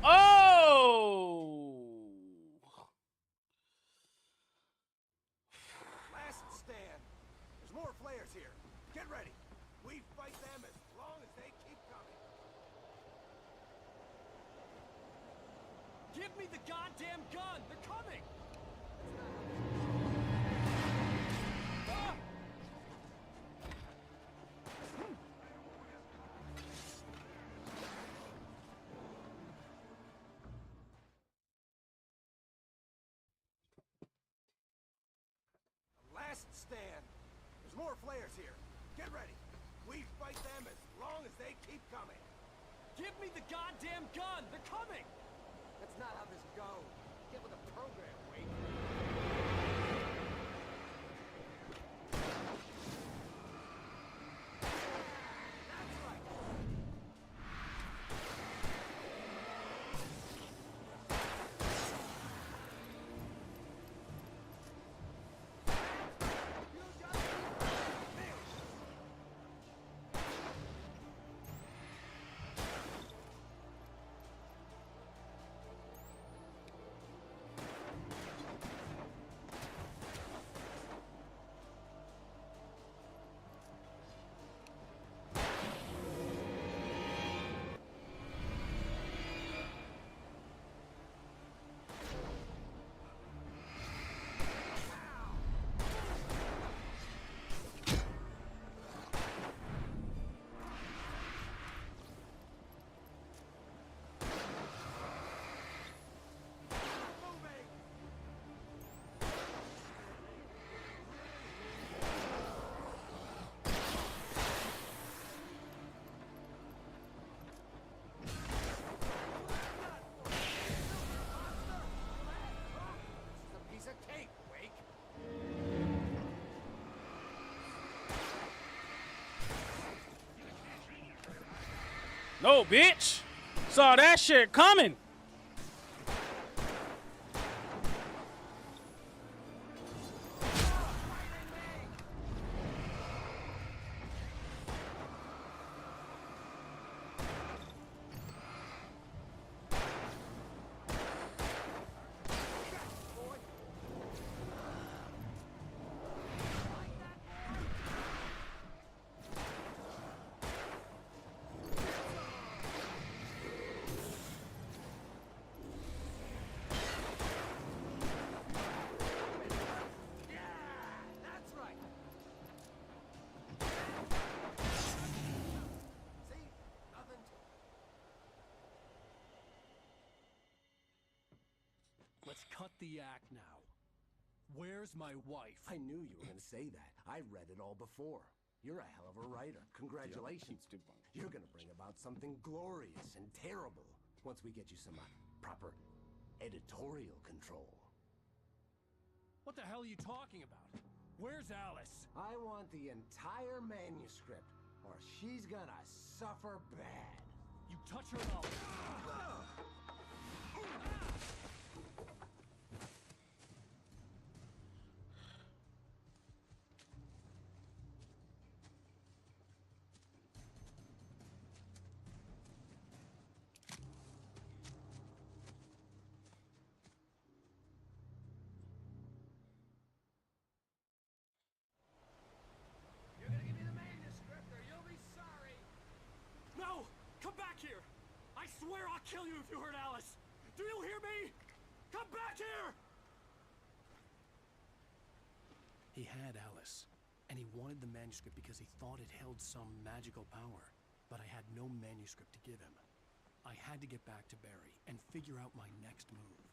Oh! Last stand. There's more flares here. Get ready. We fight them as long as they keep coming. Give me the goddamn gun! They're coming! Ah! Last stand. There's more flares here. Get ready. We fight them as long as they keep coming. Give me the goddamn gun! They're coming! That's not how this goes. Get with the program, Wake. That's right. You just keep coming. No, bitch. Saw that shit coming. cut the act now. Where's my wife? I knew you were going to say that. I read it all before. You're a hell of a writer. Congratulations. You're going to bring about something glorious and terrible once we get you some proper editorial control. What the hell are you talking about? Where's Alice? I want the entire manuscript, or she's gonna suffer bad. You touch her and I'll... You're gonna give me the manuscript or you'll be sorry. No! Come back here! I swear I'll kill you if you hurt Alice! Do you hear me? Come back here! He had Alice, and he wanted the manuscript because he thought it held some magical power. But I had no manuscript to give him. I had to get back to Barry and figure out my next move.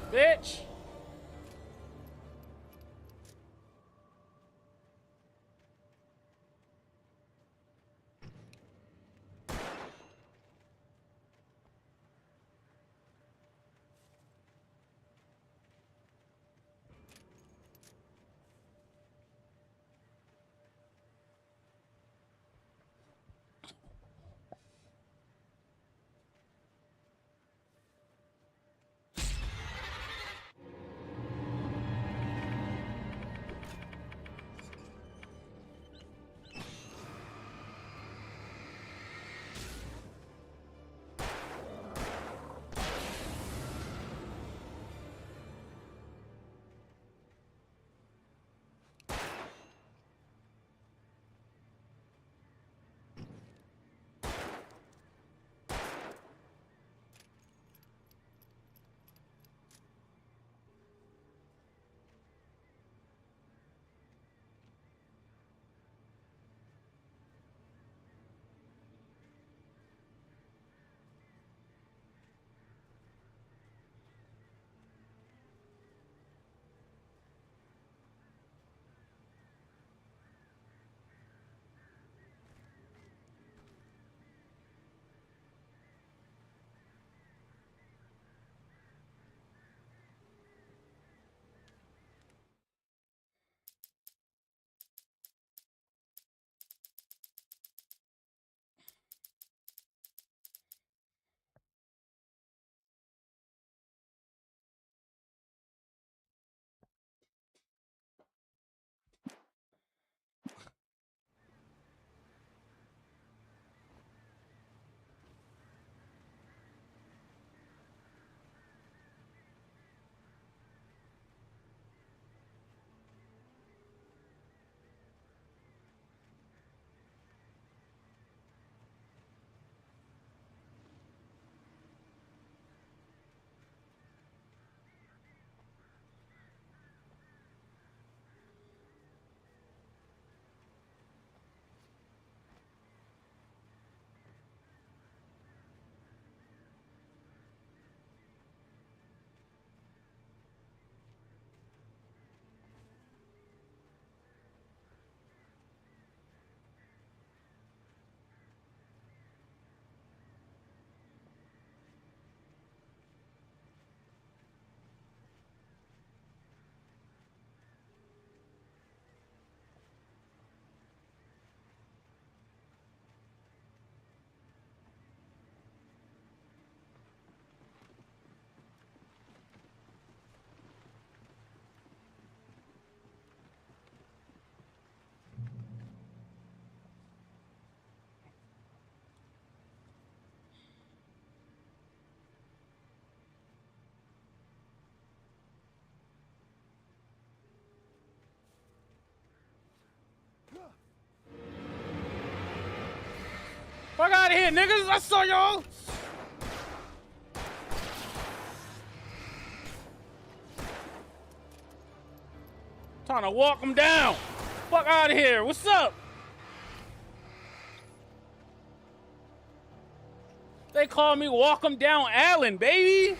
Bitch! Fuck out of here, niggas! I saw y'all! Trying to walk them down. Fuck out of here. What's up? They call me Walk 'em Down Allen, baby.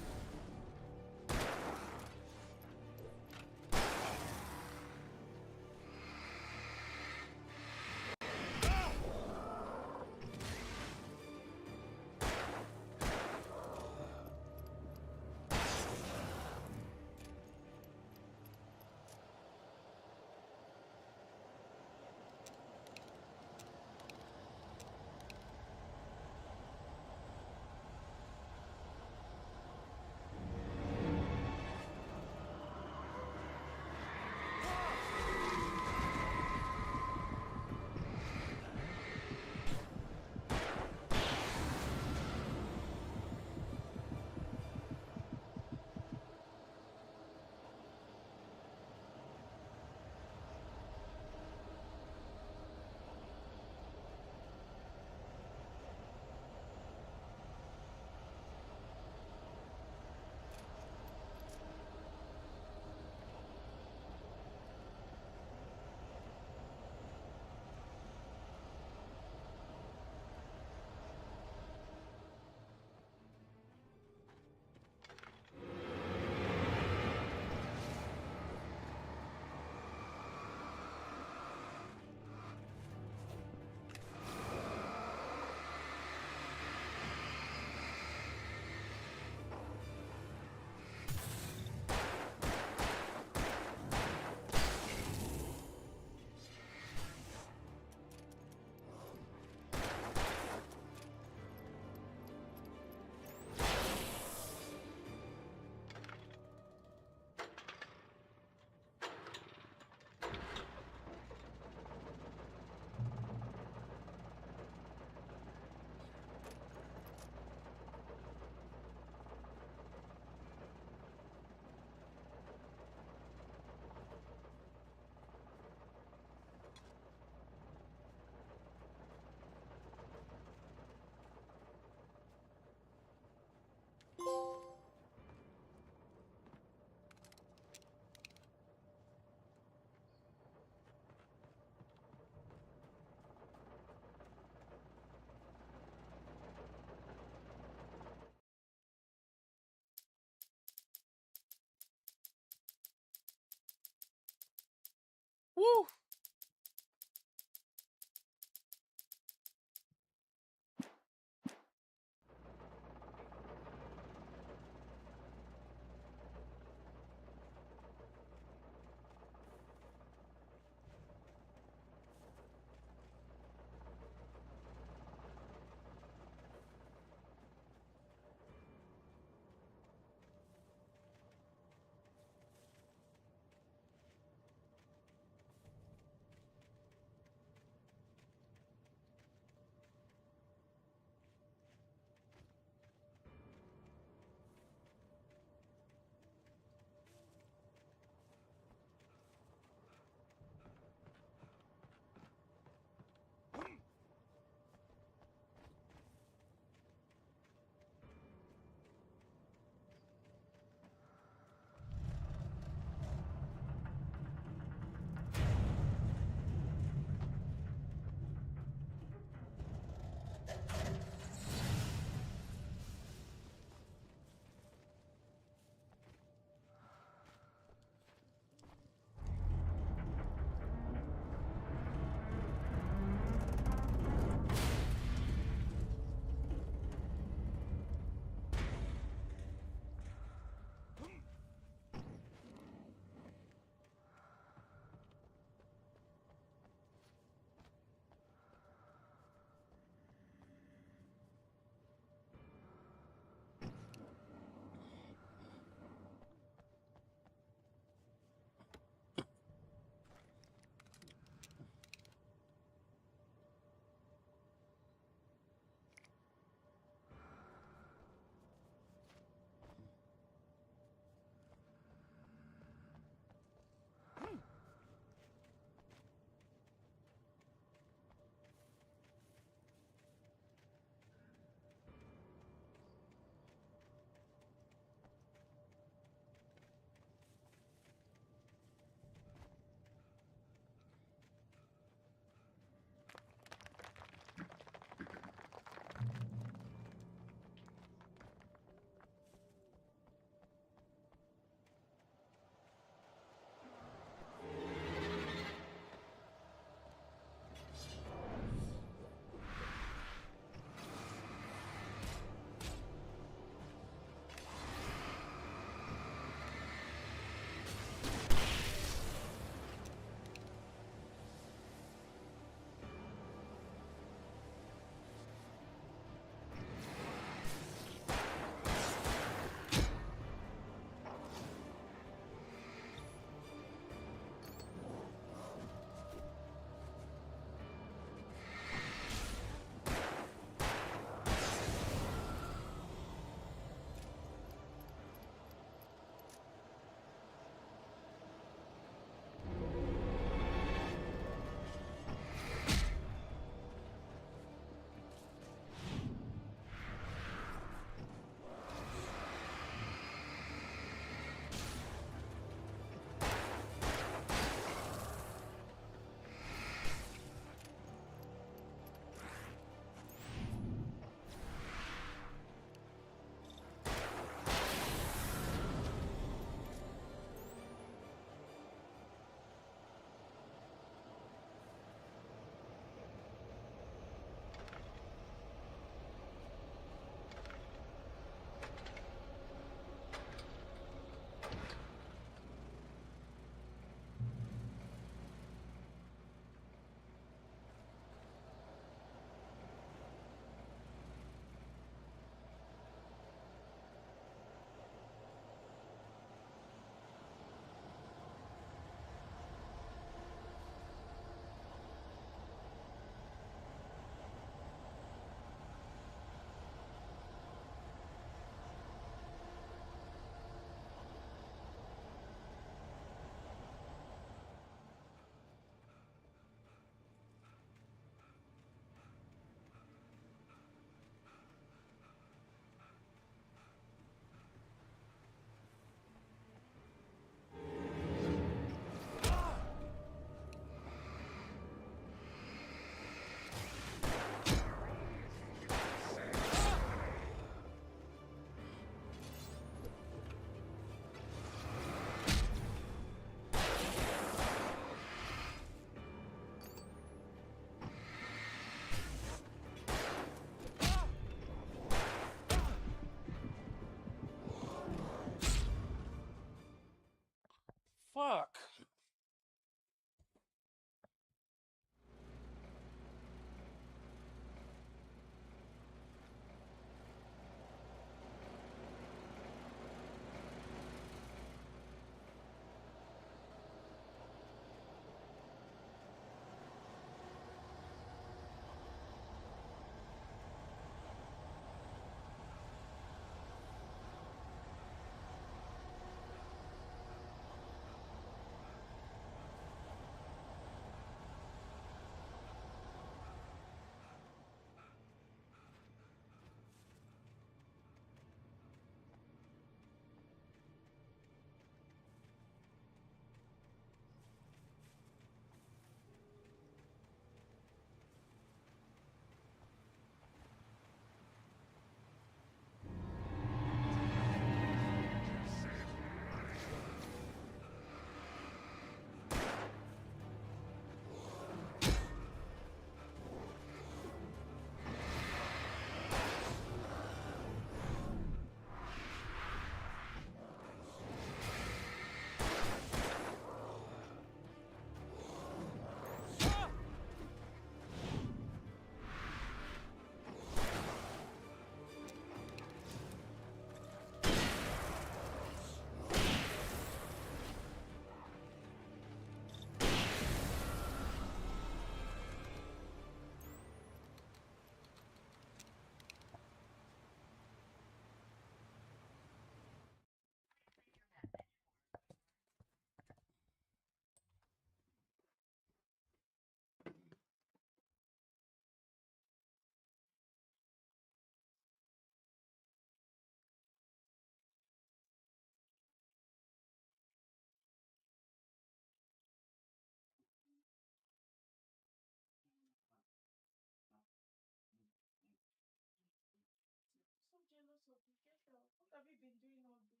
What have you been doing all day?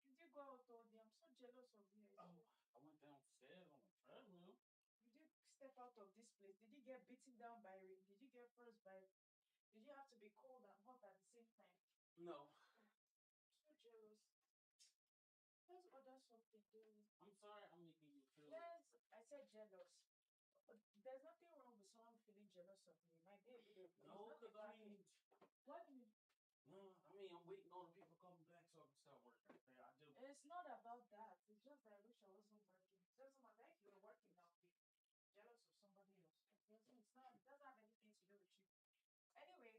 Did you go out all day? I'm so jealous of you. Oh, I went downstairs on the treadmill. Did you step out of this place? Did you get beaten down by rain? Did you get frostbite? Did you have to be cold and hot at the same time? No. So jealous. Let's order something, dear. I'm sorry I'm making you feel. Yes, I said jealous. But there's nothing wrong with someone feeling jealous of me. My baby. No, because I mean. What do you mean? No, I mean, I'm waiting on the people coming back so I can start working. Okay, I do. It's not about that. It's just that I wish I wasn't working. It doesn't matter if you were working now. Be jealous of somebody else. It's not. It doesn't have anything to do with you. Anyway,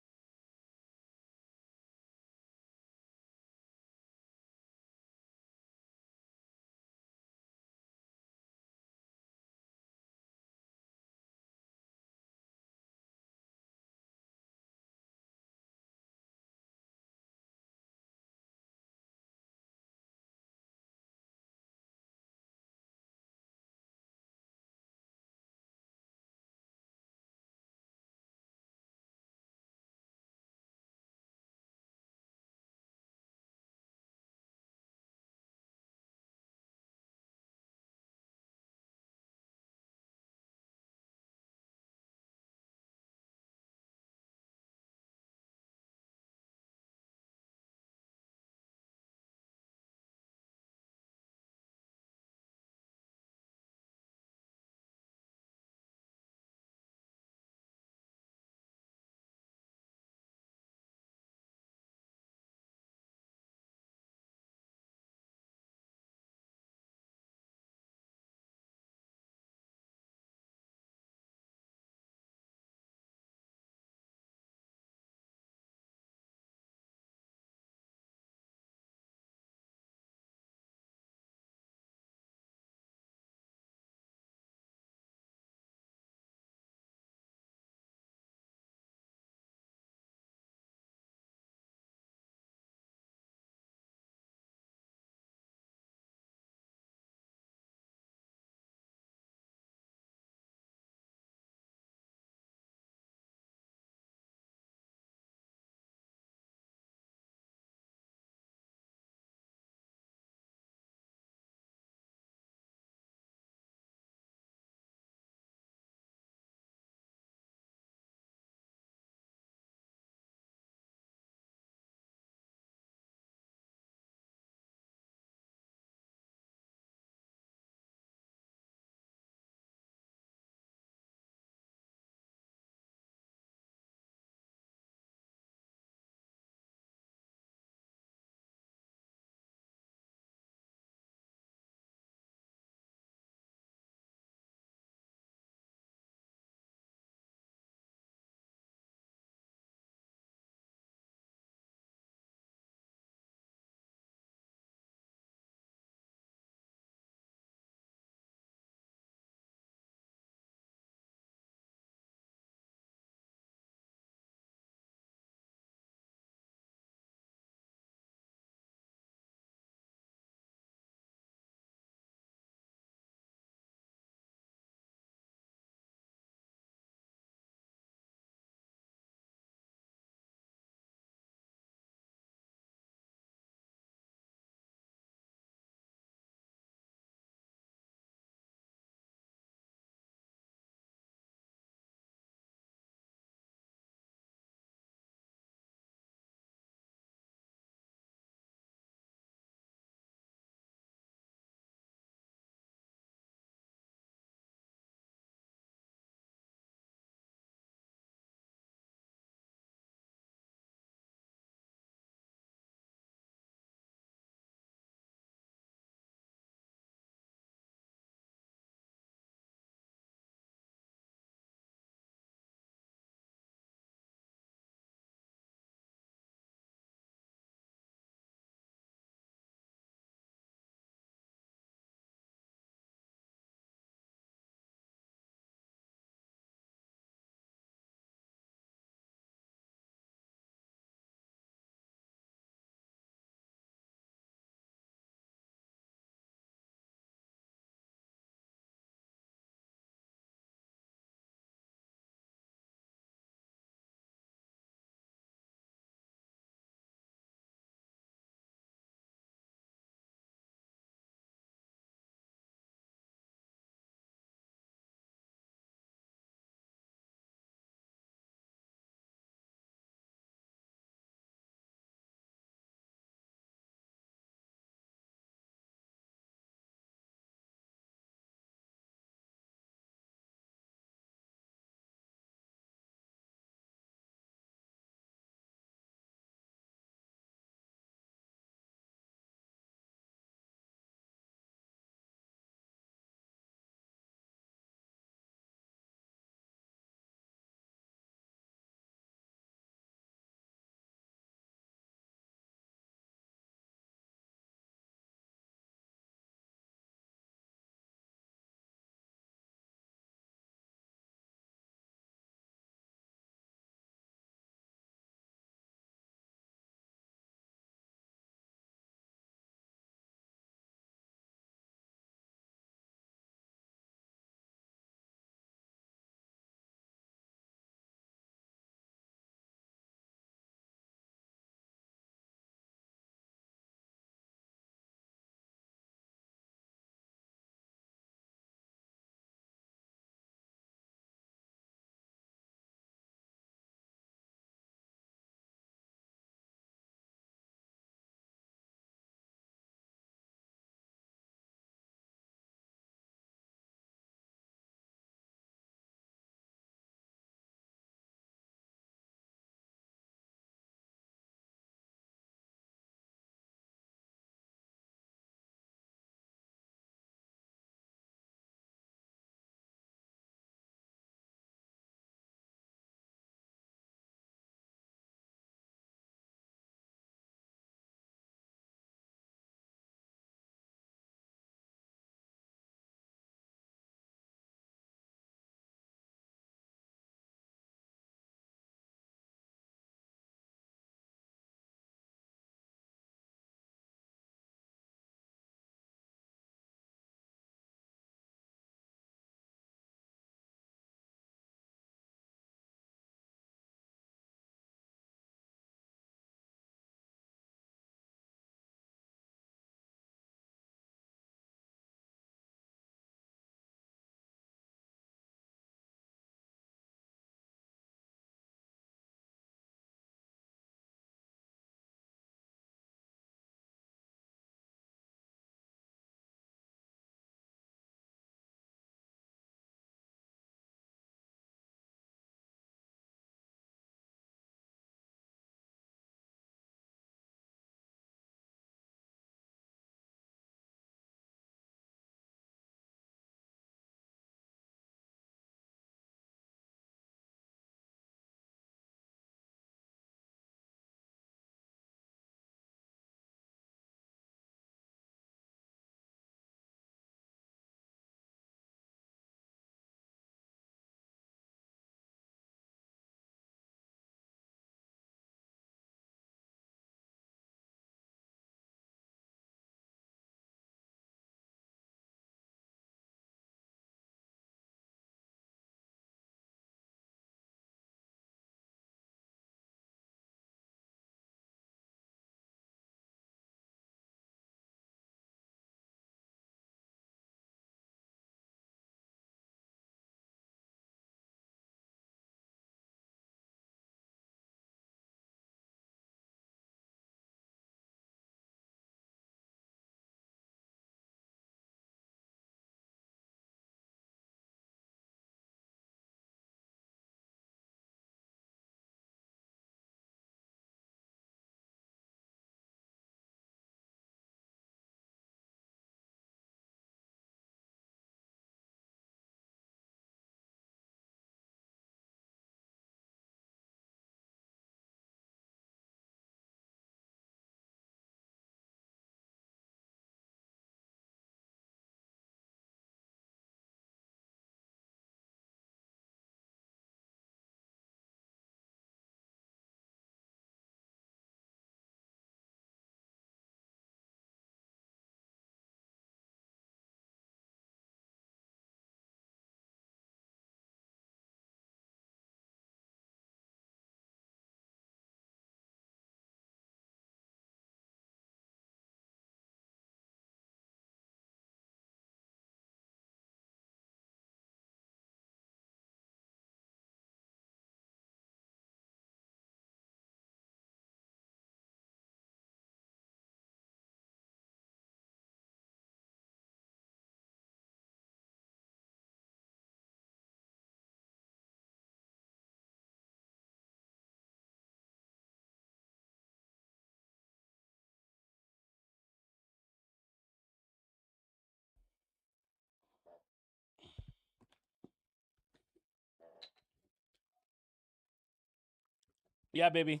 Yeah, baby.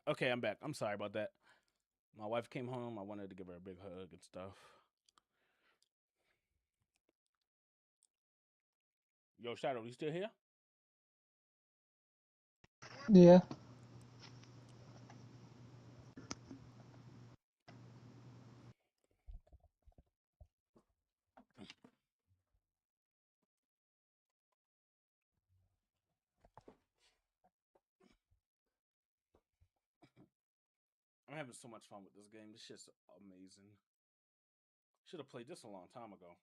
Okay, I'm back. I'm sorry about that. My wife came home. I wanted to give her a big hug and stuff. Yo, Shadow, you still here? Yeah. I'm having so much fun with this game. This shit's amazing. Should have played this a long time ago.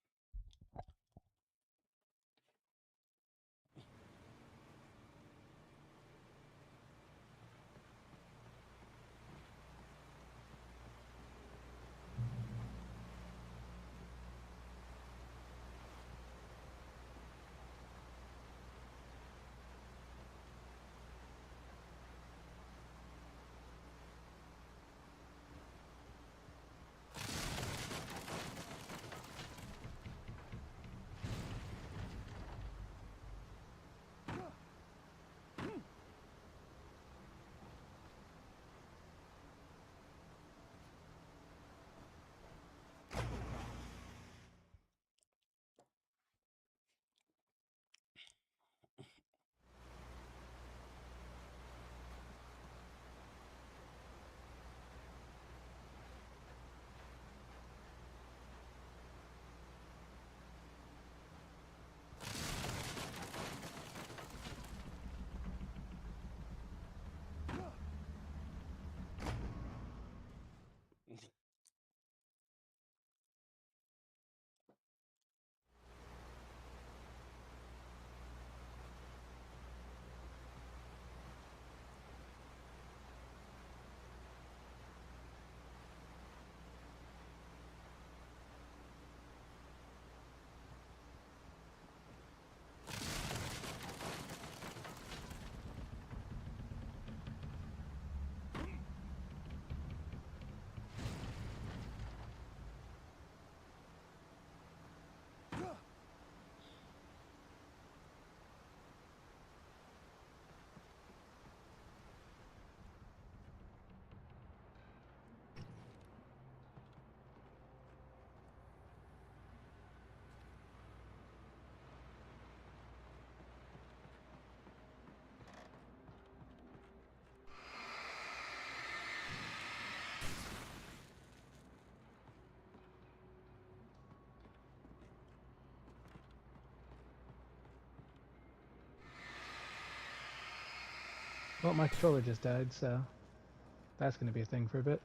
Well, my controller just died, so that's going to be a thing for a bit.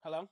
Hello?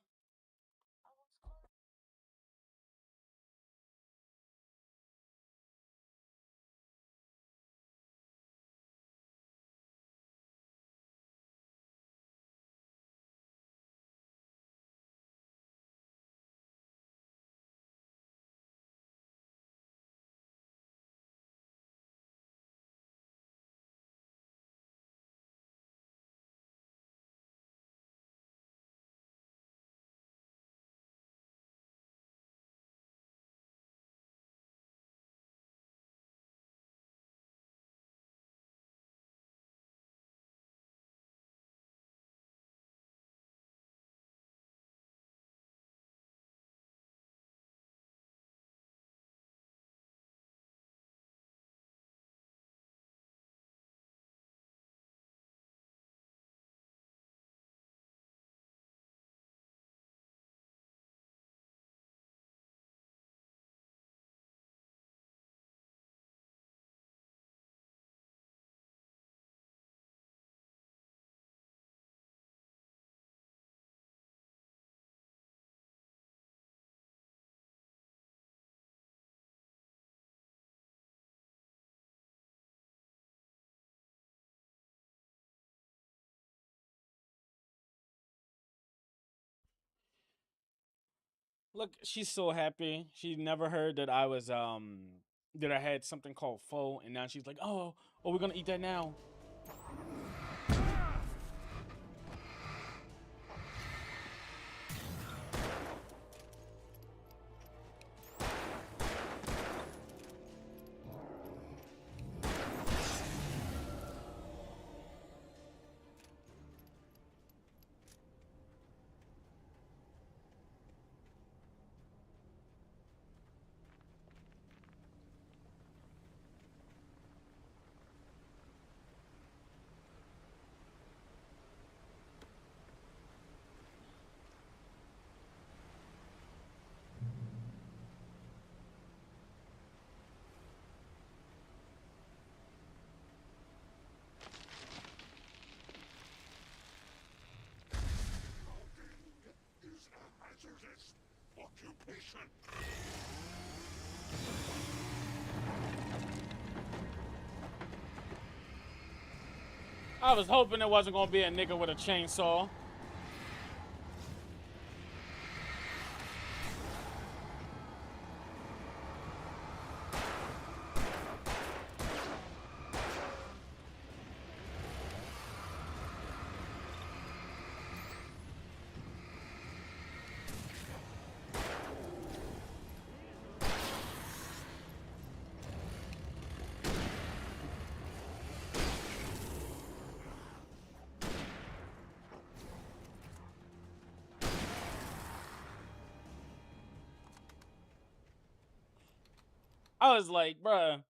Look, she's so happy. She never heard that I was that I had something called pho, and now she's like, oh, we're gonna eat that now. Is a hazardous occupation. I was hoping it wasn't gonna be a nigga with a chainsaw. I was like, bruh,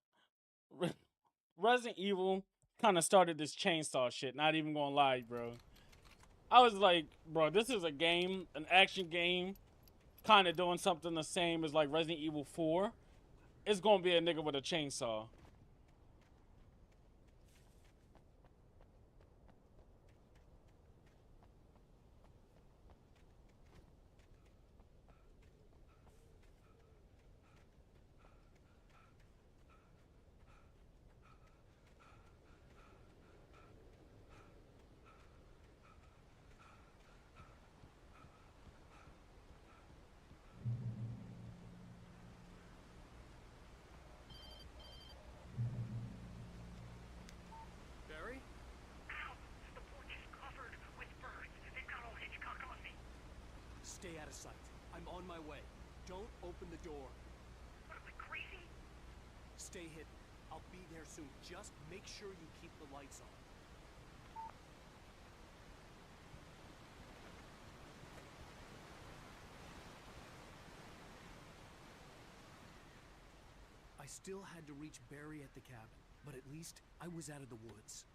Resident Evil kind of started this chainsaw shit. Not even gonna lie, bro. I was like, bro, this is a game, an action game, kind of doing something the same as like Resident Evil 4. It's gonna be a nigga with a chainsaw. Barry? Ow! The porch is covered with birds. They've got old Hitchcock on me. Stay out of sight. I'm on my way. Don't open the door. What am I, crazy? Stay hidden. I'll be there soon. Just make sure you keep the lights on. I still had to reach Barry at the cabin, but at least I was out of the woods.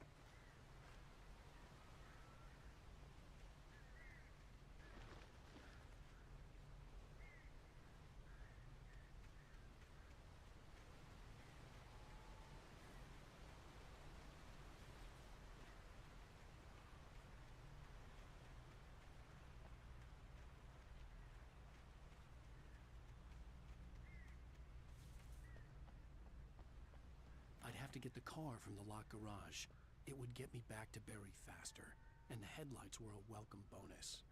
have to get the car from the locked garage. It would get me back to Barry faster, and the headlights were a welcome bonus.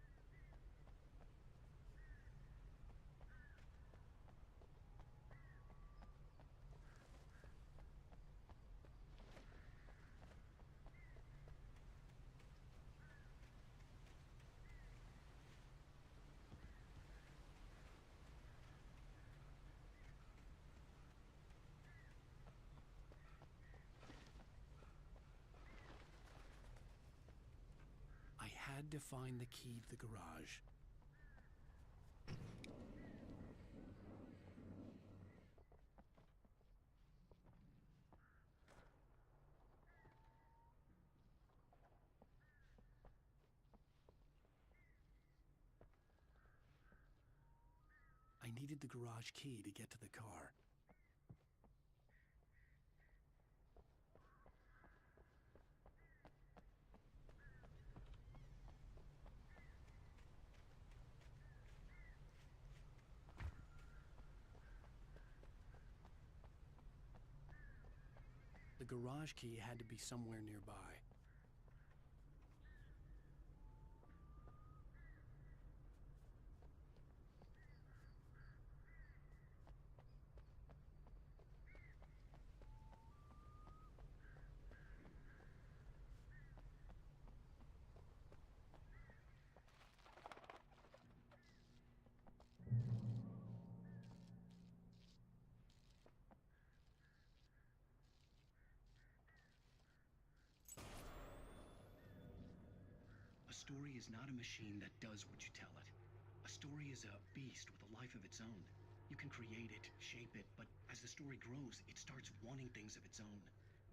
I had to find the key to the garage. I needed the garage key to get to the car. The garage key had to be somewhere nearby. A story is not a machine that does what you tell it. A story is a beast with a life of its own. You can create it, shape it, but as the story grows, it starts wanting things of its own.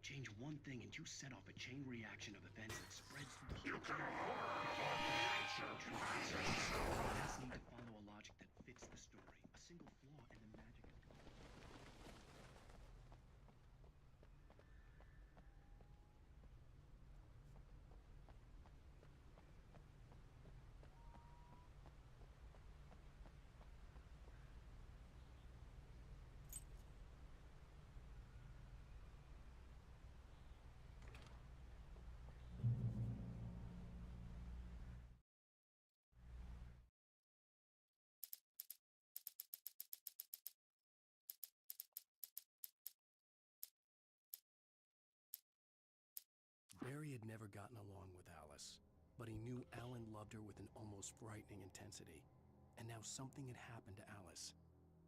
Change one thing and you set off a chain reaction of events that spreads through the whole chain. It has need to follow a logic that fits the story. A single flaw and the magic is gone. Barry had never gotten along with Alice, but he knew Alan loved her with an almost frightening intensity. And now something had happened to Alice.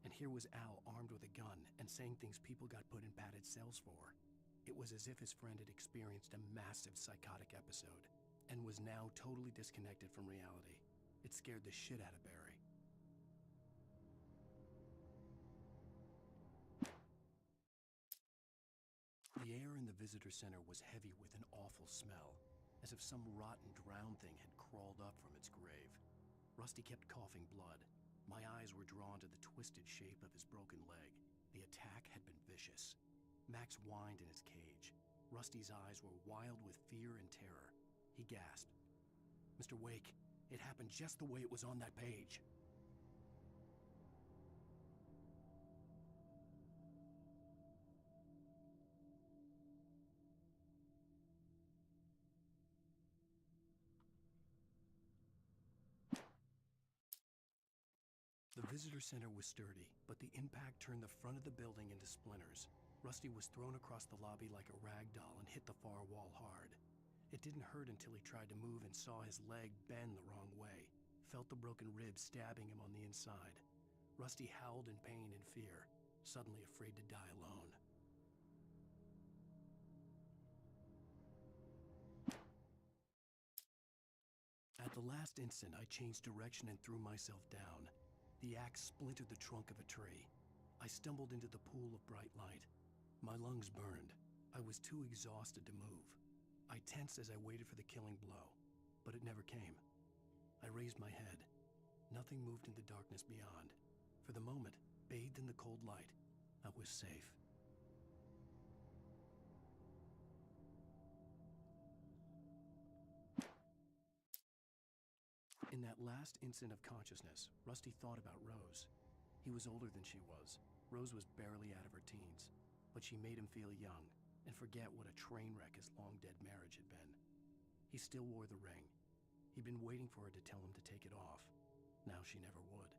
And here was Al armed with a gun and saying things people got put in padded cells for. It was as if his friend had experienced a massive psychotic episode and was now totally disconnected from reality. It scared the shit out of Barry. The air in the visitor center was heavy with an awful smell, as if some rotten drowned thing had crawled up from its grave. Rusty kept coughing blood. My eyes were drawn to the twisted shape of his broken leg. The attack had been vicious. Max whined in his cage. Rusty's eyes were wild with fear and terror. He gasped. "Mr. Wake, it happened just the way it was on that page." The visitor center was sturdy, but the impact turned the front of the building into splinters. Rusty was thrown across the lobby like a rag doll and hit the far wall hard. It didn't hurt until he tried to move and saw his leg bend the wrong way, felt the broken ribs stabbing him on the inside. Rusty howled in pain and fear, suddenly afraid to die alone. At the last instant, I changed direction and threw myself down. The axe splintered the trunk of a tree. I stumbled into the pool of bright light. My lungs burned. I was too exhausted to move. I tensed as I waited for the killing blow, but it never came. I raised my head. Nothing moved in the darkness beyond. For the moment, bathed in the cold light, I was safe. In that last instant of consciousness, Rusty thought about Rose. He was older than she was. Rose was barely out of her teens, but she made him feel young, and forget what a train wreck his long-dead marriage had been. He still wore the ring. He'd been waiting for her to tell him to take it off. Now she never would.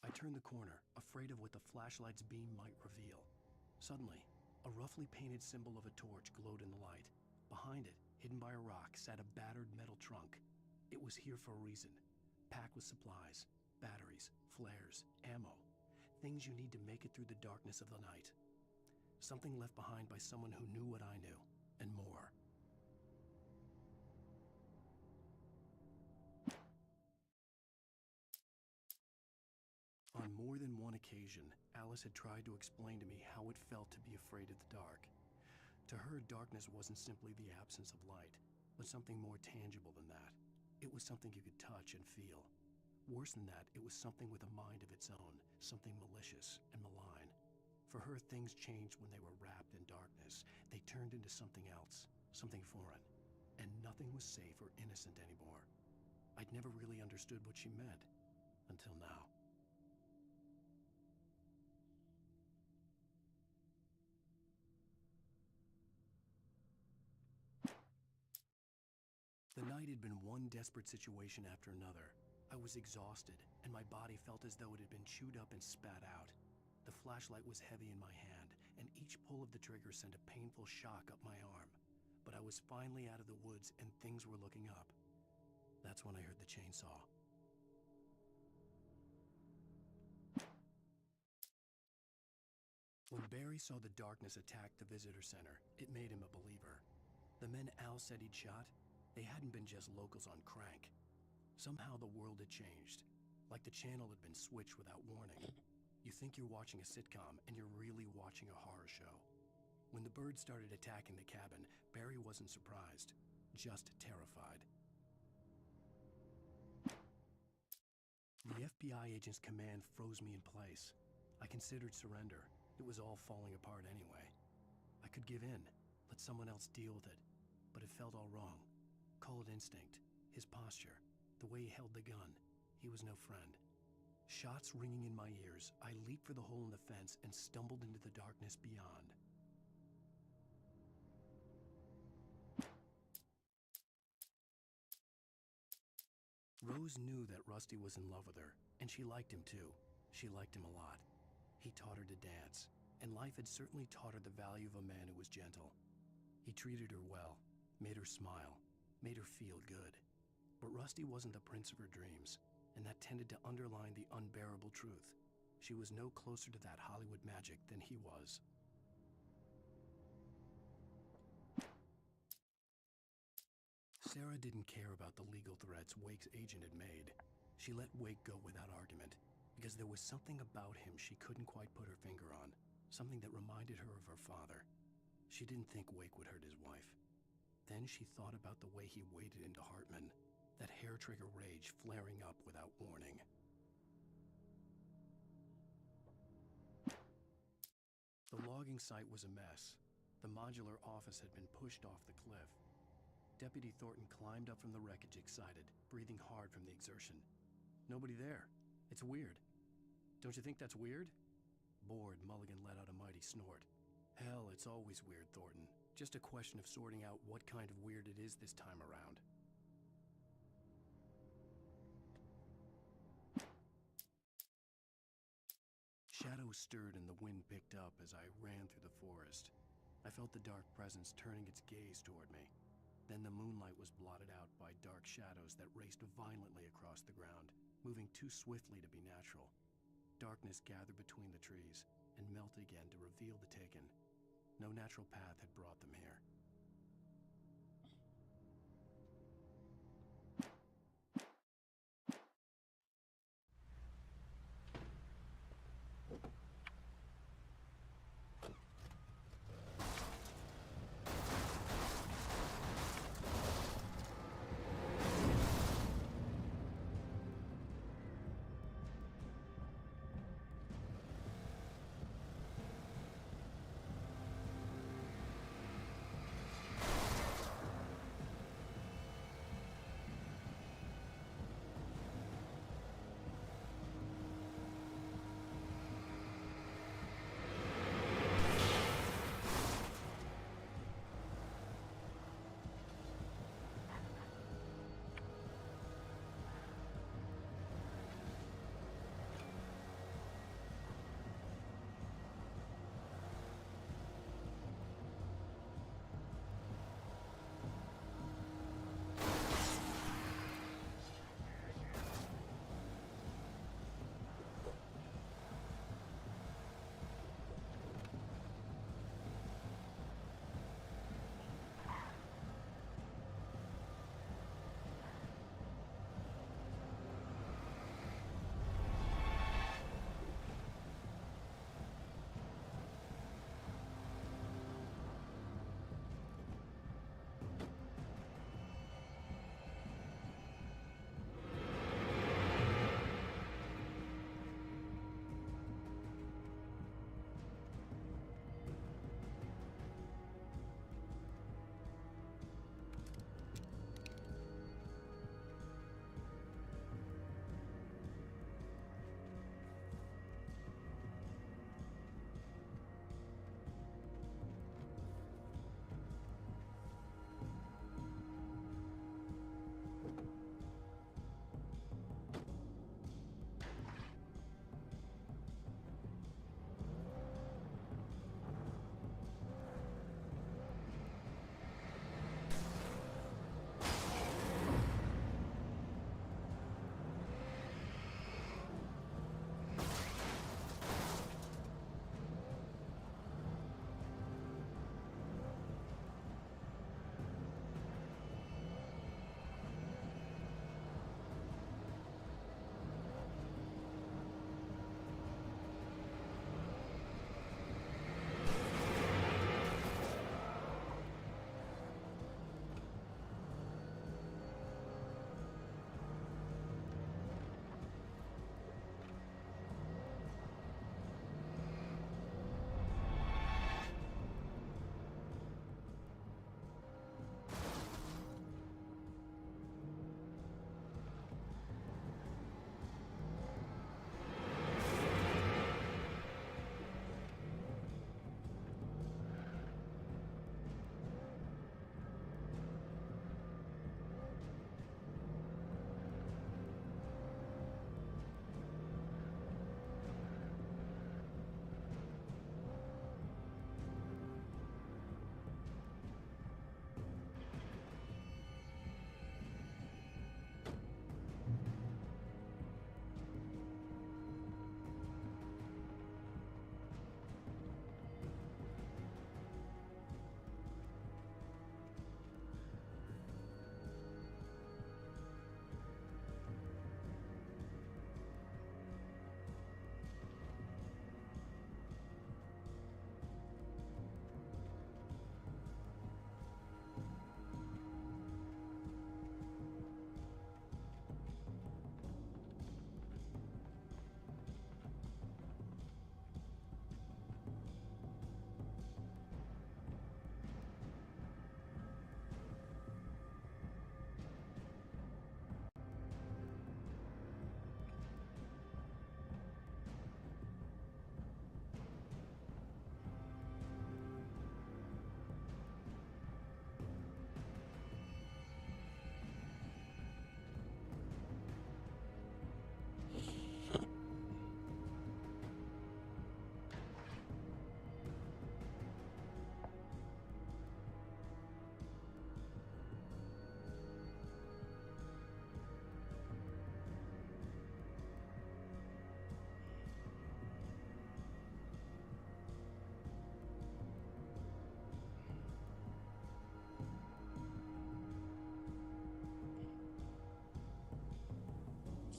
I turned the corner, afraid of what the flashlight's beam might reveal. Suddenly, a roughly painted symbol of a torch glowed in the light. Behind it, hidden by a rock, sat a battered metal trunk. It was here for a reason, packed with supplies, batteries, flares, ammo, things you need to make it through the darkness of the night. Something left behind by someone who knew what I knew, and more. On more than one occasion, Alice had tried to explain to me how it felt to be afraid of the dark. To her, darkness wasn't simply the absence of light, but something more tangible than that. It was something you could touch and feel. Worse than that, it was something with a mind of its own, something malicious and malign. For her, things changed when they were wrapped in darkness. They turned into something else, something foreign, and nothing was safe or innocent anymore. I'd never really understood what she meant, until now. The night had been one desperate situation after another. I was exhausted, and my body felt as though it had been chewed up and spat out. The flashlight was heavy in my hand, and each pull of the trigger sent a painful shock up my arm. But I was finally out of the woods, and things were looking up. That's when I heard the chainsaw. When Barry saw the darkness attack the visitor center, it made him a believer. The men Al said he'd shot, they hadn't been just locals on crank. Somehow the world had changed, like the channel had been switched without warning. You think you're watching a sitcom, and you're really watching a horror show. When the birds started attacking the cabin, Barry wasn't surprised, just terrified. The FBI agent's command froze me in place. I considered surrender. It was all falling apart anyway. I could give in, let someone else deal with it, but it felt all wrong. Call it instinct, his posture, the way he held the gun. He was no friend. Shots ringing in my ears, I leaped for the hole in the fence and stumbled into the darkness beyond. Rose knew that Rusty was in love with her, and she liked him too. She liked him a lot. He taught her to dance, and life had certainly taught her the value of a man who was gentle. He treated her well, made her smile, made her feel good. But Rusty wasn't the prince of her dreams, and that tended to underline the unbearable truth. She was no closer to that Hollywood magic than he was. Sarah didn't care about the legal threats Wake's agent had made. She let Wake go without argument, because there was something about him she couldn't quite put her finger on, something that reminded her of her father. She didn't think Wake would hurt his wife. Then she thought about the way he waded into Hartman, that hair-trigger rage flaring up without warning. The logging site was a mess. The modular office had been pushed off the cliff. Deputy Thornton climbed up from the wreckage excited, breathing hard from the exertion. Nobody there. It's weird. Don't you think that's weird? Bored, Mulligan let out a mighty snort. Hell, it's always weird, Thornton. Just a question of sorting out what kind of weird it is this time around. Shadows stirred and the wind picked up as I ran through the forest. I felt the dark presence turning its gaze toward me. Then the moonlight was blotted out by dark shadows that raced violently across the ground, moving too swiftly to be natural. Darkness gathered between the trees and melted again to reveal the Taken. No natural path had brought them here.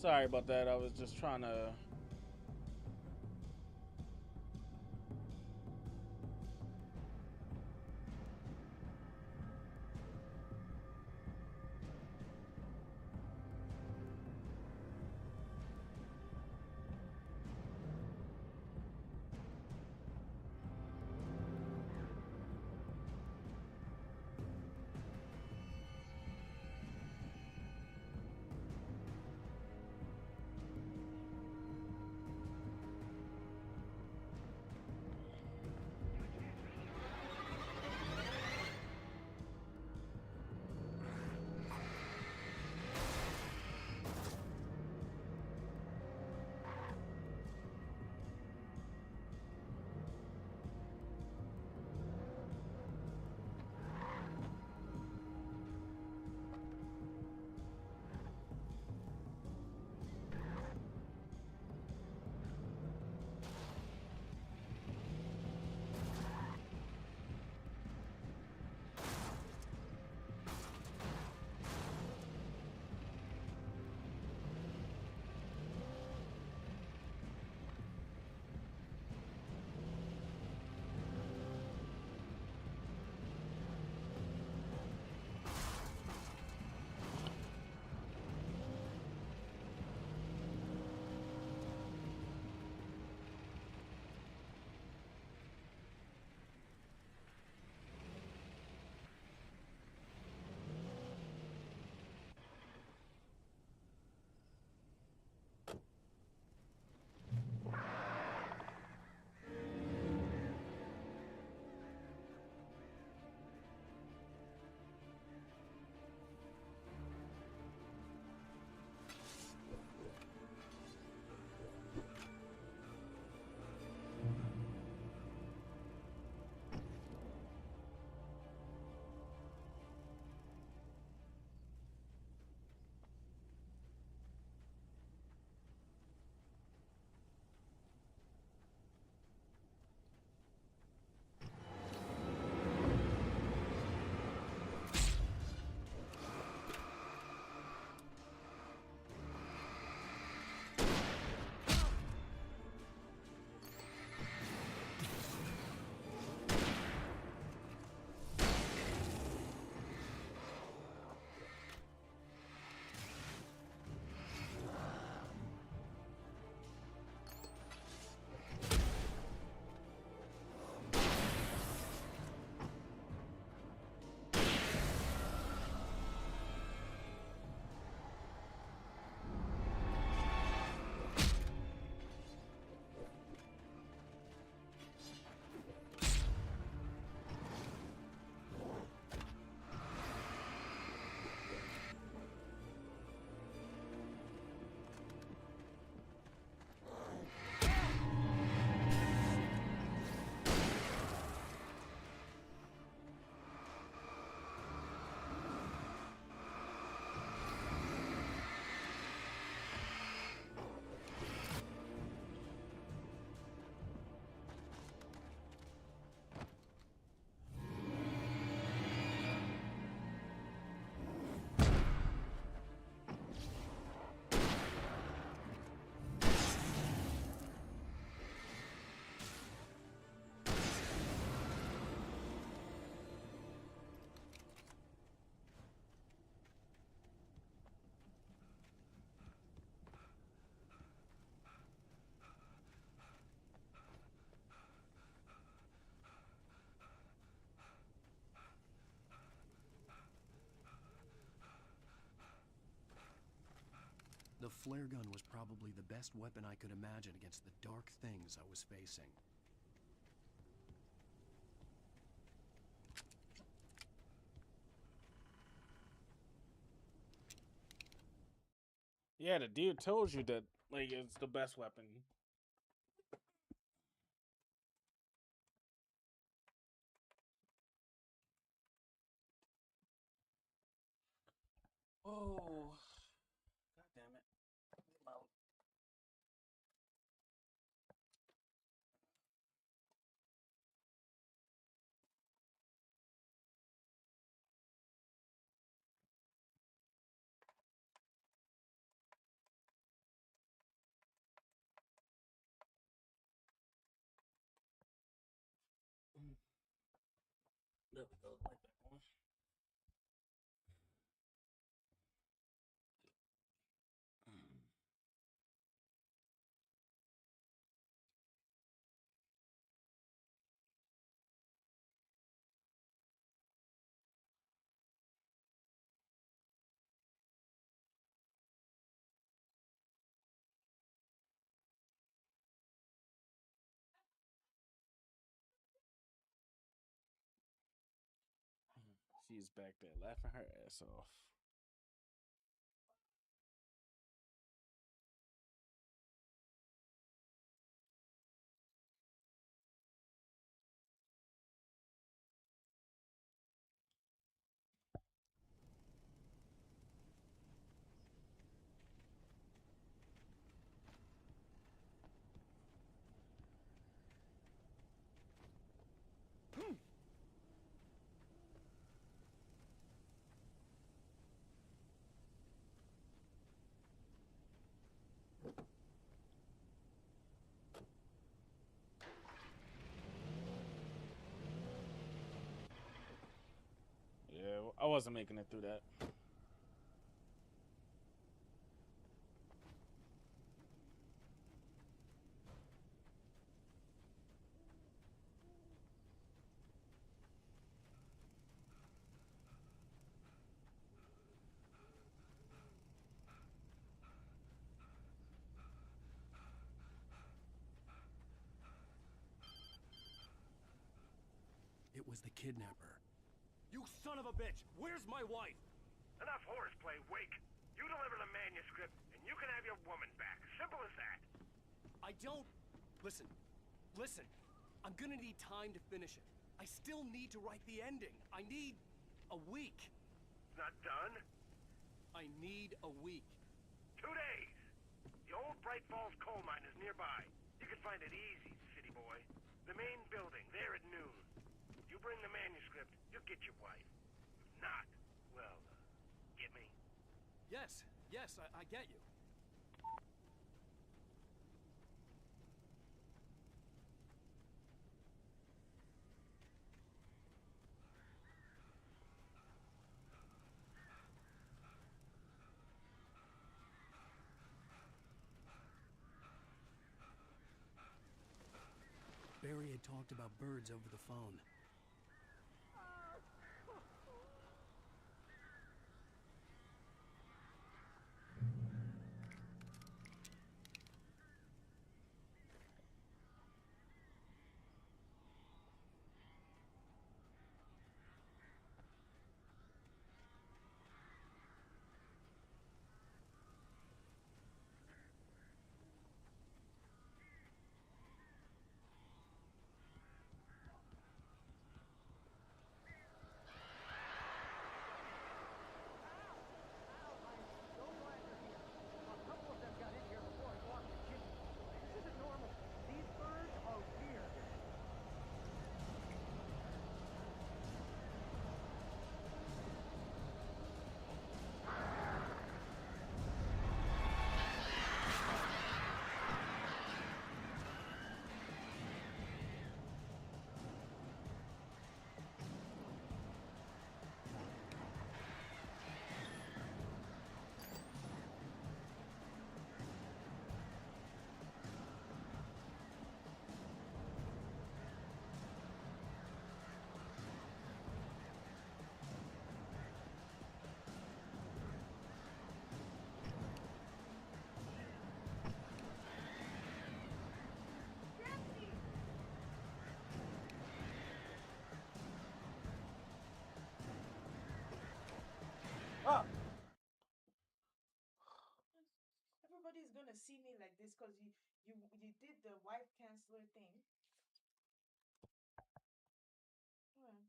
Sorry about that. I was just trying to. The flare gun was probably the best weapon I could imagine against the dark things I was facing. Yeah, the dude told you that like it's the best weapon. Oh, god damn it! Well, There we go. Like that one. She's back there laughing her ass off. Yeah, I wasn't making it through that. It was the kidnapper. You son of a bitch! Where's my wife? Enough horseplay, Wake. You deliver the manuscript, and you can have your woman back. Simple as that. I don't... Listen. Listen. I'm gonna need time to finish it. I still need to write the ending. I need a week. Not done? I need a week. 2 days. The old Bright Falls coal mine is nearby. You can find it easy, city boy. The main building, there at noon. You bring the manuscript, you'll get your wife. If not, well, get me? Yes, I get you. Barry had talked about birds over the phone. Everybody's gonna see me like this because you did the wife canceler thing. Hmm.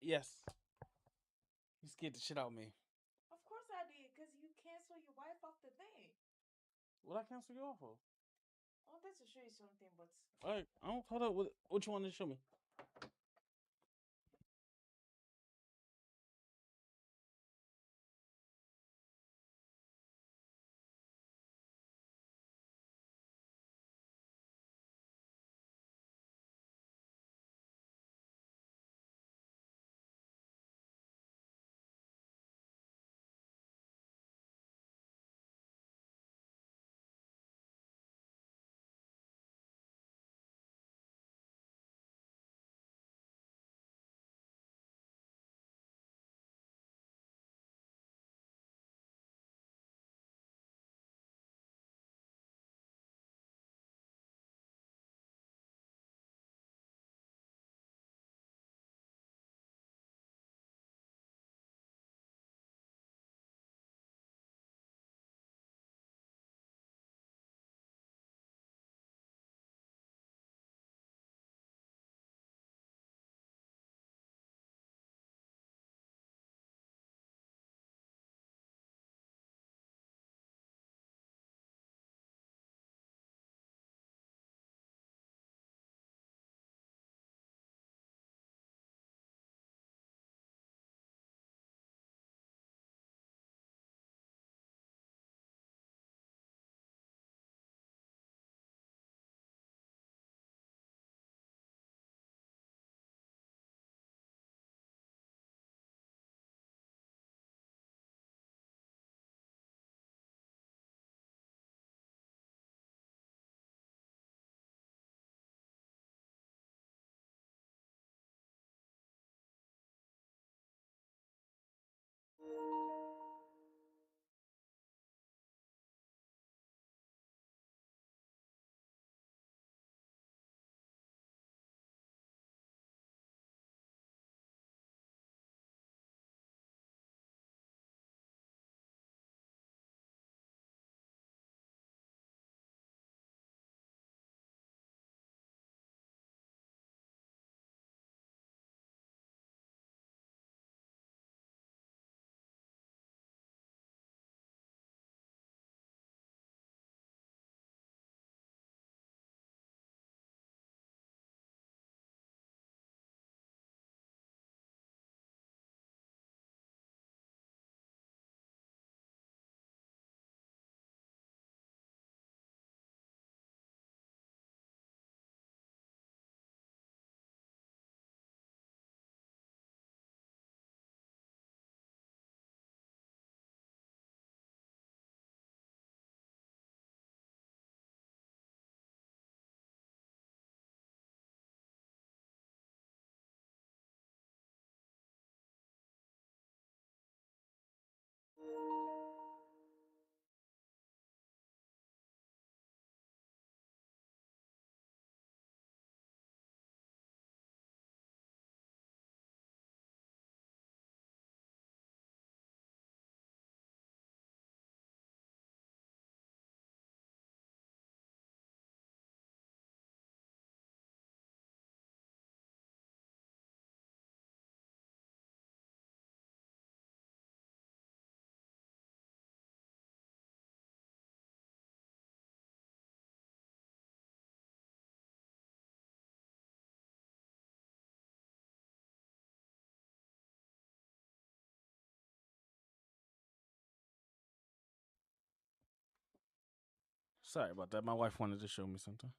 Yes. You scared the shit out of me. Of course I did, because you cancel your wife off the thing. What I cancel you off of? I wanted to show you something, but Alright, I don't hold up. What you want to show me? Sorry about that. My wife wanted to show me something.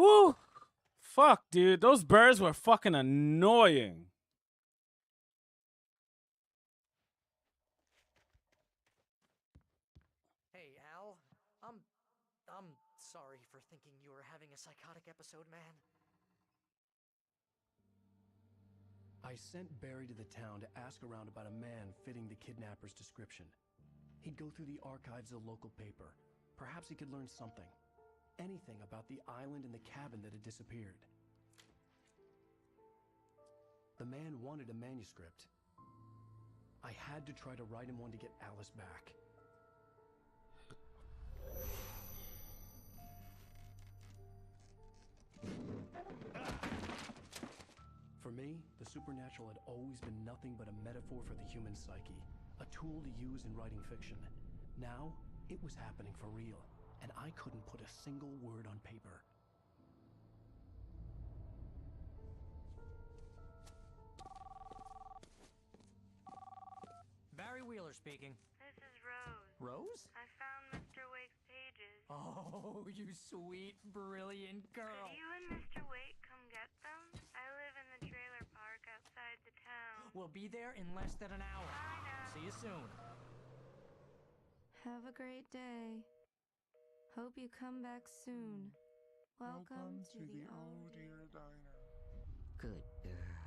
Whew. Fuck, dude. Those birds were fucking annoying. Hey, Al. I'm sorry for thinking you were having a psychotic episode, man. I sent Barry to the town to ask around about a man fitting the kidnapper's description. He'd go through the archives of the local paper. Perhaps he could learn something. Anything about the island and the cabin that had disappeared. The man wanted a manuscript. I had to try to write him one to get Alice back. For me, the supernatural had always been nothing but a metaphor for the human psyche, a tool to use in writing fiction. Now, it was happening for real, and I couldn't put a single word on paper. Barry Wheeler speaking. This is Rose. Rose? I found Mr. Wake's pages. Oh, you sweet, brilliant girl. Could you and Mr. Wake come get them? I live in the trailer park outside the town. We'll be there in less than an hour. Bye now. See you soon. Have a great day. Hope you come back soon. Welcome to the Oh Dear Diner. Good girl.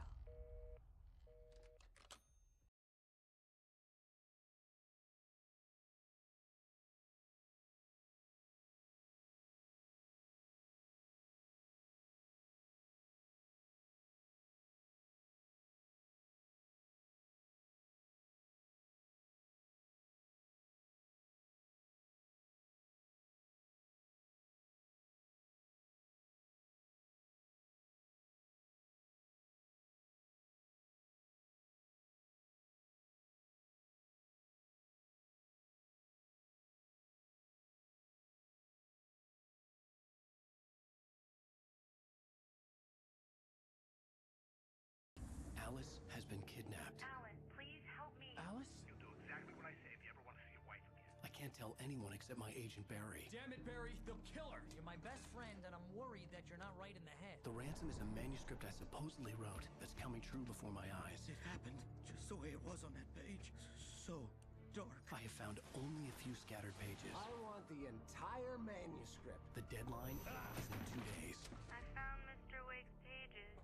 can't tell anyone except my agent Barry. Damn it, Barry, they'll kill her. You're my best friend, and I'm worried that you're not right in the head. The ransom is a manuscript I supposedly wrote that's coming true before my eyes. It happened just the way it was on that page. So dark. I have found only a few scattered pages. I want the entire manuscript. The deadline is in 2 days. I found Mr. Wake's pages.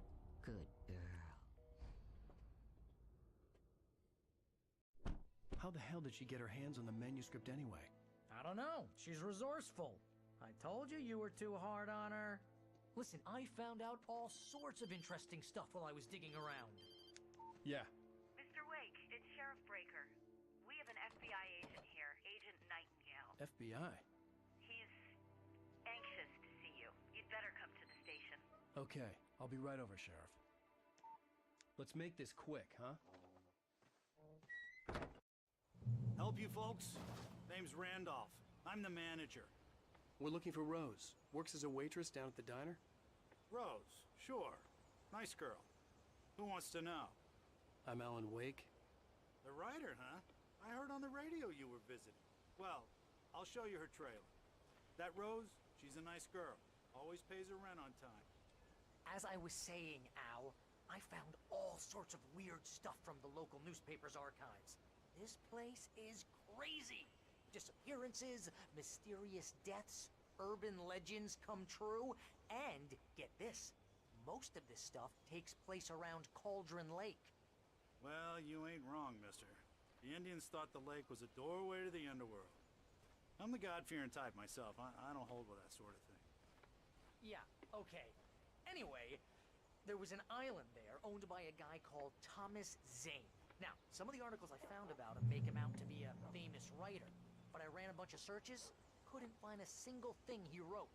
Good girl. How the hell did she get her hands on the manuscript anyway? I don't know. She's resourceful. I told you you were too hard on her. Listen, I found out all sorts of interesting stuff while I was digging around. Yeah. Mr. Wake, it's Sheriff Breaker. We have an FBI agent here, Agent Nightingale. FBI? He's anxious to see you. You'd better come to the station. Okay, I'll be right over, Sheriff. Let's make this quick, huh? Help you folks? Name's Randolph. I'm the manager. We're looking for Rose. Works as a waitress down at the diner. Rose, sure. Nice girl. Who wants to know? I'm Alan Wake. The writer, huh? I heard on the radio you were visiting. Well, I'll show you her trailer. That Rose, she's a nice girl. Always pays her rent on time. As I was saying, Al, I found all sorts of weird stuff from the local newspaper's archives. This place is crazy. Disappearances, mysterious deaths, urban legends come true, and get this, most of this stuff takes place around Cauldron Lake. Well, you ain't wrong, mister. The Indians thought the lake was a doorway to the underworld. I'm the God-fearing type myself. I don't hold with that sort of thing. Yeah, okay. Anyway, there was an island there owned by a guy called Thomas Zane. Now, some of the articles I found about him make him out to be a famous writer, but I ran a bunch of searches, couldn't find a single thing he wrote.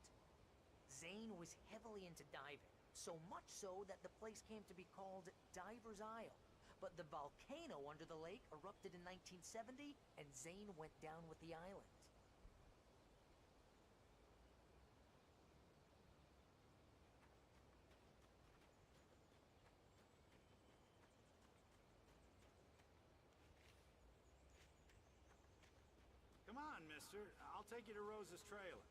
Zane was heavily into diving, so much so that the place came to be called Diver's Isle. But the volcano under the lake erupted in 1970, and Zane went down with the island. Come on, mister. I'll take you to Rose's trailer.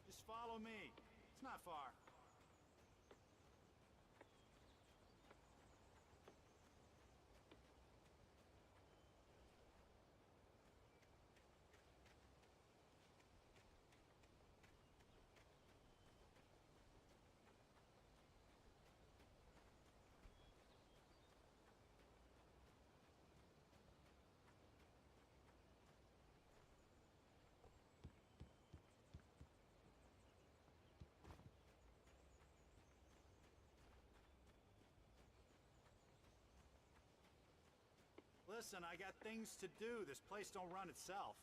Just follow me. It's not far. Listen, I got things to do. This place don't run itself.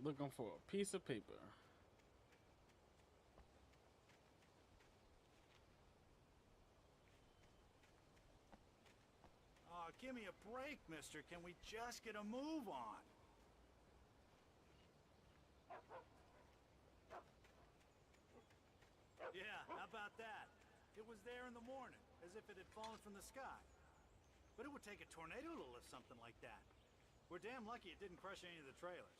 Looking for a piece of paper. Oh, give me a break, mister. Can we just get a move on? Yeah, how about that? It was there in the morning, as if it had fallen from the sky. But it would take a tornado to lift something like that. We're damn lucky it didn't crush any of the trailers.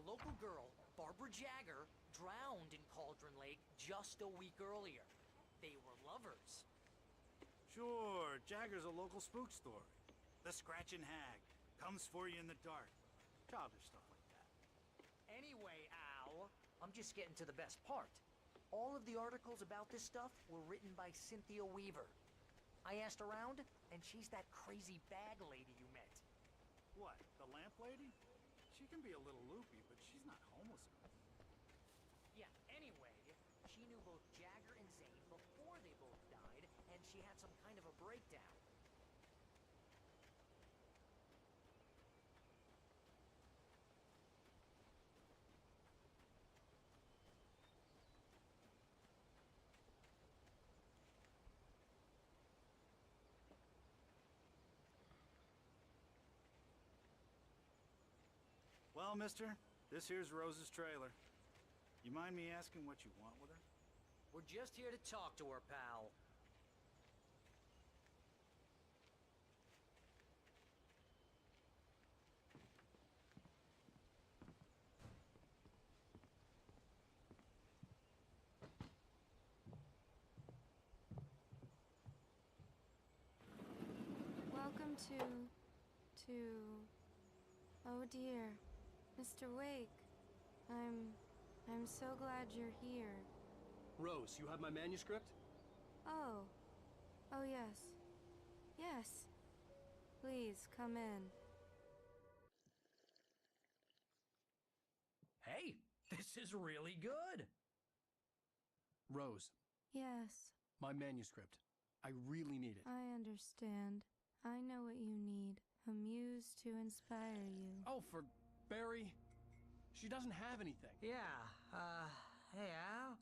local girl, Barbara Jagger, drowned in Cauldron Lake just a week earlier. They were lovers. Sure, Jagger's a local spook story. The Scratching Hag. Comes for you in the dark. Childish stuff like that. Anyway, Al, I'm just getting to the best part. All of the articles about this stuff were written by Cynthia Weaver. I asked around, and she's that crazy bag lady you met. What, the lamp lady? She can be a little loopy, but she's not homeless or anything. Yeah, anyway, she knew both Jagger and Zane before they both died, and she had some kind of a breakdown. Well, mister, this here's Rose's trailer. You mind me asking what you want with her? We're just here to talk to her, pal. Welcome to... Oh dear, Mr. Wake. I'm so glad you're here. Rose, you have my manuscript? Oh. Oh yes. Yes. Please, come in. Hey, this is really good. Rose, Yes, my manuscript. I really need it. I understand. I know what you need. A muse to inspire you. Oh, for Barry? She doesn't have anything. Yeah, hey, Al?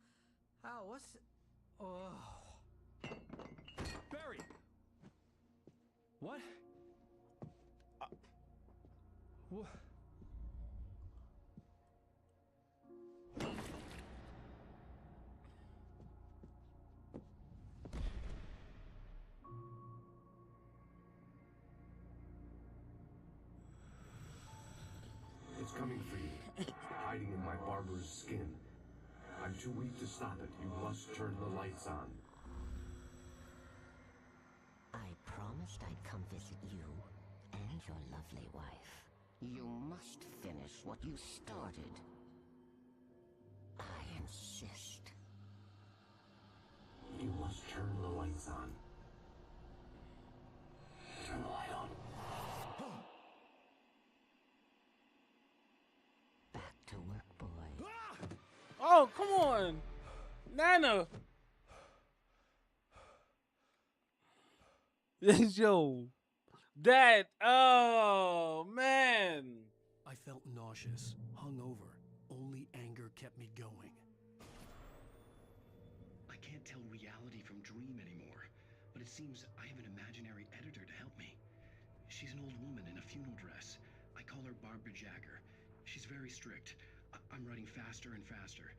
Al, what's... Oh... Barry! What? What? It's coming for you, hiding in my barber's skin. I'm too weak to stop it. You must turn the lights on. I promised I'd come visit you and your lovely wife. You must finish what you started. I insist. You must turn the lights on. Turn the light on. Back to work, boy. Oh, come on, Nana. Yo, Dad. Oh man. I felt nauseous, hungover. Only anger kept me going. I can't tell reality from dream anymore, but it seems I have an imaginary editor to help me. She's an old woman in a funeral dress. I call her Barbara Jagger. She's very strict. I'm writing faster and faster.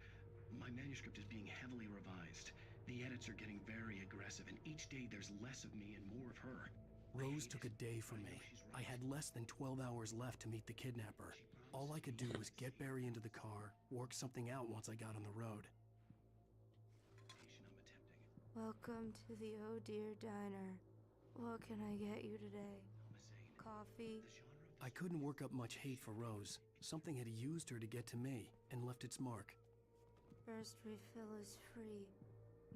My manuscript is being heavily revised. The edits are getting very aggressive, and each day there's less of me and more of her. Rose took a day from me. I had less than 12 hours left to meet the kidnapper. All I could do was get Barry into the car, work something out once I got on the road. Welcome to the Oh Dear Diner. What can I get you today? Coffee? I couldn't work up much hate for Rose. Something had used her to get to me and left its mark. First refill is free.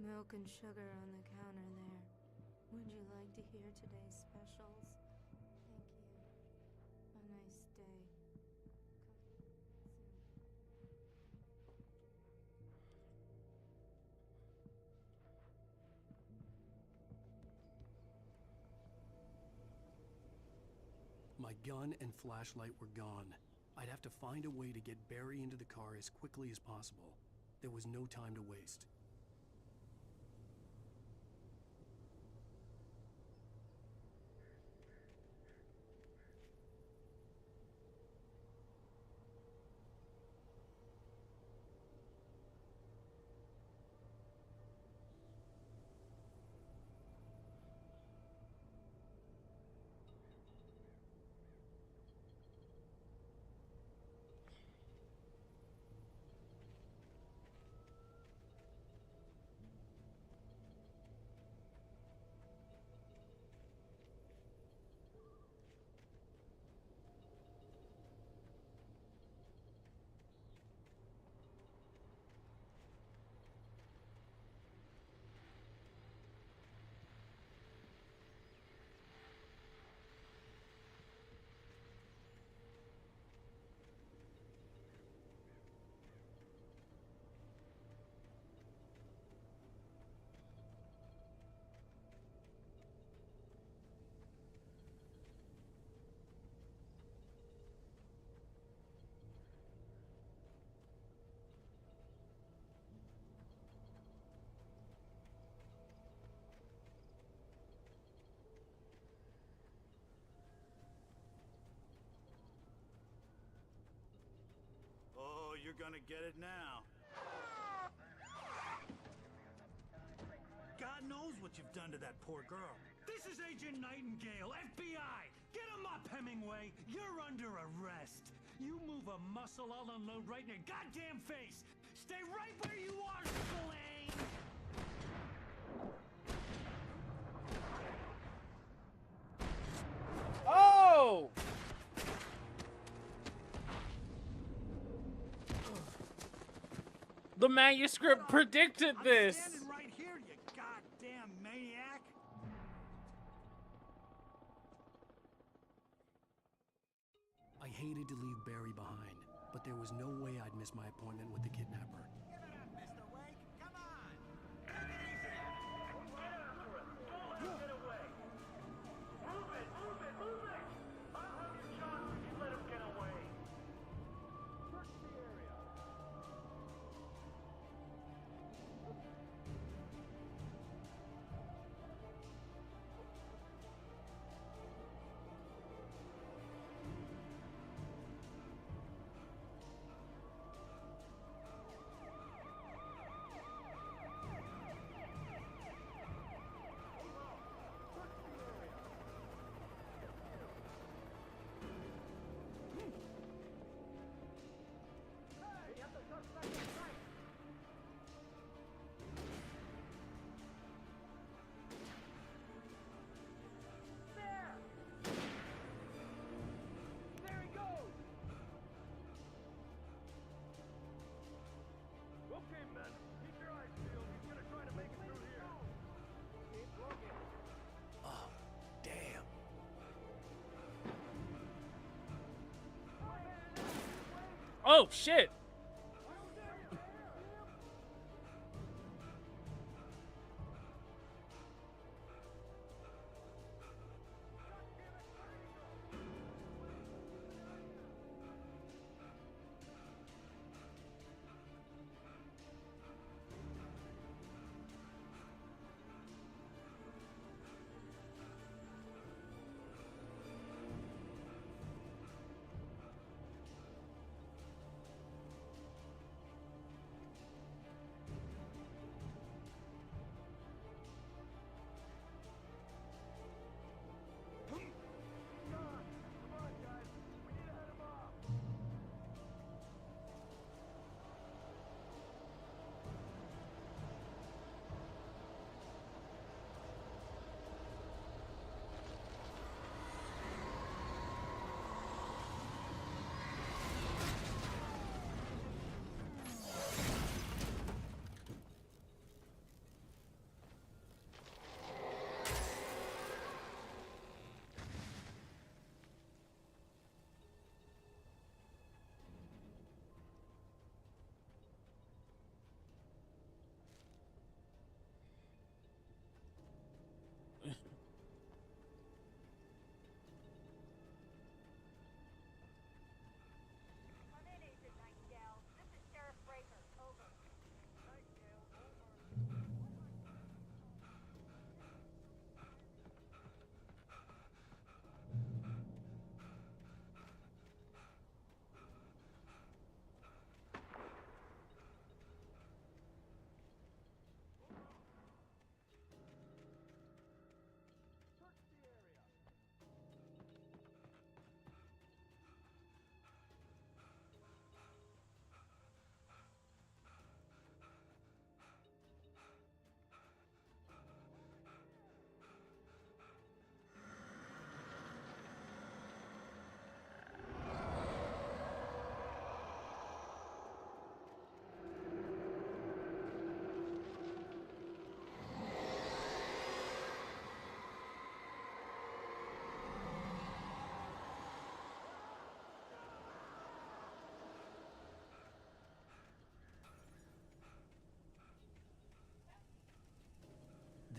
Milk and sugar on the counter there. Would you like to hear today's specials? Thank you. A nice day. My gun and flashlight were gone. I'd have to find a way to get Barry into the car as quickly as possible. There was no time to waste. gonna get it now. God knows what you've done to that poor girl. This is Agent Nightingale, FBI! Get him up, Hemingway! You're under arrest! You move a muscle, I'll unload right in your goddamn face! Stay right where you are, Spillane! Oh! The manuscript predicted this. I'm standing right here, you goddamn maniac! I hated to leave Barry behind, but there was no way I'd miss my appointment with the kidnapper. Oh, damn. Oh, shit.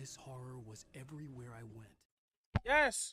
This horror was everywhere I went. Yes.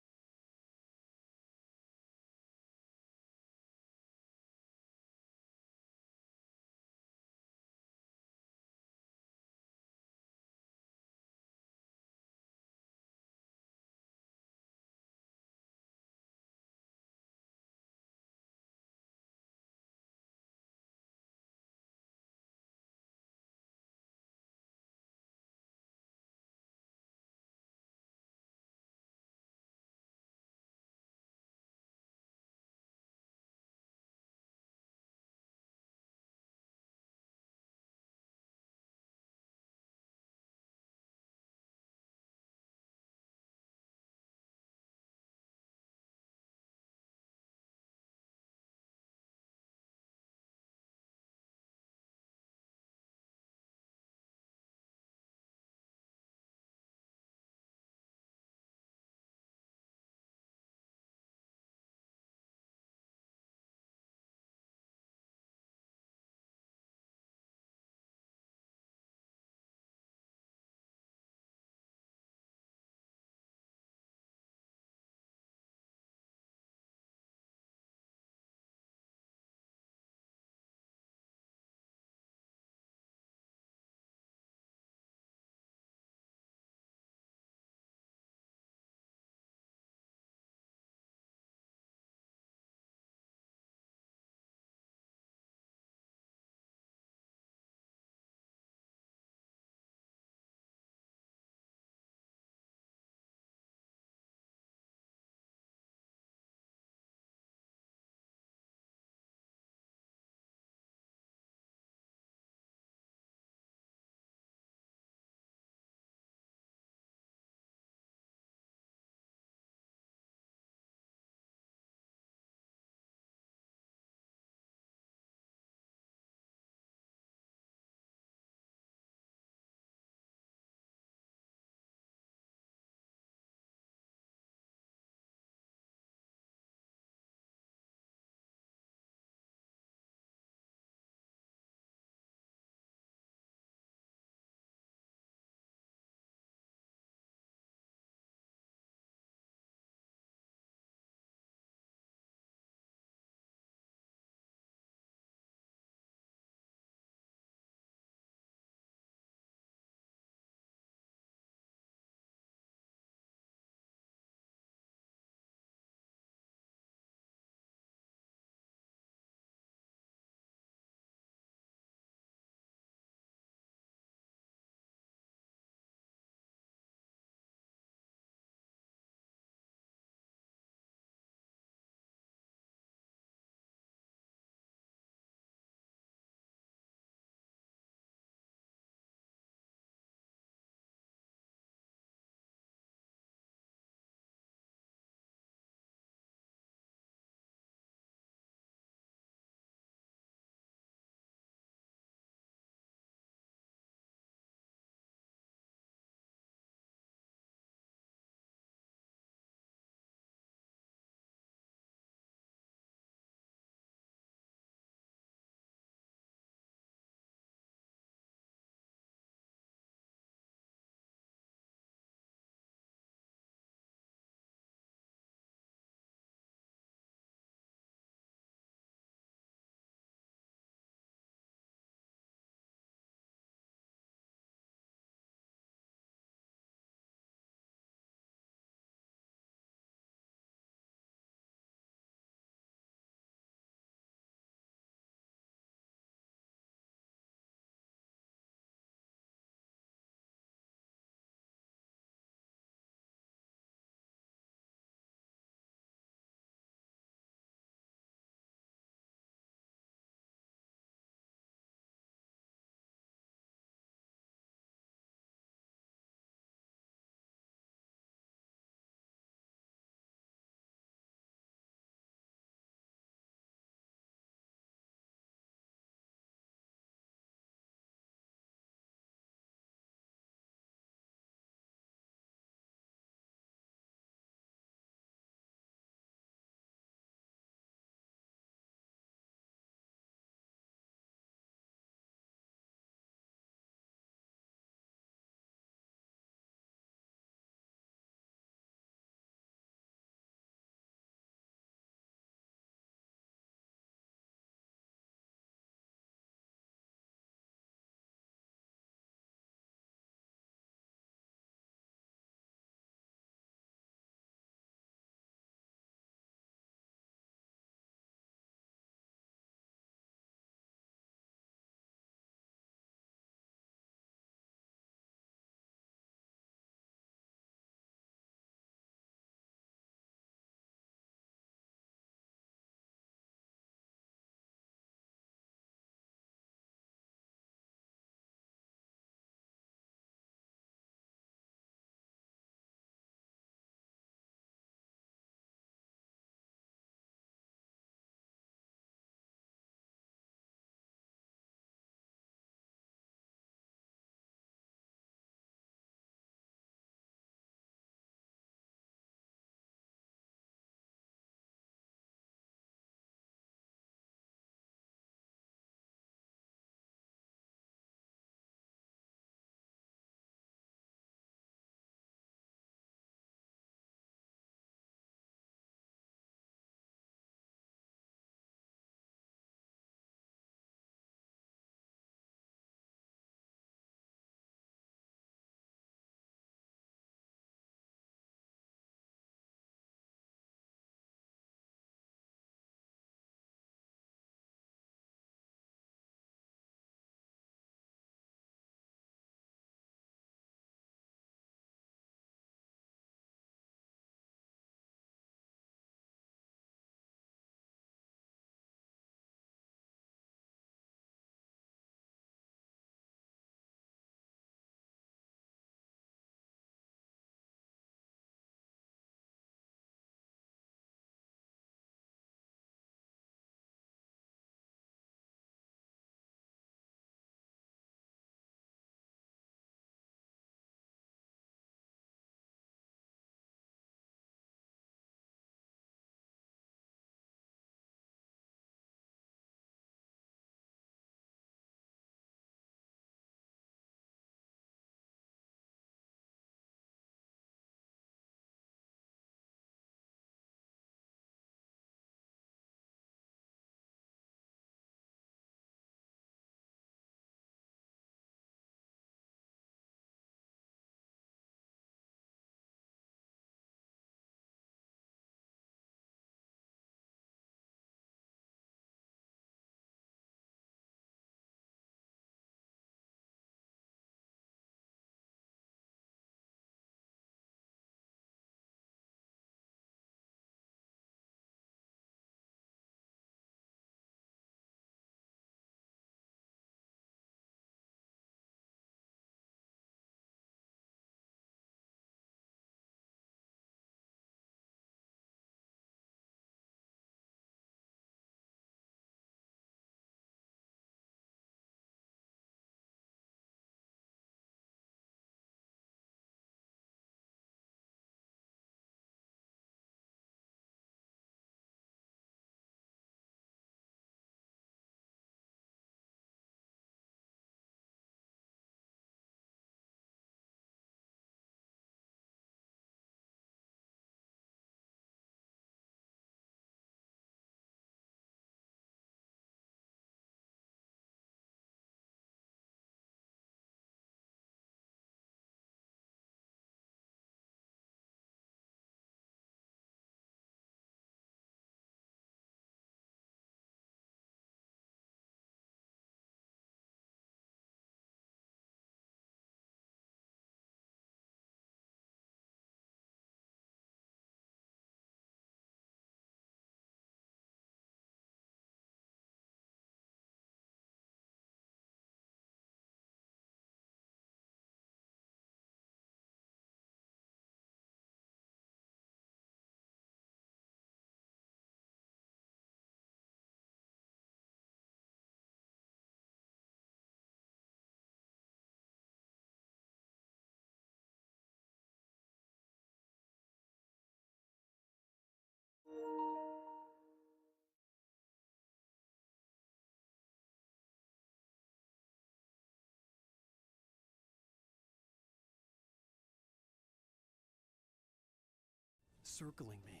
circling me.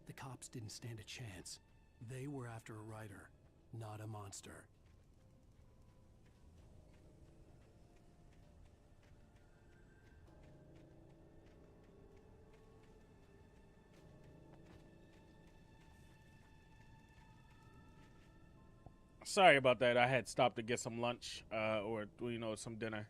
The cops didn't stand a chance. They were after a writer, not a monster. Sorry about that. I had stopped to get some lunch, or some dinner.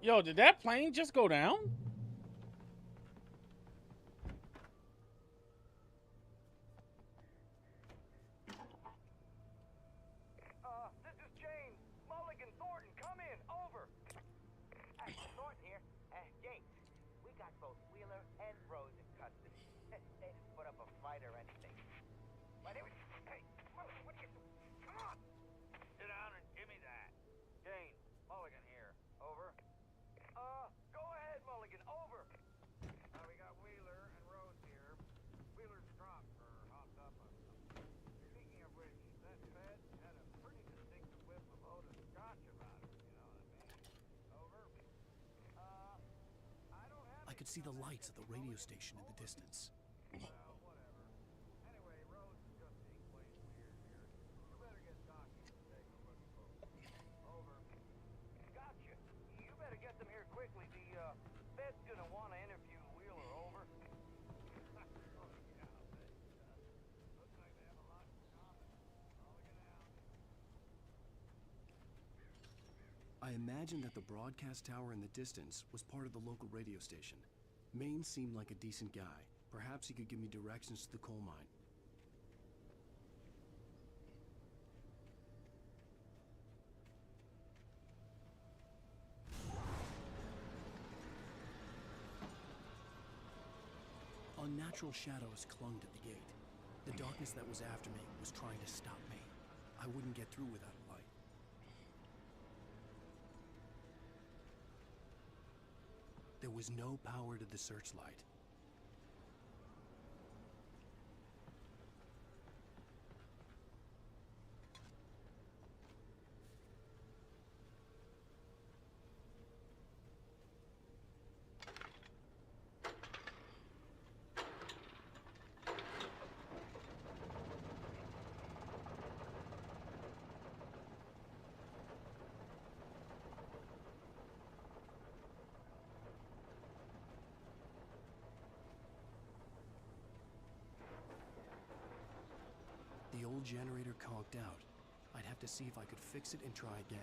Yo, did that plane just go down? This is James. Mulligan, Thornton, come in. Over. Thornton here. James, we got both Wheeler and Rose in custody. They didn't put up a fight or anything. But it was... Hey, what are you... Come on! Sit down and give me that. James, Mulligan here. Over. Go ahead, Mulligan. Over. We got Wheeler and Rose here. Wheeler's drunk or hopped up on something. Speaking of which, that Fed had a pretty distinctive whiff of Otis Scotch about him, you know what I mean? Over. I don't have... I could see the lights of the radio station in the distance. Well, whatever. Anyway, Rose is just being plain weird here. You better get Docky to take a look at both. Over. Gotcha. You better get them here quickly. The Fed's gonna want to interview Wheeler. Over. I imagined that the broadcast tower in the distance was part of the local radio station. Maine seemed like a decent guy. Perhaps he could give me directions to the coal mine. Unnatural shadows clung to the gate. The darkness that was after me was trying to stop me. I wouldn't get through without a light. There was no power to the searchlight. The old generator conked out. I'd have to see if I could fix it and try again.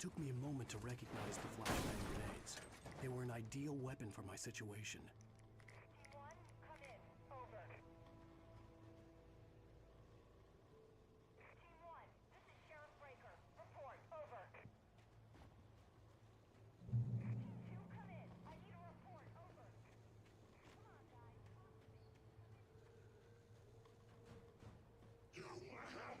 took me a moment to recognize the flashbang grenades. They were an ideal weapon for my situation. T1, come in. Over. T1, this is Sheriff Breaker. Report. Over. T2, come in. I need a report. Over. Come on, guys. You have the right.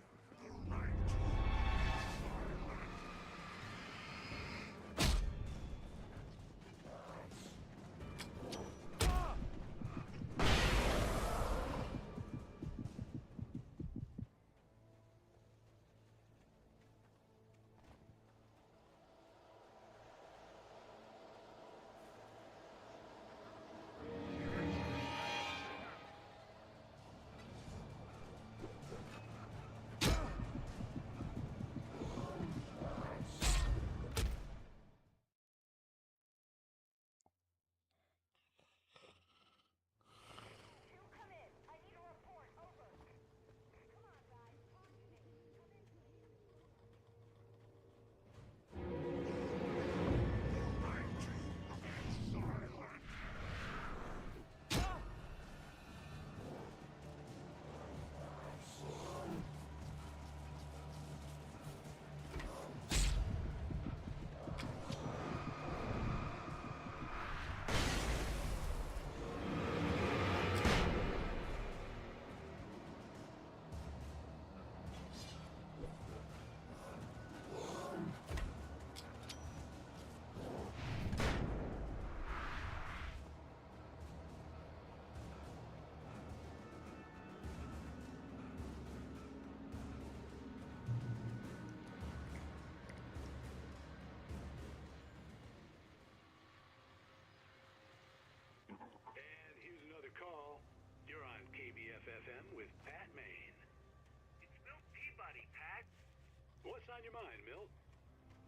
And here's another call. You're on KBF-FM with Pat Maine. It's Milt Peabody, Pat. What's on your mind, Milt?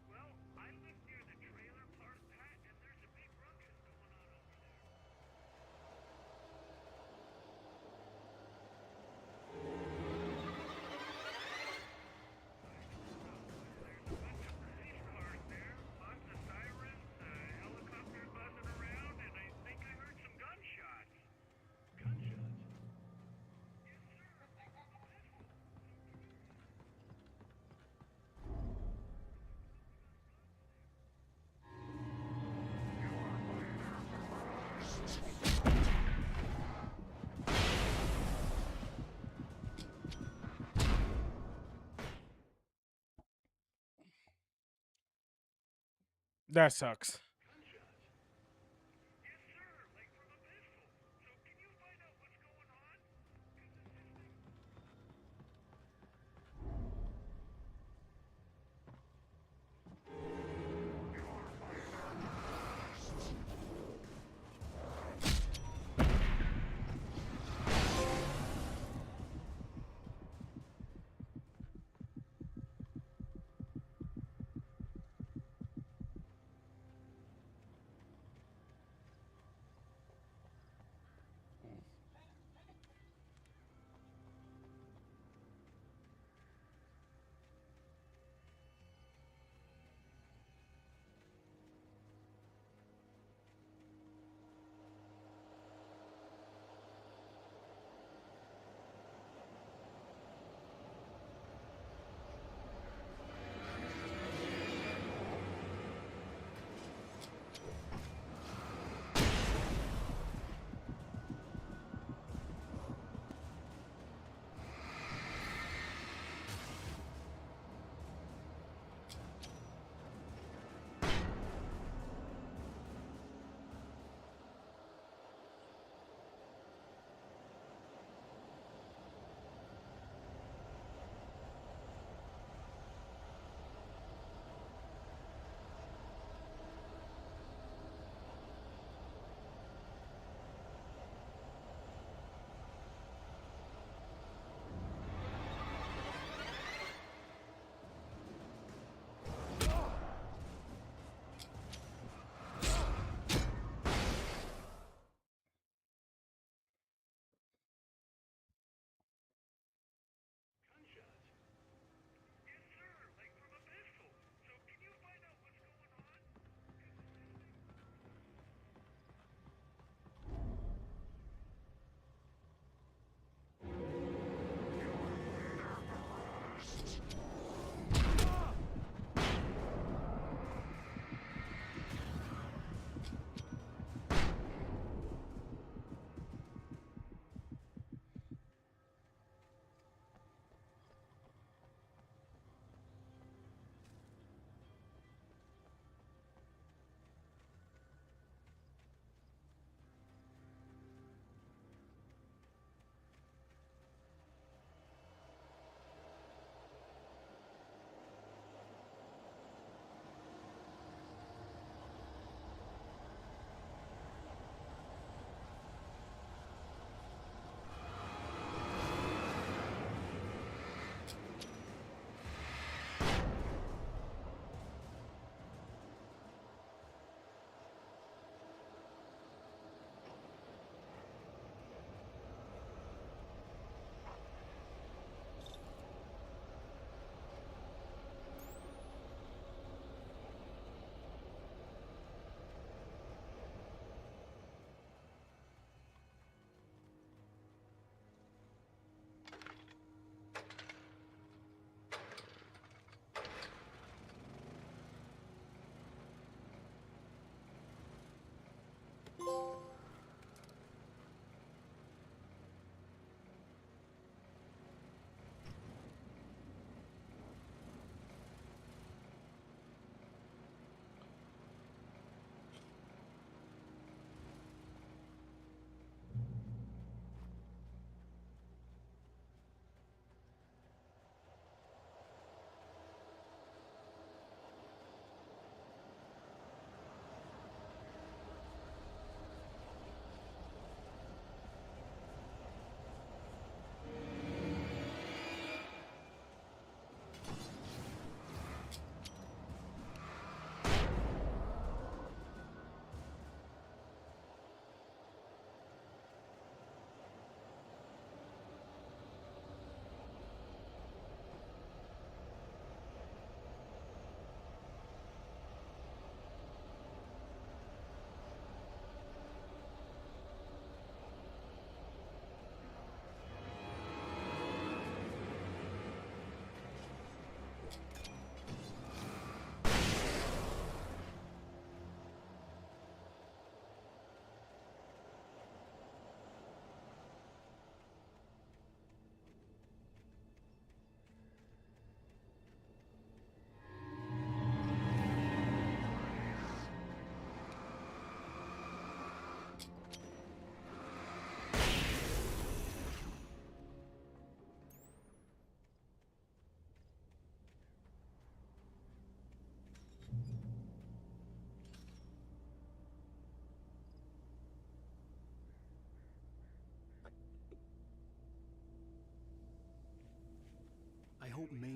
Well, I live near the trailer park, Pat, and there's a big ruckus going on over there. There's a bunch of police cars there, lots of sirens, helicopters buzzing around, and I think I heard some gunshots. Gunshots? Yes, sir. That sucks.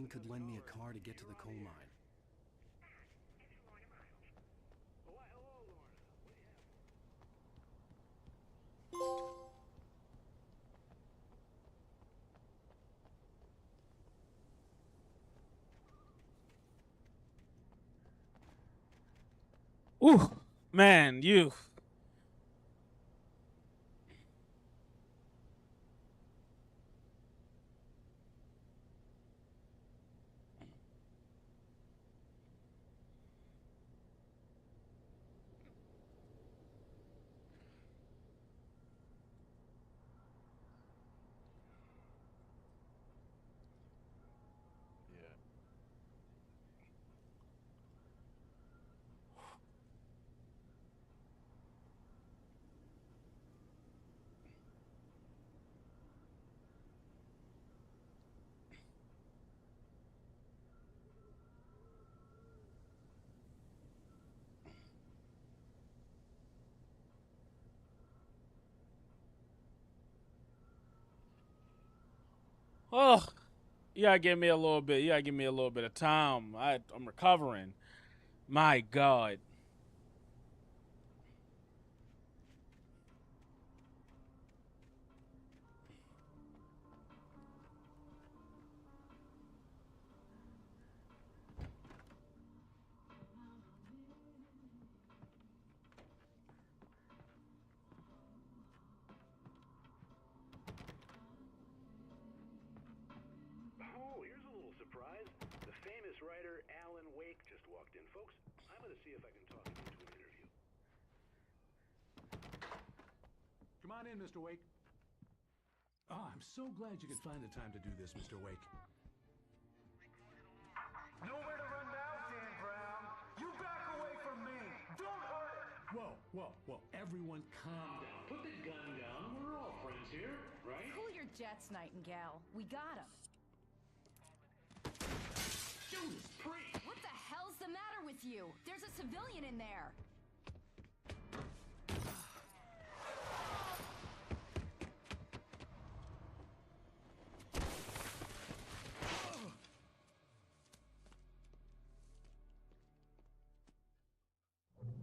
could lend me a car to get to the coal mine. Ooh, man, you. Oh, you gotta give me a little bit. You gotta give me a little bit of time. I'm recovering. My God. Oh, here's a little surprise. The famous writer Alan Wake just walked in, folks. I'm gonna see if I can talk him into an interview. Come on in, Mr. Wake. Oh, I'm so glad you could find the time to do this, Mr. Wake. Nowhere to run now, Dan Brown. You back away from me. Don't hurt it. Whoa, whoa, whoa. Everyone calm down. Put the gun down. We're all friends here, right? Cool your jets, Nightingale. We got him. Judas Priest! What the hell's the matter with you? There's a civilian in there.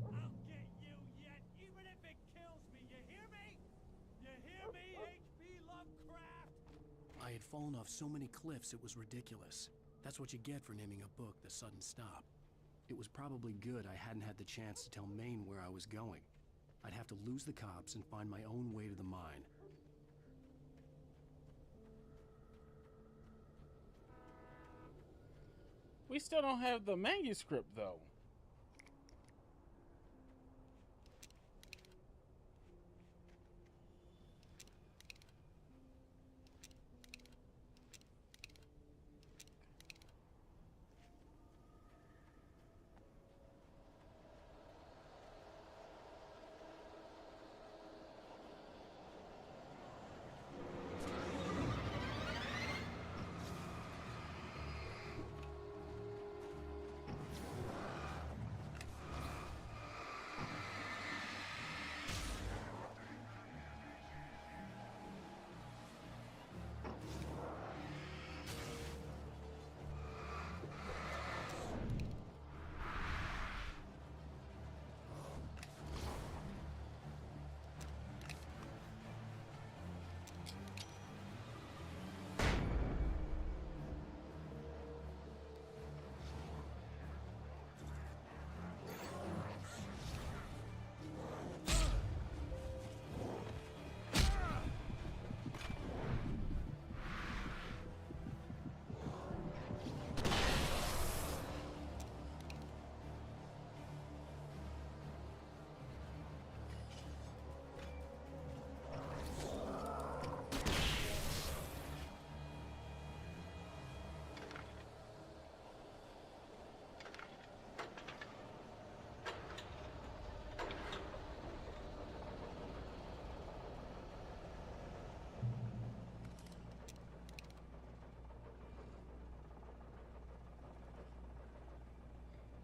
I'll get you yet, even if it kills me. You hear me? You hear me, H.P. Lovecraft? I had fallen off so many cliffs it was ridiculous. That's what you get for naming a book The Sudden Stop. It was probably good I hadn't had the chance to tell Maine where I was going. I'd have to lose the cops and find my own way to the mine. We still don't have the manuscript, though.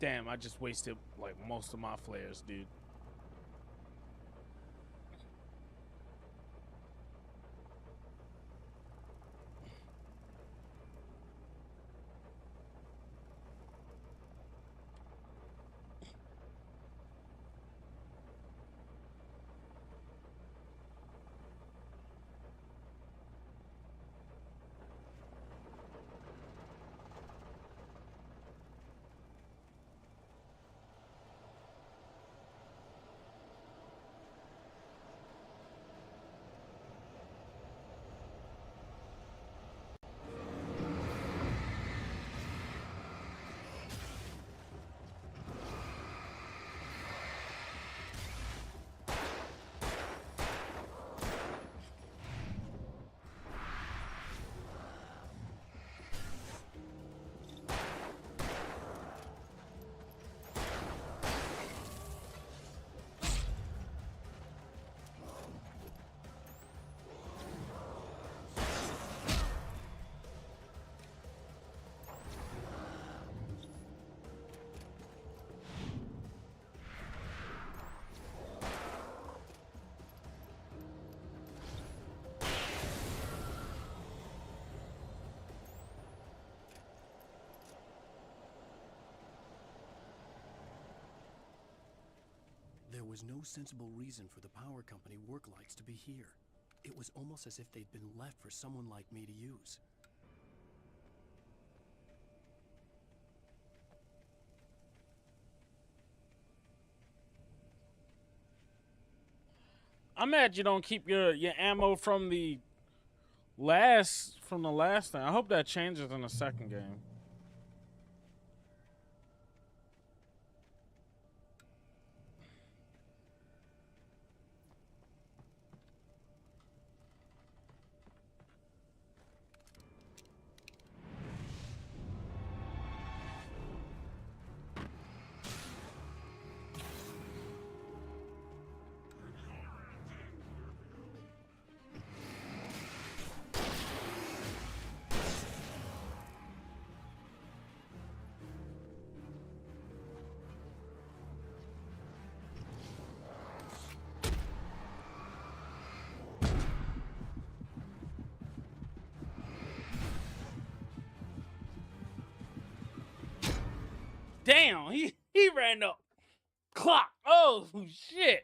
Damn, I just wasted like most of my flares, dude. was no sensible reason for the power company work lights to be here. It was almost as if they'd been left for someone like me to use. I'm mad you don't keep your ammo from the last thing. I hope that changes in the second game. Damn, he ran up. Clock. Oh shit.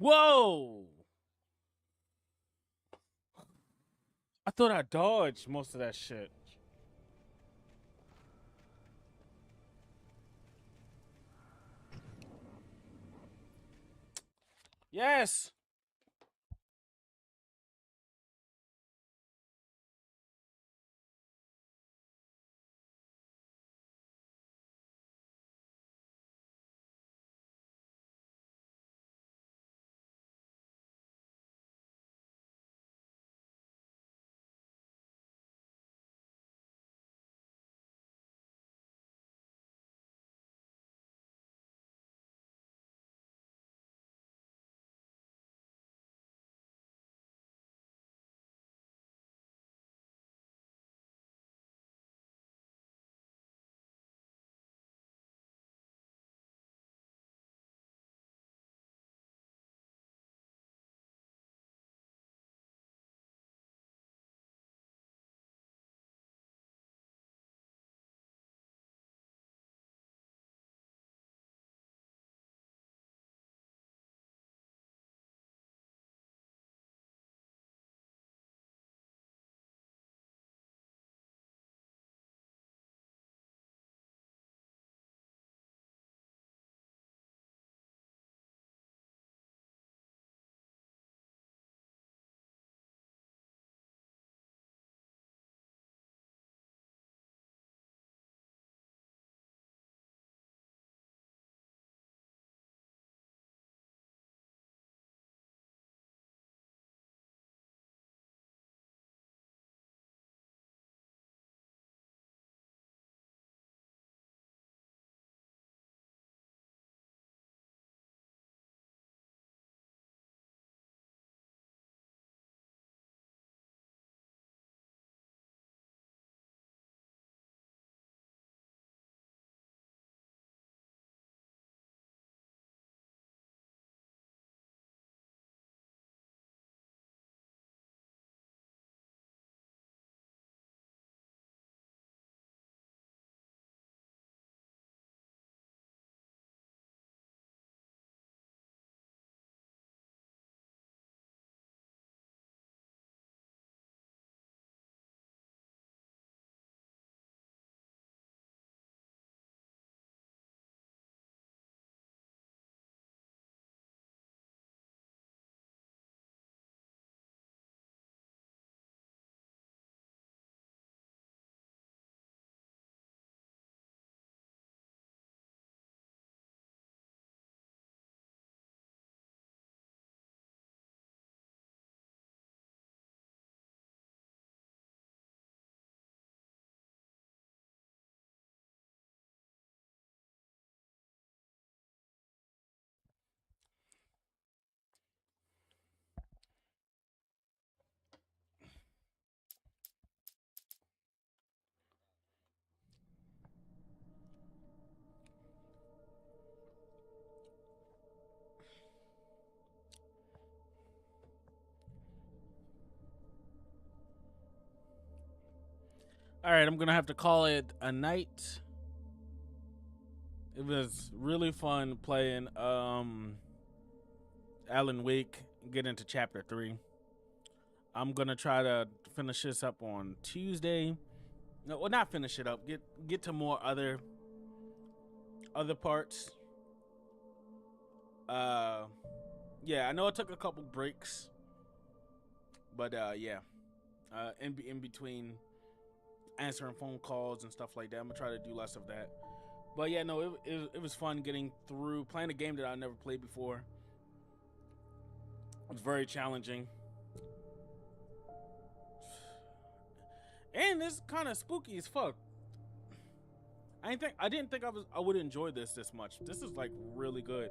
Whoa! I thought I dodged most of that shit. Yes! All right, I'm gonna have to call it a night. It was really fun playing Alan Wake, get into chapter 3. I'm gonna try to finish this up on Tuesday. No, well, not finish it up. Get to more other parts. Yeah, I know I took a couple breaks, but yeah, in between answering phone calls and stuff like that, I'm gonna try to do less of that. But yeah, no, it was fun getting through playing a game that I never played before. It was very challenging, and it's kind of spooky as fuck. I didn't think I would enjoy this much. This is like really good.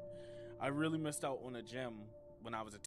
I really missed out on a gem when I was a